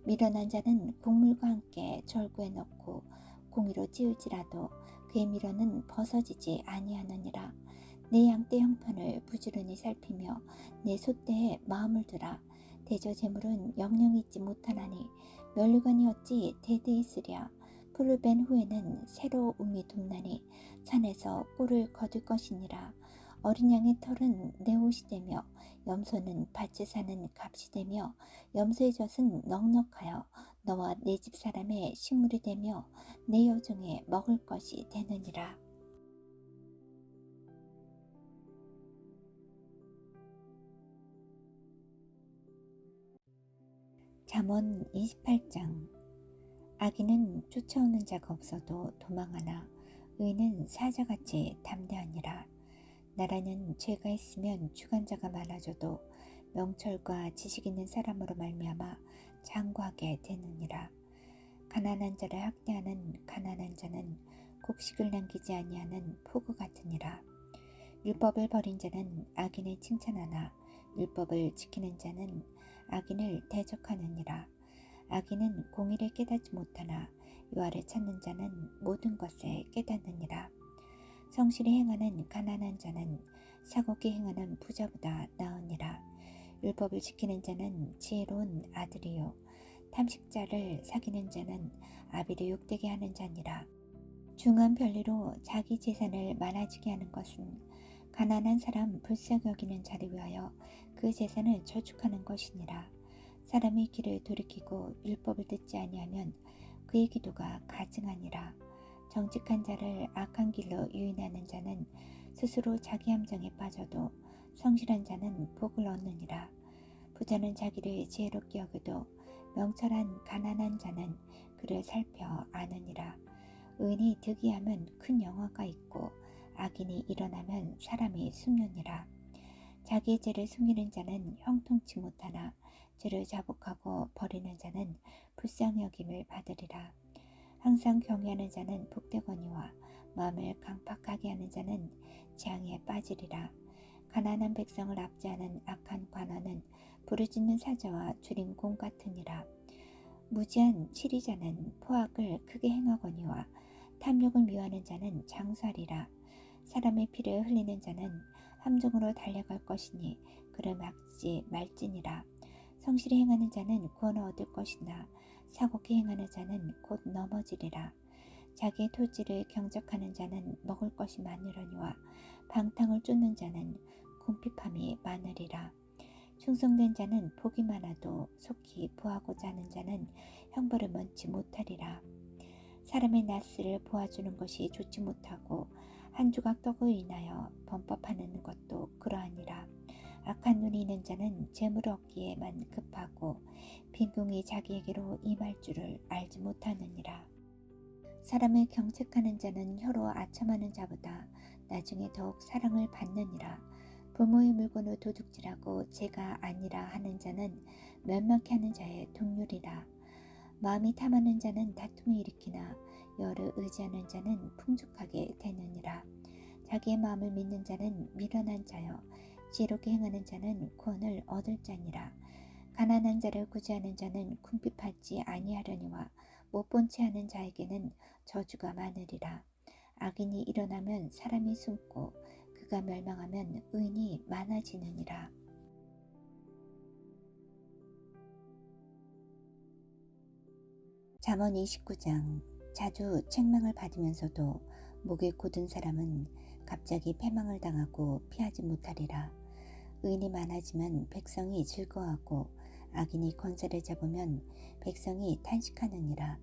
미련한 자는 곡물과 함께 절구에 넣고 공의로 찌울지라도 그의 미련은 벗어지지 아니하느니라. 내 양떼 형편을 부지런히 살피며 내 소떼에 마음을 두라. 대저 재물은 영영이 있지 못하나니 면류관이 어찌 대대 있으랴. 풀을 뺀 후에는 새로 움이 돋나니 산에서 꿀을 거둘 것이니라. 어린 양의 털은 내 옷이 되며 염소는 밭에 사는 값이 되며 염소의 젖은 넉넉하여 너와 내 집 사람의 식물이 되며 내 여종의 먹을 것이 되느니라. 잠언 28장. 악인은 쫓아오는 자가 없어도 도망하나 의인은 사자같이 담대하니라. 나라는 죄가 있으면 주관자가 많아져도 명철과 지식 있는 사람으로 말미암아 장구하게 되느니라. 가난한 자를 학대하는 가난한 자는 곡식을 남기지 아니하는 포구 같으니라. 율법을 버린 자는 악인을 칭찬하나 율법을 지키는 자는 악인을 대적하느니라. 악인은 공의를 깨닫지 못하나 유아를 찾는 자는 모든 것을 깨닫느니라. 성실히 행하는 가난한 자는 사곡히 행하는 부자보다 나으니라. 율법을 지키는 자는 지혜로운 아들이요 탐식자를 사귀는 자는 아비를 욕되게 하는 자니라. 중한 별리로 자기 재산을 많아지게 하는 것은 가난한 사람 불쌍히 여기는 자를 위하여 그 재산을 저축하는 것이니라. 사람이 길을 돌이키고 율법을 듣지 아니하면 그의 기도가 가증하니라. 정직한 자를 악한 길로 유인하는 자는 스스로 자기 함정에 빠져도 성실한 자는 복을 얻느니라. 부자는 자기를 지혜롭게 여겨도 명철한 가난한 자는 그를 살펴 아느니라. 의인이 득이하면 큰 영화가 있고 악인이 일어나면 사람이 숨느니라. 자기의 죄를 숨기는 자는 형통치 못하나 죄를 자복하고 버리는 자는 불쌍히 여김을 받으리라. 항상 경외하는 자는 복되거니와 마음을 강팍하게 하는 자는 재앙에 빠지리라. 가난한 백성을 압제하는 악한 관원은 부르짖는 사자와 줄인 공 같으니라. 무지한 치리자는 포악을 크게 행하거니와 탐욕을 미워하는 자는 장수하리라. 사람의 피를 흘리는 자는 함정으로 달려갈 것이니 그를 막지 말지니라. 성실히 행하는 자는 구원을 얻을 것이나 사곡히 행하는 자는 곧 넘어지리라. 자기의 토지를 경작하는 자는 먹을 것이 많으려니와 방탕을 쫓는 자는 궁핍함이 많으리라. 충성된 자는 복이 많아도 속히 부하고자 하는 자는 형벌을 면치 못하리라. 사람의 낯을 보아주는 것이 좋지 못하고 한 조각 떡을 인하여 범법하는 것도 그러하니라. 악한 눈이 있는 자는 재물을 얻기에만 급하고 빈궁이 자기에게로 임할 줄을 알지 못하느니라. 사람을 경책하는 자는 혀로 아첨하는 자보다 나중에 더욱 사랑을 받느니라. 부모의 물건을 도둑질하고 제가 아니라 하는 자는 멸망케 하는 자의 동률이라. 마음이 탐하는 자는 다툼을 일으키나 여를 의지하는 자는 풍족하게 되느니라. 자기의 마음을 믿는 자는 미련한 자여 지혜롭게 행하는 자는 구원을 얻을 자니라. 가난한 자를 구제하는 자는 궁핍하지 아니하려니와 못 본 채 하는 자에게는 저주가 많으리라. 악인이 일어나면 사람이 숨고 그가 멸망하면 의인이 많아지느니라. 잠언 29장. 자주 책망을 받으면서도 목이 곧은 사람은 갑자기 패망을 당하고 피하지 못하리라. 의인이 많아지면 백성이 즐거워하고 악인이 권세를 잡으면 백성이 탄식하느니라.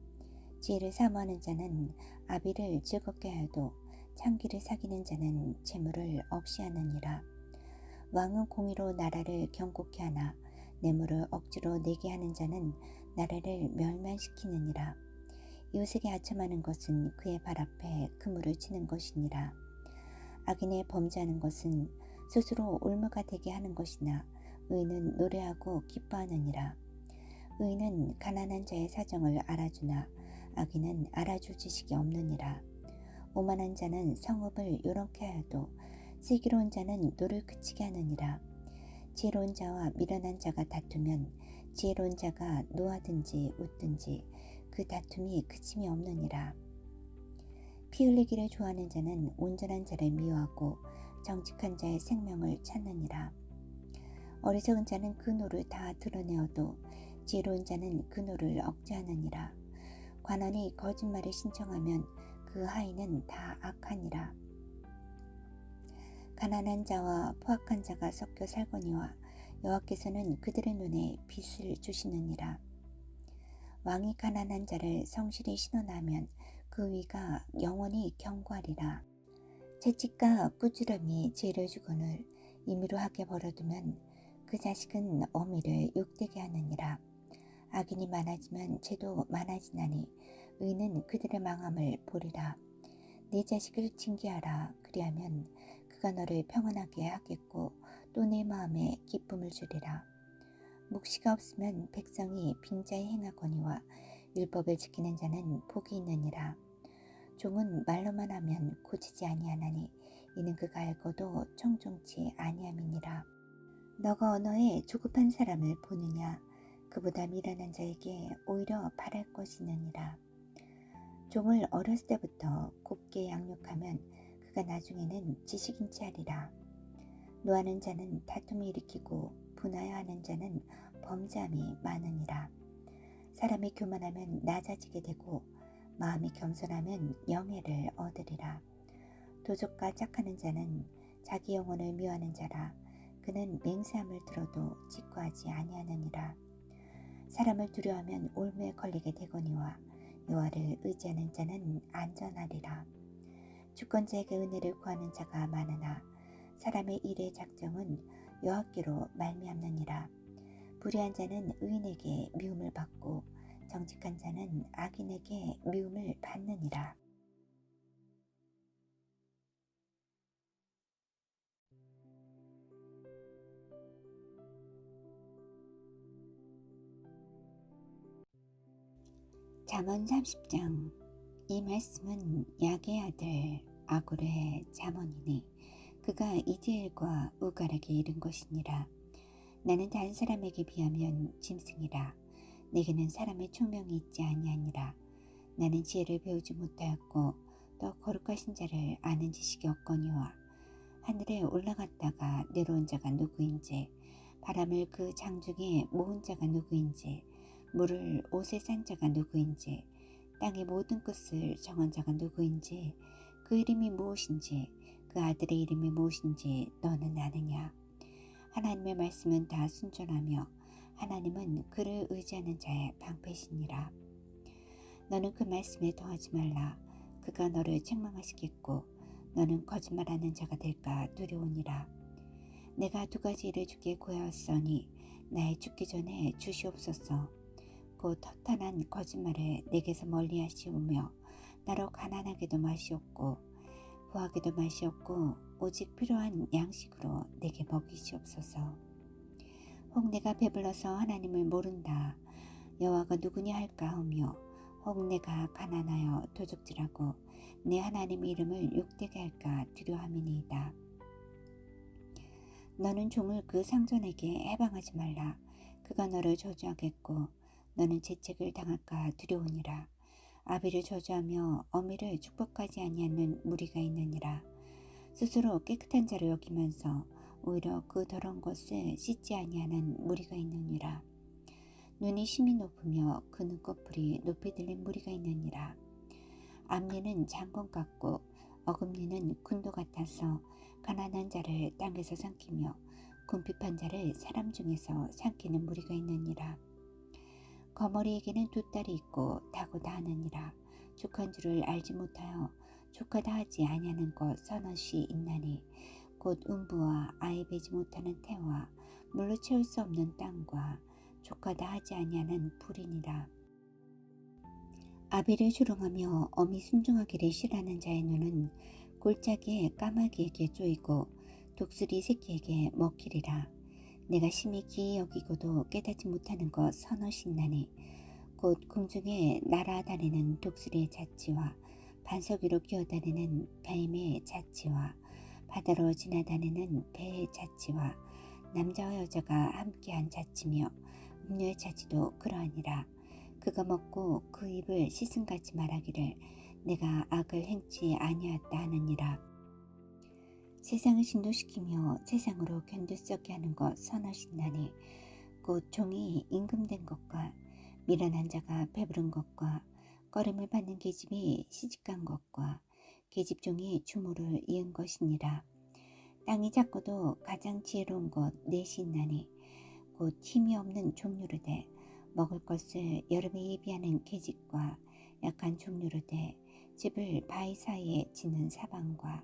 지혜를 사모하는 자는 아비를 즐겁게 하여도 창기를 사귀는 자는 재물을 없이 하느니라. 왕은 공의로 나라를 경고케 하나 뇌물을 억지로 내게 하는 자는 나라를 멸망시키느니라. 이웃에게 아첨하는 것은 그의 발 앞에 그물을 치는 것이니라. 악인의 범죄하는 것은 스스로 올무가 되게 하는 것이나 의인은 노래하고 기뻐하느니라. 의인은 가난한 자의 사정을 알아주나 악인은 알아줄 지식이 없느니라. 오만한 자는 성읍을 요렇게 하여도 슬기로운 자는 노를 그치게 하느니라. 지혜로운 자와 미련한 자가 다투면 지혜로운 자가 노하든지 웃든지 그 다툼이 그침이 없느니라. 피 흘리기를 좋아하는 자는 온전한 자를 미워하고 정직한 자의 생명을 찾느니라. 어리석은 자는 그 노를 다 드러내어도 지혜로운 자는 그 노를 억제하느니라. 관원이 거짓말을 신청하면 그 하인은 다 악하니라. 가난한 자와 포악한 자가 섞여 살거니와 여호와께서는 그들의 눈에 빛을 주시느니라. 왕이 가난한 자를 성실히 신원하면 그 위가 영원히 견고하리라. 채찍과 꾸지람이 죄를 주거늘 임의로 하게 벌어두면 그 자식은 어미를 욕되게 하느니라. 악인이 많아지면 죄도 많아지나니 의는 그들의 망함을 보리라. 네 자식을 징계하라. 그리하면 그가 너를 평안하게 하겠고 또 내 마음에 기쁨을 주리라. 묵시가 없으면 백성이 빙자에 행하거니와 율법을 지키는 자는 복이 있느니라. 종은 말로만 하면 고치지 아니하나니 이는 그가 알고도 청종치 아니함이니라. 너가 언어에 조급한 사람을 보느냐? 그보다 미련한 자에게 오히려 바랄 것이 있느니라. 종을 어렸을 때부터 곱게 양육하면 그가 나중에는 지식인치 하리라. 노하는 자는 다툼을 일으키고 분하여 하는 자는 범죄함이 많으니라. 사람이 교만하면 낮아지게 되고 마음이 겸손하면 영예를 얻으리라. 도적과 짝하는 자는 자기 영혼을 미워하는 자라. 그는 맹세함을 들어도 직구하지 아니하느니라. 사람을 두려워하면 올무에 걸리게 되거니와 여호와를 의지하는 자는 안전하리라. 주권자에게 은혜를 구하는 자가 많으나 사람의 일의 작정은 여호와께로 말미암느니라. 불의한 자는 의인에게 미움을 받고 정직한 자는 악인에게 미움을 받느니라. 잠언 30장. 이 말씀은 야게의 아들 아굴의 잠언이니 그가 이디엘과 우갈에게 이른 것이니라. 나는 다른 사람에게 비하면 짐승이라. 내게는 사람의 총명이 있지 아니하니라. 나는 지혜를 배우지 못하였고 또 거룩하신 자를 아는 지식이 없거니와 하늘에 올라갔다가 내려온 자가 누구인지 바람을 그 장중에 모은 자가 누구인지 물을 옷에 싼 자가 누구인지 땅의 모든 끝을 정한 자가 누구인지 그 이름이 무엇인지 그 아들의 이름이 무엇인지 너는 아느냐? 하나님의 말씀은 다 순전하며 하나님은 그를 의지하는 자의 방패시니라. 너는 그 말씀에 더하지 말라. 그가 너를 책망하시겠고 너는 거짓말하는 자가 될까 두려우니라. 내가 두 가지 일을 주께 구하였으니 나의 죽기 전에 주시옵소서. 곧 허탄한 거짓말을 내게서 멀리 하시오며 나로 가난하게도 마시옵고 부하게도 마시옵고 오직 필요한 양식으로 내게 먹이시옵소서. 혹 내가 배불러서 하나님을 모른다. 여호와가 누구냐 할까 하며 혹 내가 가난하여 도적질하고 내 하나님 이름을 욕되게 할까 두려함이니이다. 너는 종을 그 상전에게 해방하지 말라. 그가 너를 저주하겠고 너는 재책을 당할까 두려우니라. 아비를 저주하며 어미를 축복하지 아니하는 무리가 있느니라. 스스로 깨끗한 자로 여기면서 오히려 그 더러운 것을 씻지 아니하는 무리가 있느니라. 눈이 심히 높으며 그 눈꺼풀이 높이 들린 무리가 있느니라. 앞니는 장군 같고 어금니는 군도 같아서 가난한 자를 땅에서 삼키며 궁핍한 자를 사람 중에서 삼키는 무리가 있느니라. 거머리에게는 두 딸이 있고 다고다 하느니라. 족한 줄을 알지 못하여 족하다 하지 아니하는 것 서너시 있나니 곧 음부와 아이 베지 못하는 태와 물로 채울 수 없는 땅과 족하다 하지 아니하는 불이니라. 아비를 조롱하며 어미 순종하기를 싫어하는 자의 눈은 골짜기에 까마귀에게 쪼이고 독수리 새끼에게 먹히리라. 내가 심히 기이 여기고도 깨닫지 못하는 것 서너시 있나니 곧 공중에 날아다니는 독수리의 자치와 반석 위로 기어다니는 뱀의 자치와 바다로 지나다니는 배의 자치와 남자와 여자가 함께한 자치며 음료의 자치도 그러하니라. 그가 먹고 그 입을 씻음같이 말하기를 내가 악을 행치 아니하였다 하느니라. 세상을 신도시키며 세상으로 견딜수없게 하는 것 선하신다니 곧 종이 임금된 것과 미련한 자가 배부른 것과 꺼림을 받는 계집이 시집간 것과 계집종이 주모를 이은 것이니라. 땅이 작고도 가장 지혜로운 것 넷이 있나니 곧 힘이 없는 종류로되 먹을 것을 여름에 예비하는 계집과 약한 종류로되 집을 바위 사이에 짓는 사방과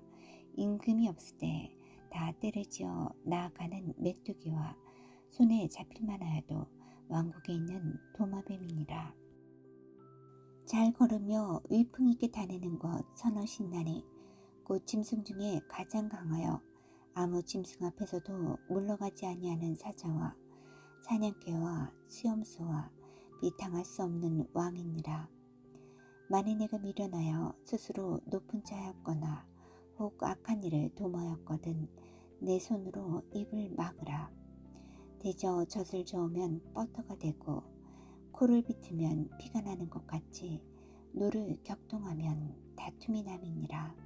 임금이 없을 때 다 때를 지어 나아가는 메뚜기와 손에 잡힐만 하여도 왕국에 있는 도마뱀이니라. 잘 걸으며 위풍 있게 다니는 것 선하신다니 곧 짐승 중에 가장 강하여 아무 짐승 앞에서도 물러가지 아니하는 사자와 사냥개와 수염소와 비탕할 수 없는 왕이니라. 만일 내가 미련하여 스스로 높은 자였거나 혹 악한 일을 도모하였거든 내 손으로 입을 막으라. 대저 젖을 저으면 버터가 되고 코를 비틀면 피가 나는 것 같이 노를 격동하면 다툼이 남이니라.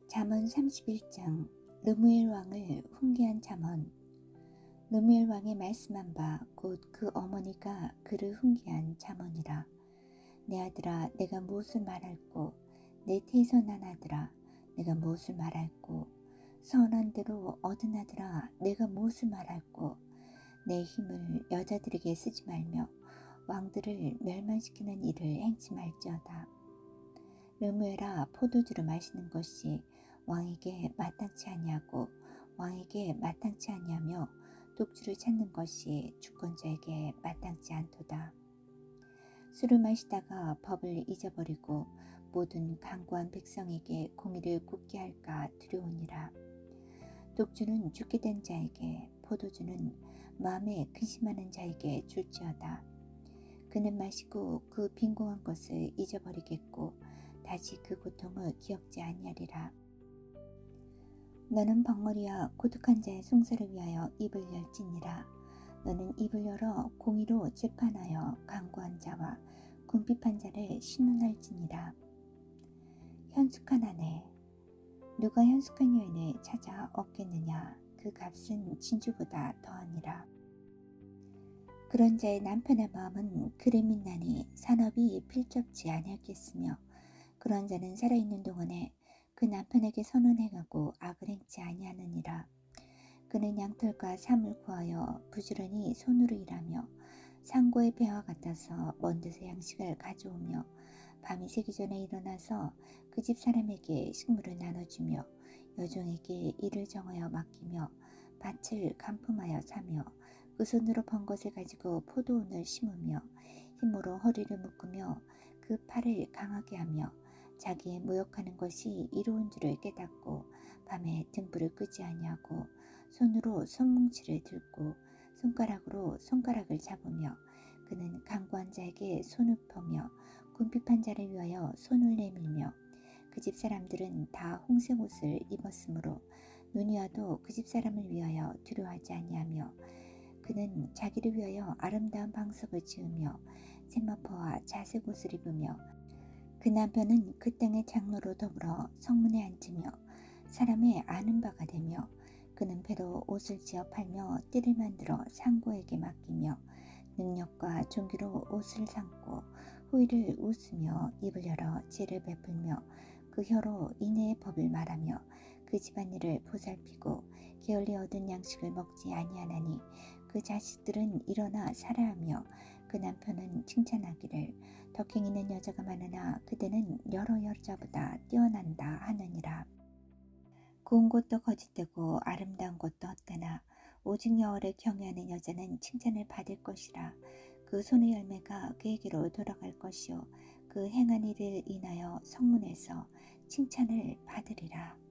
잠언 31장 르무엘 왕을 훈계한 잠언. 르무엘 왕의 말씀한 바 곧 그 어머니가 그를 훈계한 잠언이라. 내 아들아 내가 무엇을 말할꼬 내 태선한 아들아 내가 무엇을 말할꼬 선한 대로 얻은 아들아 내가 무엇을 말할꼬 내 힘을 여자들에게 쓰지 말며 왕들을 멸망시키는 일을 행치 말지어다. 르무엘아 포도주를 마시는 것이 왕에게 마땅치 아니하고 왕에게 마땅치 아니하며 독주를 찾는 것이 주권자에게 마땅치 않도다. 술을 마시다가 법을 잊어버리고 모든 강고한 백성에게 공의를 굳게 할까 두려우니라. 독주는 죽게 된 자에게 포도주는 마음에 근심하는 자에게 줄지어다. 그는 마시고 그 빈궁한 것을 잊어버리겠고 다시 그 고통을 기억지 아니하리라. 너는 벙어리와 고독한 자의 송사를 위하여 입을 열지니라. 너는 입을 열어 공의로 재판하여 강고한 자와 궁핍한 자를 신문할지니라. 현숙한 아내 누가 현숙한 여인을 찾아 얻겠느냐. 그 값은 진주보다 더하니라. 그런 자의 남편의 마음은 그를 믿나니 산업이 필적지 아니하겠으며 그런 자는 살아있는 동안에 그 남편에게 선을 행하고 악을 행치 아니하느니라. 그는 양털과 삼을 구하여 부지런히 손으로 일하며 상고의 배와 같아서 먼 데서 양식을 가져오며 밤이 새기 전에 일어나서 그 집 사람에게 식물을 나눠주며 여종에게 일을 정하여 맡기며 밭을 간품하여 사며 그 손으로 번 것을 가지고 포도원을 심으며 힘으로 허리를 묶으며 그 팔을 강하게 하며 자기의 모욕하는 것이 이로운 줄을 깨닫고 밤에 등불을 끄지 아니하고 손으로 손뭉치를 들고 손가락으로 손가락을 잡으며 그는 강고한 자에게 손을 펴며 궁핍한 자를 위하여 손을 내밀며 그 집 사람들은 다 홍색 옷을 입었으므로 눈이 와도 그 집 사람을 위하여 두려워하지 아니하며 그는 자기를 위하여 아름다운 방석을 지으며 세마포와 자색 옷을 입으며 그 남편은 그 땅의 장로로 더불어 성문에 앉으며 사람의 아는 바가 되며 그는 배로 옷을 지어 팔며 띠를 만들어 상고에게 맡기며 능력과 존귀로 옷을 삼고 후일을 웃으며 입을 열어 지혜를 베풀며 그 혀로 인애의 법을 말하며 그 집안일을 보살피고 게을리 얻은 양식을 먹지 아니하나니 그 그 자식들은 일어나 살아하며 그 남편은 칭찬하기를 덕행 있는 여자가 많으나 그대는 여러 여자보다 뛰어난다 하느니라. 고운 것도 거짓되고 아름다운 것도 헛되나 오직 여호와를 경외하는 여자는 칭찬을 받을 것이라. 그 손의 열매가 그에게로 돌아갈 것이요 그 행한 일을 인하여 성문에서 칭찬을 받으리라.